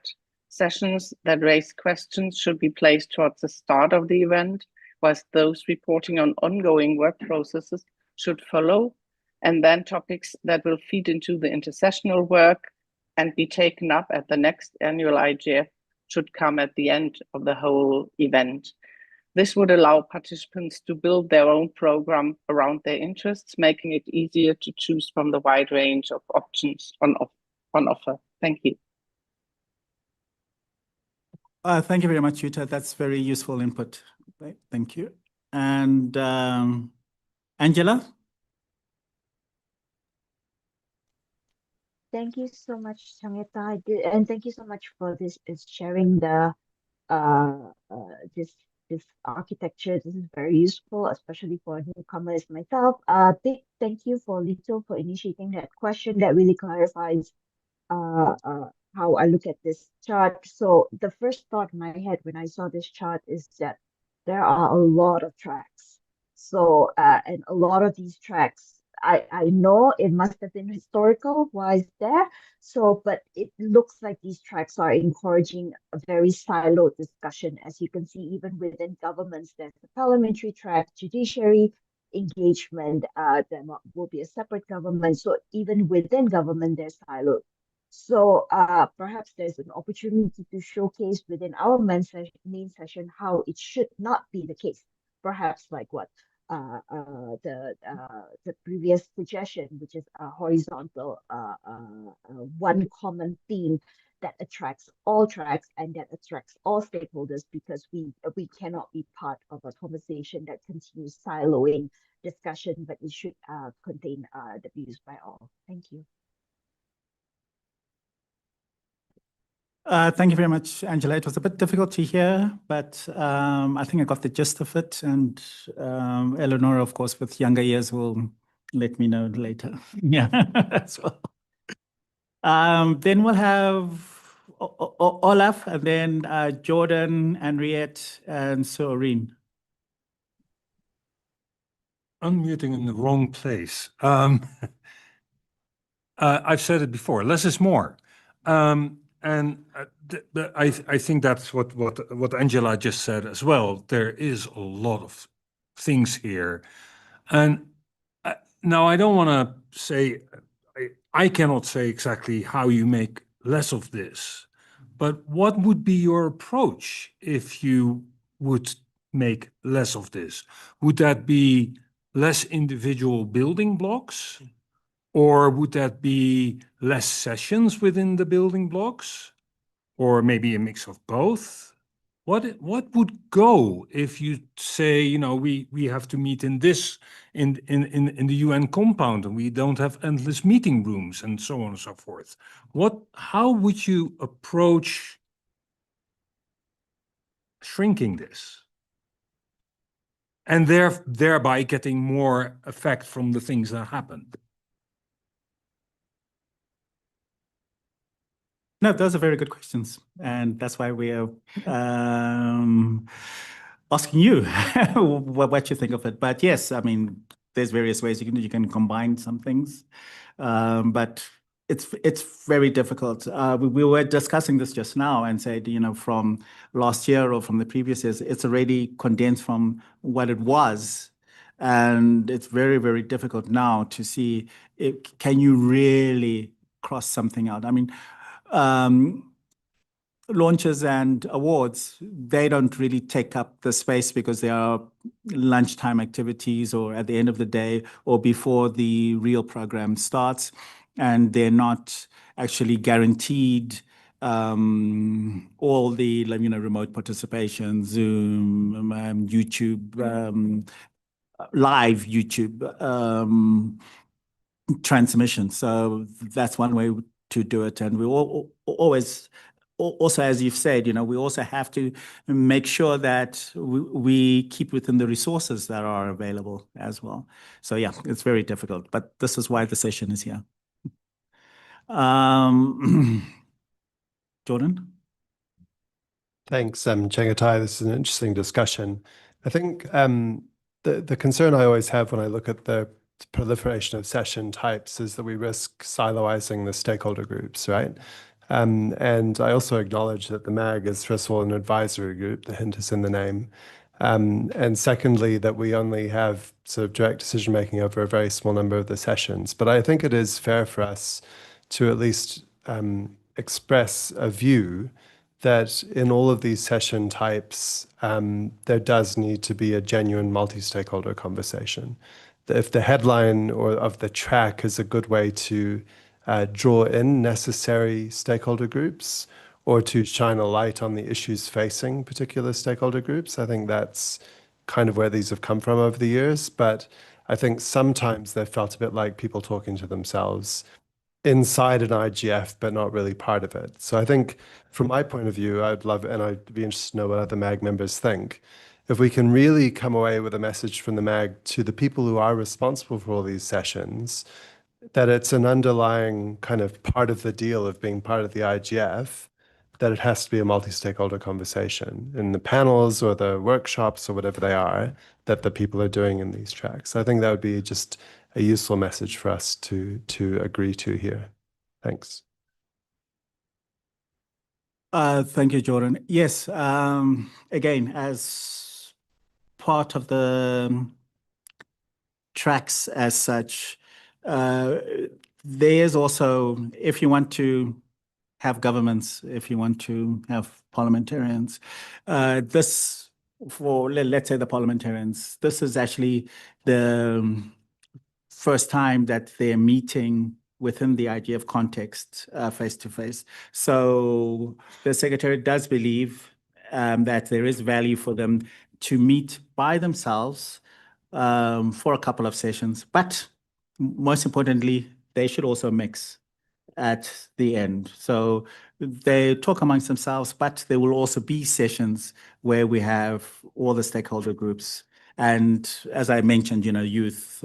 Sessions that raise questions should be placed towards the start of the event, whilst those reporting on ongoing work processes should follow, and then topics that will feed into the intersessional work and be taken up at the next annual IGF should come at the end of the whole event. This would allow participants to build their own program around their interests, making it easier to choose from the wide range of options on offer. Thank you. Thank you very much, Jutta. That's very useful input. Right, thank you. And Angela? Thank you so much, Changeta, and thank you so much for this sharing the this architecture. This is very useful, especially for newcomers myself. Big thank you for Lito for initiating that question. That really clarifies how I look at this chart. So the first thought in my head when I saw this chart is that there are a lot of tracks. So and a lot of these tracks, I know it must have been historical why it's there. So, but it looks like these tracks are encouraging a very siloed discussion. As you can see, even within governments, there's a parliamentary track, judiciary, engagement, there will be a separate government. So even within government, there's siloed. So perhaps there's an opportunity to showcase within our main session how it should not be the case. Perhaps like what the previous suggestion, which is a horizontal one common theme that attracts all tracks and that attracts all stakeholders, because we cannot be part of a conversation that continues siloing discussion, but it should contain the views by all. Thank you. Thank you very much, Angela. It was a bit difficult to hear, but I think I got the gist of it. And Eleonora, of course, with younger ears, will let me know later. Yeah, as well. Then we'll have Olaf, and then Jordan, Henriette, and Soreen. Unmuting in the wrong place. I've said it before, less is more. And I think that's what Angela just said as well. There is a lot of things here. And now I don't want to say, I cannot say exactly how you make less of this, but what would be your approach if you would make less of this? Would that be less individual building blocks? Or would that be less sessions within the building blocks? Or maybe a mix of both? What would go if you say, you know, we have to meet in the UN compound and we don't have endless meeting rooms and so on and so forth? How would you approach shrinking this? And thereby getting more effect from the things that happen? No, those are very good questions. And that's why we are asking you what you think of it. But yes, I mean, there's various ways you can combine some things. But it's very difficult. We were discussing this just now and said, you know, from last year or from the previous years, it's already condensed from what it was. And it's very, very difficult now to see, can you really cross something out? I mean, launches and awards, they don't really take up the space because they are lunchtime activities or at the end of the day or before the real program starts, and they're not actually guaranteed all the remote participation, Zoom, YouTube, live YouTube transmission. So that's one way to do it. And we always, also, as you've said, we also have to make sure that we keep within the resources that are available as well. So yeah, it's very difficult, but this is why the session is here. Jordan? Thanks, Chengetai. This is an interesting discussion. I think the concern I always have when I look at the proliferation of session types is that we risk siloizing the stakeholder groups, right? And I also acknowledge that the MAG is, first of all, an advisory group. The hint is in the name. And secondly, that we only have sort of direct decision-making over a very small number of the sessions. But I think it is fair for us to at least express a view that in all of these session types, there does need to be a genuine multi-stakeholder conversation. If the headline of the track is a good way to draw in necessary stakeholder groups or to shine a light on the issues facing particular stakeholder groups, I think that's kind of where these have come from over the years. But I think sometimes they felt a bit like people talking to themselves inside an IGF, but not really part of it. So I think from my point of view, I'd love, and I'd be interested to know what other MAG members think. If we can really come away with a message from the MAG to the people who are responsible for all these sessions, that it's an underlying kind of part of the deal of being part of the IGF, that it has to be a multi-stakeholder conversation in the panels or the workshops or whatever they are that the people are doing in these tracks. So I think that would be just a useful message for us to agree to here. Thanks. Thank you, Jordan. Yes, again, as part of the tracks as such, there's also, if you want to have governments, if you want to have parliamentarians, this, for let's say the parliamentarians, this is actually the first time that they're meeting within the IGF context face to face. So the Secretary does believe that there is value for them to meet by themselves for a couple of sessions, but most importantly, they should also mix at the end. So they talk amongst themselves, but there will also be sessions where we have all the stakeholder groups. And as I mentioned, youth,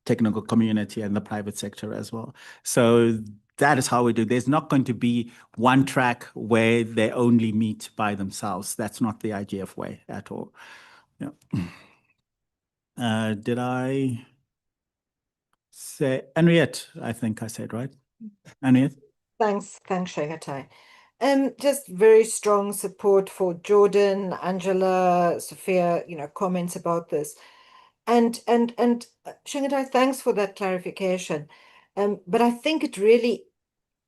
technical community, and the private sector as well. So that is how we do. There's not going to be one track where they only meet by themselves. That's not the IGF way at all. Yeah. Did I say Henriette? I think I said right. Henriette? Thanks, Chengetai. Just very strong support for Jordan, Angela, Sophia, comments about this. And Chengetai, thanks for that clarification. But I think it really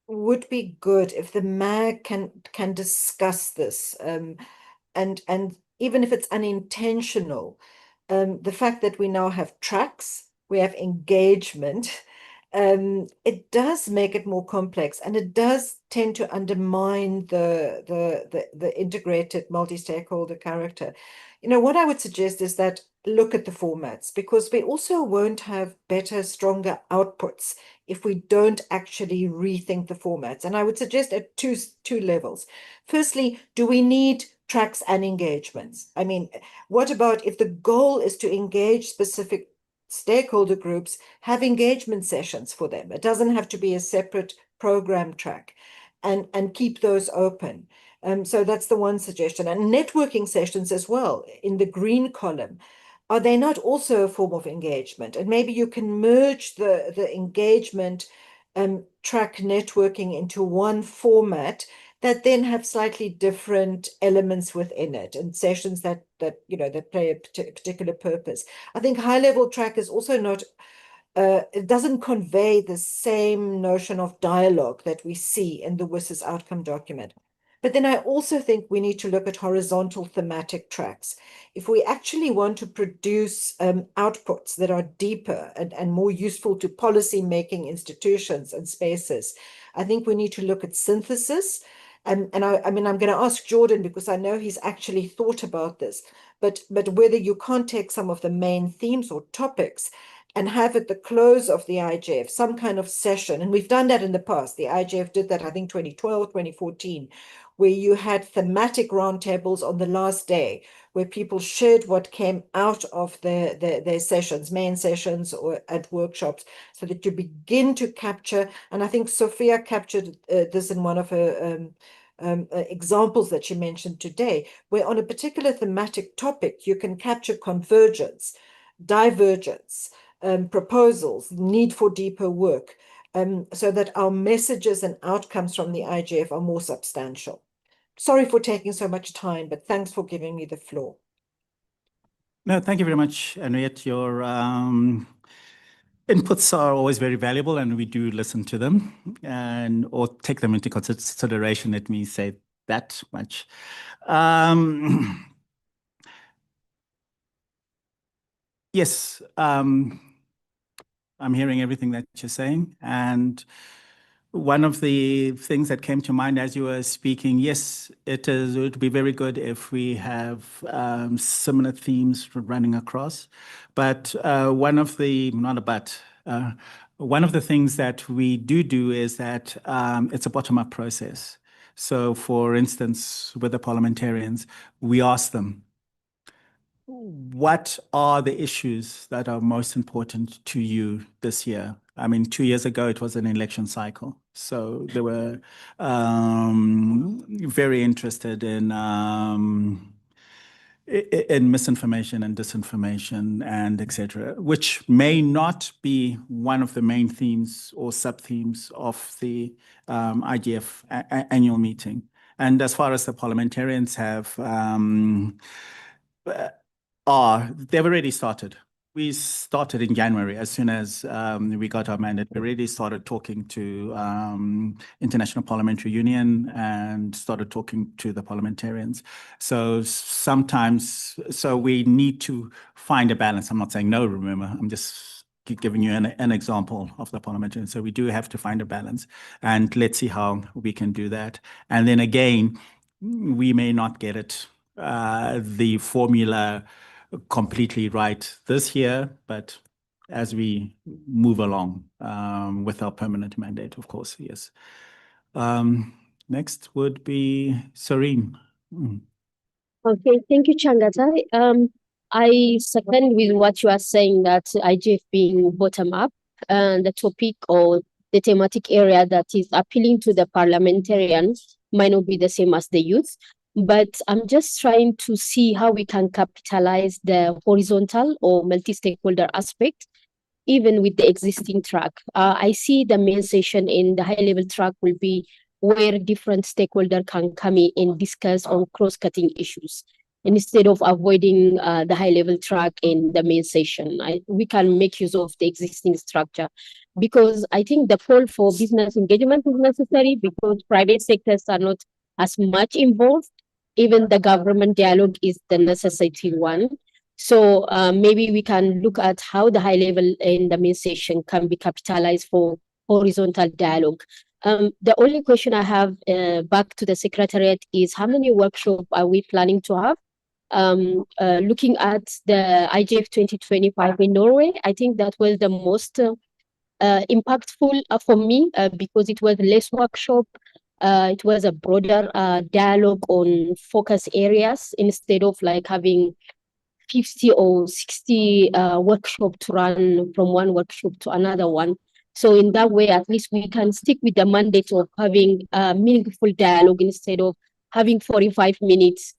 would be good if the MAG can discuss this, and even if it's unintentional, the fact that we now have tracks, we have engagement, it does make it more complex, and it does tend to undermine the integrated multi-stakeholder character. What I would suggest is that look at the formats, because we also won't have better, stronger outputs if we don't actually rethink the formats. And I would suggest at two levels. Firstly, do we need tracks and engagements? I mean, what about if the goal is to engage specific stakeholder groups, have engagement sessions for them? It doesn't have to be a separate program track, and keep those open. So that's the one suggestion. And networking sessions as well in the green column. Are they not also a form of engagement? And maybe you can merge the engagement track networking into one format that then have slightly different elements within it, and sessions that play a particular purpose. I think high-level track is also not it doesn't convey the same notion of dialogue that we see in the WSIS outcome document. But then I also think we need to look at horizontal thematic tracks. If we actually want to produce outputs that are deeper and more useful to policy-making institutions and spaces, I think we need to look at synthesis. And I mean, I'm going to ask Jordan because I know he's actually thought about this, but whether you can't take some of the main themes or topics and have at the close of the IGF some kind of session. And we've done that in the past. The IGF did that, I think, 2012, 2014, where you had thematic roundtables on the last day, where people shared what came out of their sessions, main sessions or at workshops, so that you begin to capture, and I think Sophia captured this in one of her examples that she mentioned today, where on a particular thematic topic, you can capture convergence, divergence, proposals, need for deeper work, so that our messages and outcomes from the IGF are more substantial. Sorry for taking so much time, but thanks for giving me the floor. No, thank you very much, Henriette. Your inputs are always very valuable, and we do listen to them or take them into consideration. Let me say that much. Yes, I'm hearing everything that you're saying. And one of the things that came to mind as you were speaking, yes, it would be very good if we have similar themes running across. But one of the things that we do is that it's a bottom-up process. So, for instance, with the parliamentarians, we ask them, what are the issues that are most important to you this year? I mean, 2 years ago, it was an election cycle. So they were very interested in misinformation and disinformation and etc., which may not be one of the main themes or sub-themes of the IGF annual meeting. And as far as the parliamentarians they've already started. We started in January. As soon as we got our mandate, we already started talking to International Parliamentary Union and started talking to the parliamentarians. So we need to find a balance. I'm not saying no, remember, I'm just giving you an example of the parliamentarians. So we do have to find a balance, and let's see how we can do that. And then again, we may not get it, the formula completely right this year, but as we move along with our permanent mandate, of course, yes. Next would be Serene. Okay, thank you, Changatai. I second with what you are saying, that IGF being bottom up, and the topic or the thematic area that is appealing to the parliamentarians might not be the same as the youth. But I'm just trying to see how we can capitalize the horizontal or multi-stakeholder aspect, even with the existing track. I see the main session in the high-level track will be where different stakeholders can come in and discuss on cross-cutting issues. Instead of avoiding the high-level track in the main session, we can make use of the existing structure. Because I think the call for business engagement is necessary, because private sectors are not as much involved. Even the government dialogue is the necessity one. So maybe we can look at how the high level in the main session can be capitalized for horizontal dialogue. The only question I have back to the Secretariat is, how many workshops are we planning to have? Looking at the IGF 2025 in Norway, I think that was the most impactful for me, because it was less workshop. It was a broader dialogue on focus areas, instead of like having 50 or 60 workshops to run from one workshop to another one. So in that way, at least we can stick with the mandate of having meaningful dialogue, instead of having 45 minutes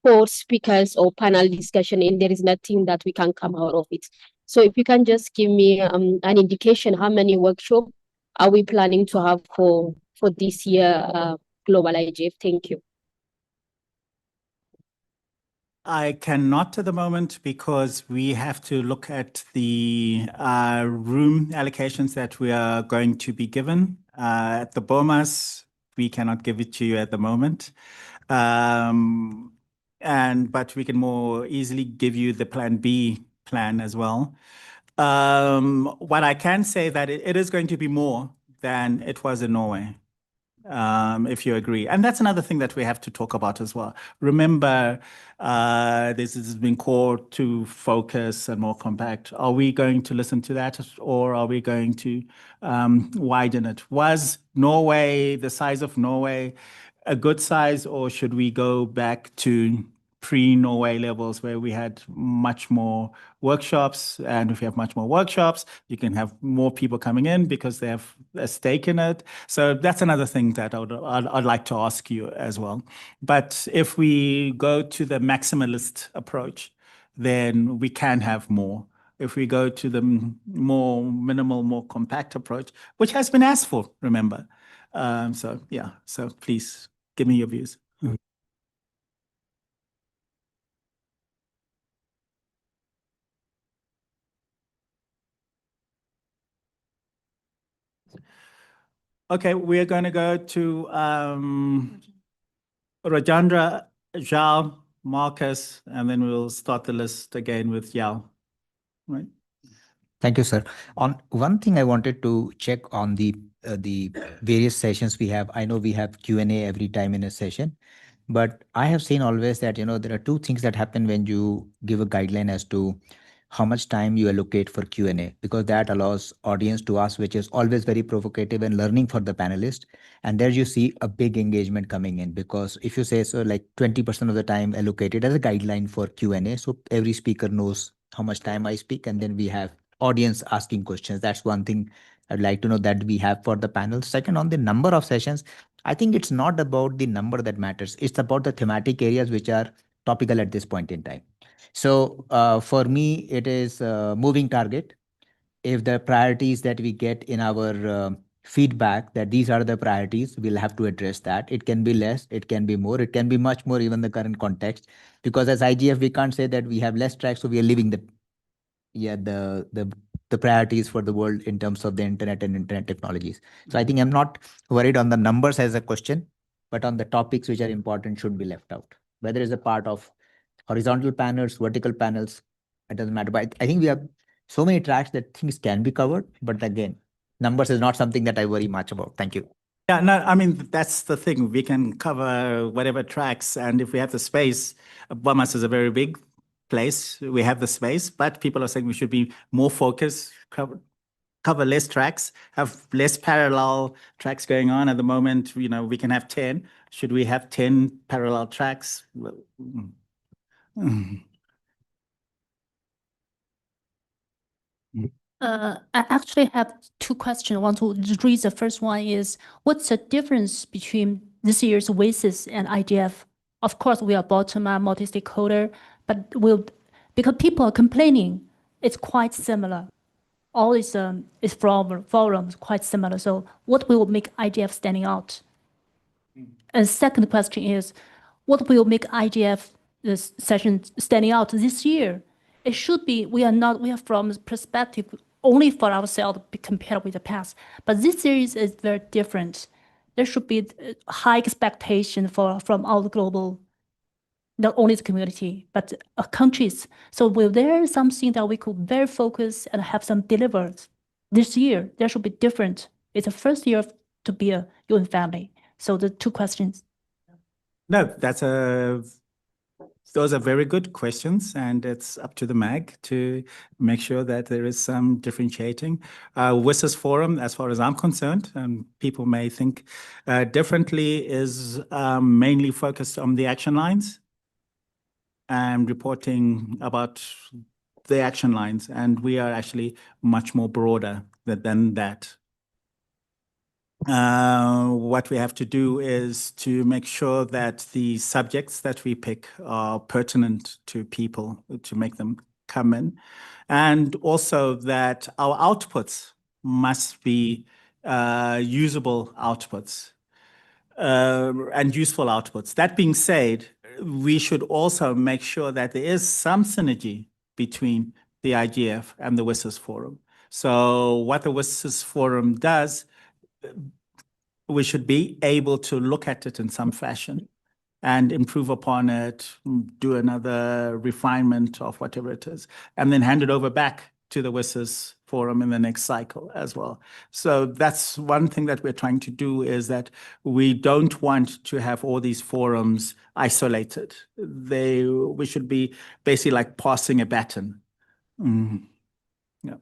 for speakers or panel discussion, and there is nothing that we can come out of it. So if you can just give me an indication, how many workshops are we planning to have for this year Global IGF? Thank you. I cannot at the moment because we have to look at the room allocations that we are going to be given. At the BOMAS, we cannot give it to you at the moment. But we can more easily give you the Plan B plan as well. What I can say that it is going to be more than it was in Norway. If you agree. And that's another thing that we have to talk about as well. Remember, this has been called to focus and more compact. Are we going to listen to that, or are we going to widen it? Was Norway, the size of Norway, a good size, or should we go back to pre-Norway levels where we had much more workshops? And if you have much more workshops, you can have more people coming in because they have a stake in it. So that's another thing that I'd like to ask you as well. But if we go to the maximalist approach, then we can have more. If we go to the more minimal, more compact approach, which has been asked for, remember. So yeah, so please give me your views. Okay, we're going to go to Rajendra, Zhao, Marcus, and then we'll start the list again with Yao. Right? Thank you, sir. On one thing I wanted to check on the various sessions we have. I know we have Q&A every time in a session, but I have seen always that, there are two things that happen when you give a guideline as to how much time you allocate for Q&A, because that allows audience to ask, which is always very provocative and learning for the panelist. And there you see a big engagement coming in, because if you say so, like 20% of the time allocated as a guideline for Q&A, so every speaker knows how much time I speak, and then we have audience asking questions. That's one thing I'd like to know that we have for the panel. Second, on the number of sessions, I think it's not about the number that matters. It's about the thematic areas which are topical at this point in time. So for me, it is a moving target. If the priorities that we get in our feedback, that these are the priorities, we'll have to address that. It can be less, it can be more, it can be much more, even the current context. Because as IGF, we can't say that we have less tracks, so we are leaving the priorities for the world in terms of the internet and internet technologies. So I think I'm not worried on the numbers as a question, but on the topics which are important should be left out. Whether it's a part of horizontal panels, vertical panels, it doesn't matter. But I think we have so many tracks that things can be covered. But again, numbers is not something that I worry much about. Thank you. Yeah, no, I mean, that's the thing. We can cover whatever tracks, and if we have the space, Bomas is a very big place. We have the space, but people are saying we should be more focused, cover less tracks, have less parallel tracks going on. At the moment, we can have 10. Should we have 10 parallel tracks? I actually have two questions. I want to read the first one is, what's the difference between this year's WASIS and IGF? Of course, we are bottom-up, multi-stakeholder, but because people are complaining, it's quite similar. All is from forums, quite similar. So what will make IGF standing out? And second question is, what will make IGF this session standing out this year? It should be, we are from perspective only for ourselves compared with the past. But this series is very different. There should be high expectation from all the global, not only the community, but countries. So will there something that we could very focus and have some delivered this year? There should be different. It's the first year to be a UN family. So the two questions. No, those are very good questions, and it's up to the MAG to make sure that there is some differentiating. WSIS Forum, as far as I'm concerned, and people may think differently, is mainly focused on the action lines and reporting about the action lines, and we are actually much more broader than that. What we have to do is to make sure that the subjects that we pick are pertinent to people, to make them come in, and also that our outputs must be usable outputs and useful outputs. That being said, we should also make sure that there is some synergy between the IGF and the WSIS Forum. So what the WSIS Forum does, we should be able to look at it in some fashion and improve upon it, do another refinement of whatever it is, and then hand it over back to the WSIS Forum in the next cycle as well. So that's one thing that we're trying to do, is that we don't want to have all these forums isolated. We should be basically like passing a baton. Yeah.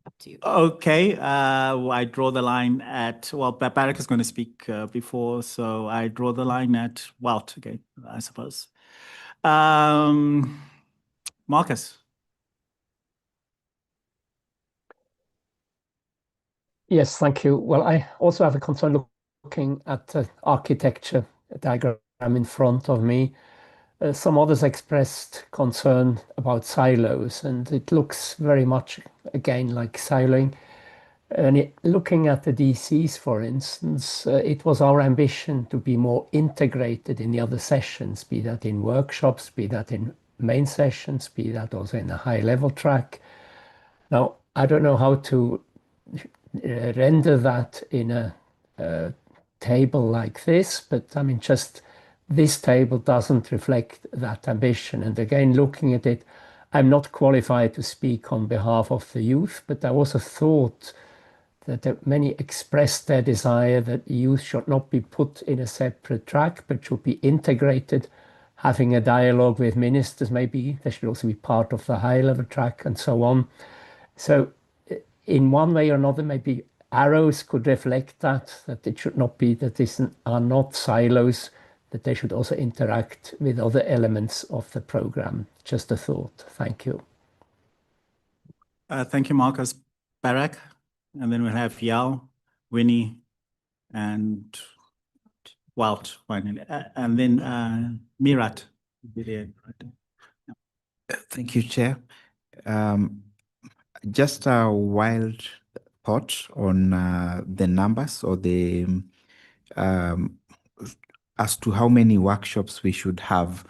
Up to you. Okay, I draw the line at, well, Barak is going to speak before, so I draw the line at Wout again, I suppose. Marcus. Yes, thank you. Well, I also have a concern looking at the architecture diagram in front of me. Some others expressed concern about silos, and it looks very much, again, like siloing. And looking at the DCs, for instance, it was our ambition to be more integrated in the other sessions, be that in workshops, be that in main sessions, be that also in a high-level track. Now, I don't know how to render that in a table like this, but I mean, just this table doesn't reflect that ambition. And again, looking at it, I'm not qualified to speak on behalf of the youth, but I also thought that many expressed their desire that youth should not be put in a separate track, but should be integrated, having a dialogue with ministers. Maybe they should also be part of the high-level track and so on. So in one way or another, maybe arrows could reflect that it should not be, that these are not silos, that they should also interact with other elements of the program. Just a thought. Thank you. Thank you, Marcus. Barak, and then we'll have Yao, Winnie, and Wout finally, and then Mirat. Thank you, Chair. Just a wild thought on the numbers, or the as to how many workshops we should have,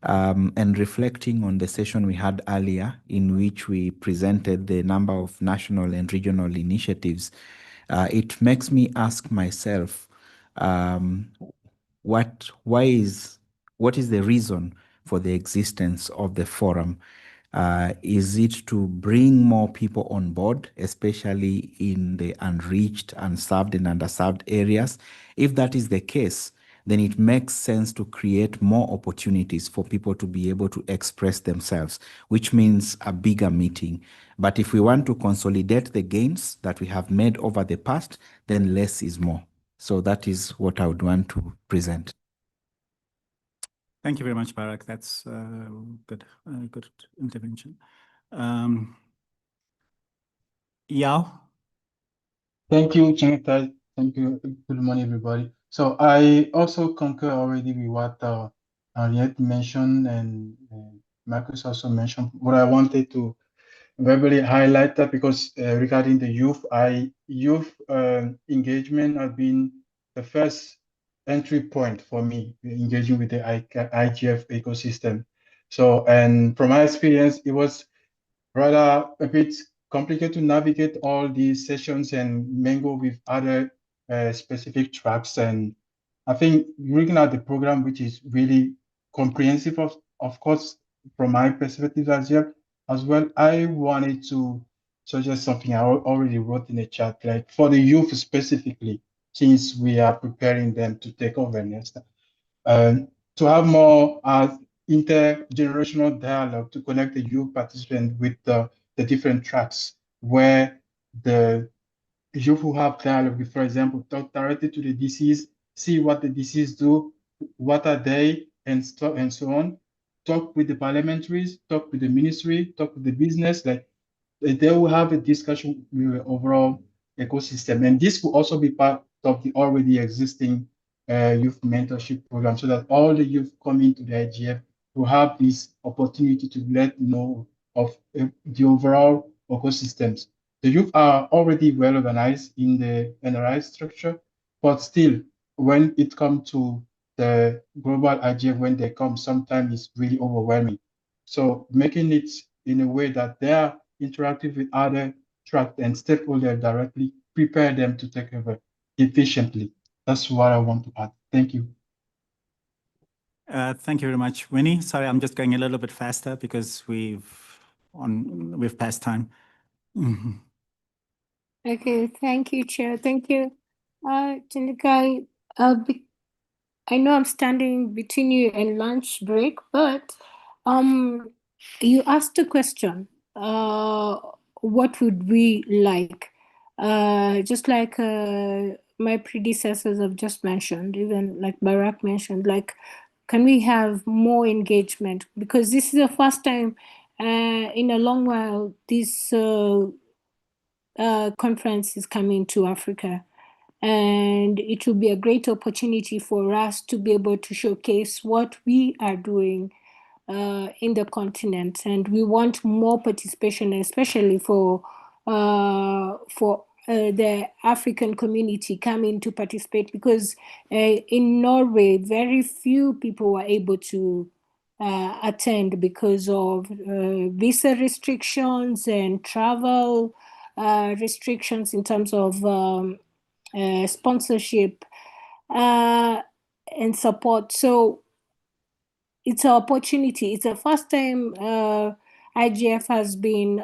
and reflecting on the session we had earlier, in which we presented the number of national and regional initiatives. It makes me ask myself, what is the reason for the existence of the forum? Is it to bring more people on board, especially in the unreached, unserved, and underserved areas? If that is the case, then it makes sense to create more opportunities for people to be able to express themselves, which means a bigger meeting. But if we want to consolidate the gains that we have made over the past, then less is more. So that is what I would want to present. Thank you very much, Barak. That's good intervention. Yao? Thank you, Changitai. Thank you. Good morning, everybody. So I also concur already with what Henriette mentioned, and Marcus also mentioned. What I wanted to verbally highlight that, because regarding the youth engagement has been the first entry point for me, engaging with the IGF ecosystem. So, and from my experience, it was rather a bit complicated to navigate all these sessions and mingle with other specific tracks. And I think looking at the program, which is really comprehensive, of course, from my perspective as well, I wanted to suggest something I already wrote in the chat, like for the youth specifically, since we are preparing them to take over next, to have more intergenerational dialogue to connect the youth participants with the different tracks, where the youth who have dialogue with, for example, talk directly to the DCs, see what the DCs do, what are they, and so on. Talk with the parliamentaries, talk with the ministry, talk with the business. Like they will have a discussion with the overall ecosystem, and this will also be part of the already existing youth mentorship program, so that all the youth coming to the IGF will have this opportunity to let know of the overall ecosystems, the youth are already well organized in the NRI structure, but still, when it comes to the global IGF, when they come, sometimes it's really overwhelming. So making it in a way that they are interactive with other track and stakeholders directly, prepare them to take over efficiently. That's what I want to add. Thank you. Thank you very much, Winnie. Sorry, I'm just going a little bit faster because we've passed time. Mhm. Okay, thank you, Chair. Thank you. Chandika, I know I'm standing between you and lunch break, but you asked a question. What would we like? Just like my predecessors have just mentioned, even like Barack mentioned, like, can we have more engagement? Because this is the first time in a long while this conference is coming to Africa. And it will be a great opportunity for us to be able to showcase what we are doing in the continent. And we want more participation, especially for the African community coming to participate, because in Norway, very few people were able to attend because of visa restrictions and travel restrictions in terms of sponsorship and support. So it's an opportunity. It's the first time IGF has been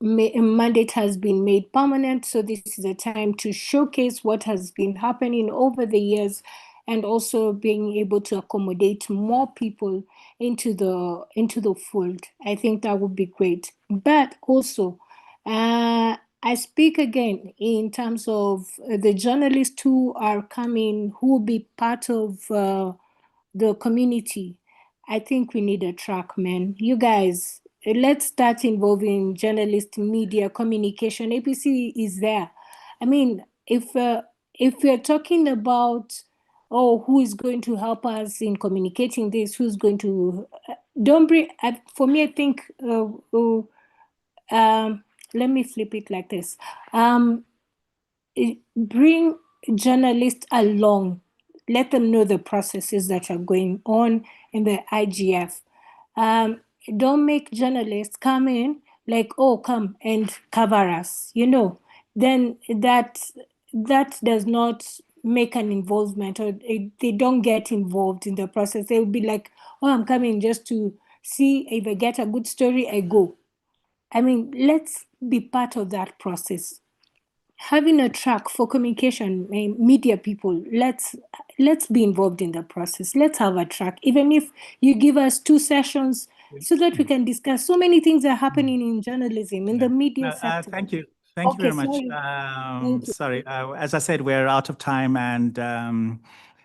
mandate has been made permanent. So this is a time to showcase what has been happening over the years, and also being able to accommodate more people into the fold. I think that would be great. But also, I speak again in terms of the journalists who are coming, who will be part of the community. I think we need a track, man. You guys, let's start involving journalists, media, communication. APC is there. I mean, if we're talking about, oh, who is going to help us in communicating this, who's going to, don't bring, for me, I think, let me flip it like this. Bring journalists along. Let them know the processes that are going on in the IGF. Don't make journalists come in like, oh, come and cover us, then that does not make an involvement, or they don't get involved in the process. They will be like, oh, I'm coming just to see if I get a good story, I go. I mean, let's be part of that process. Having a track for communication, media people, let's be involved in the process. Let's have a track, even if you give us 2 sessions, so that we can discuss. So many things are happening in journalism, in the media sector. Thank you. Thank you very much. Sorry. Thank you. Sorry, as I said, we're out of time, and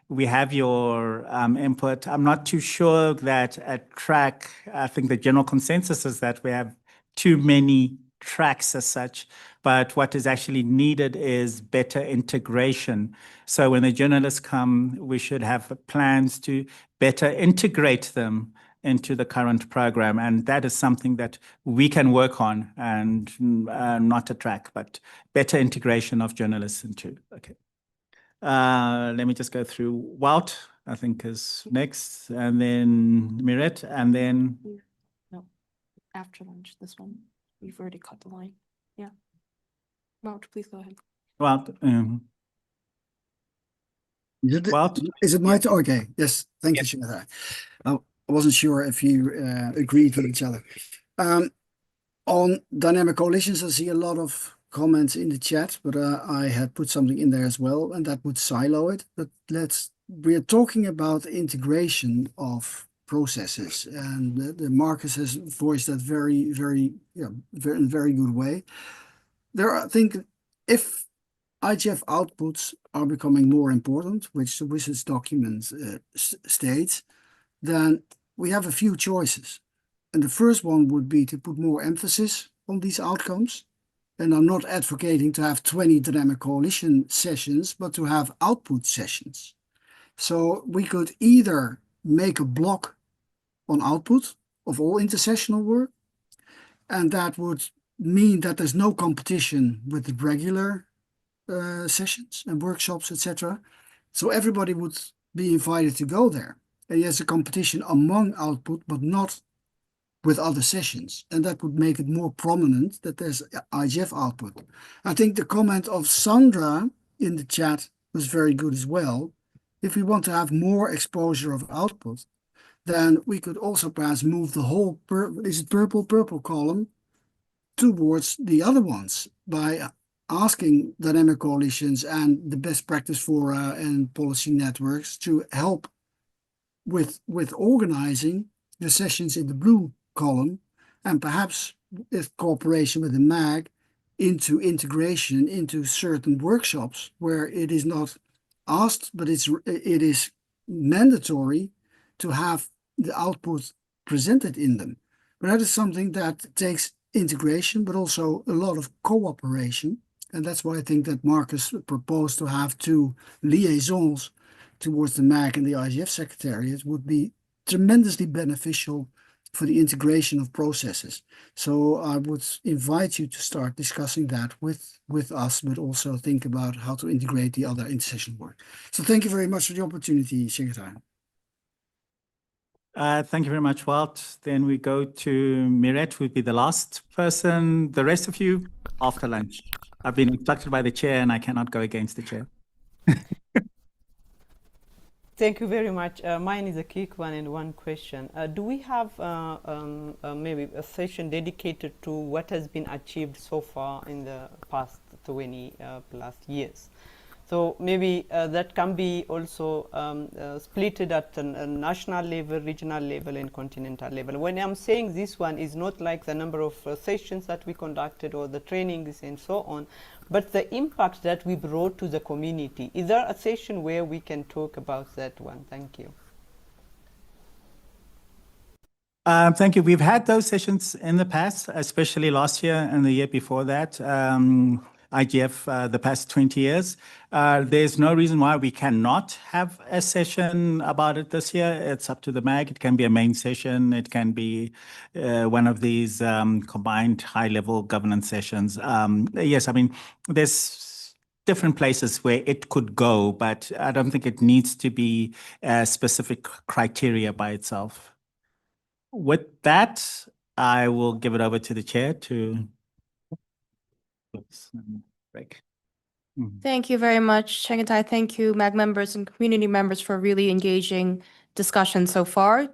we have your input. I'm not too sure that at track, I think the general consensus is that we have too many tracks as such, but what is actually needed is better integration. So when the journalists come, we should have plans to better integrate them into the current program, and that is something that we can work on, and not a track, but better integration of journalists into. Okay. Let me just go through. Wout, I think, is next, and then Miret, and then. No, after lunch, this one. We've already cut the line. Yeah. Wout, please go ahead. Wout. Is it my turn? Okay. Yes. Thank you, Chair. I wasn't sure if you agreed with each other. On dynamic coalitions, I see a lot of comments in the chat, but I had put something in there as well, and that would silo it. But we are talking about integration of processes, and the Marcus has voiced that very, very good way. I think if IGF outputs are becoming more important, which the WSIS document states, then we have a few choices. And the first one would be to put more emphasis on these outcomes. And I'm not advocating to have 20 dynamic coalition sessions, but to have output sessions. So we could either make a block on output of all intersessional work, and that would mean that there's no competition with the regular sessions and workshops, etc. So everybody would be invited to go there. And there's a competition among output, but not with other sessions. And that would make it more prominent that there's IGF output. I think the comment of Sandra in the chat was very good as well. If we want to have more exposure of output, then we could also perhaps move the whole purple column towards the other ones by asking dynamic coalitions and the best practice fora and policy networks to help with organizing the sessions in the blue column, and perhaps with cooperation with the MAG into integration into certain workshops where it is not asked, but it is mandatory to have the output presented in them. But that is something that takes integration, but also a lot of cooperation. And that's why I think that Marcus proposed to have two liaisons towards the MAG and the IGF Secretariat would be tremendously beneficial for the integration of processes. So I would invite you to start discussing that with us, but also think about how to integrate the other intersession work. So thank you very much for the opportunity, Secretary. Thank you very much, Walt. Then we go to Miret, who would be the last person. The rest of you, after lunch. I've been instructed by the chair and I cannot go against the chair. Thank you very much. Mine is a quick one and one question. Do we have maybe a session dedicated to what has been achieved so far in the past 20 plus years? So maybe that can be also splitted at a national level, regional level, and continental level. When I'm saying this one is not like the number of sessions that we conducted or the trainings and so on, but the impact that we brought to the community. Is there a session where we can talk about that one? Thank you. Thank you. We've had those sessions in the past, especially last year and the year before that. IGF the past 20 years. There's no reason why we cannot have a session about it this year. It's up to the MAG. It can be a main session. It can be one of these combined high-level governance sessions. Yes, I mean, there's different places where it could go, but I don't think it needs to be a specific criteria by itself. With that, I will give it over to the chair to break. Thank you very much, Chengetai. Thank you, MAG members and community members for really engaging discussion so far.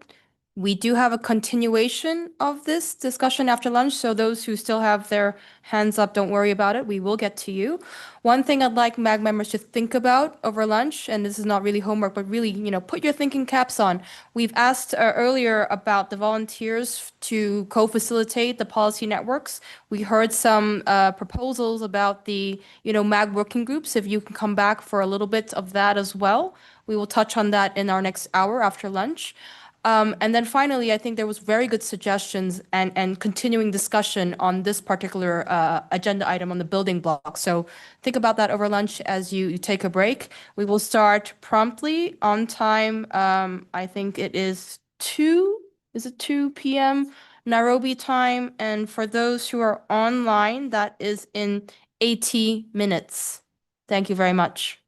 We do have a continuation of this discussion after lunch, so those who still have their hands up, don't worry about it. We will get to you. One thing I'd like MAG members to think about over lunch, and this is not really homework, but really, put your thinking caps on. We've asked earlier about the volunteers to co-facilitate the policy networks. We heard some proposals about the, MAG working groups. If you can come back for a little bit of that as well. We will touch on that in our next hour after lunch. And then finally, I think there was very good suggestions and continuing discussion on this particular agenda item on the building block. So think about that over lunch as you take a break. We will start promptly on time. I think it is 2 p.m. Nairobi time? And for those who are online, that is in 80 minutes. Thank you very much.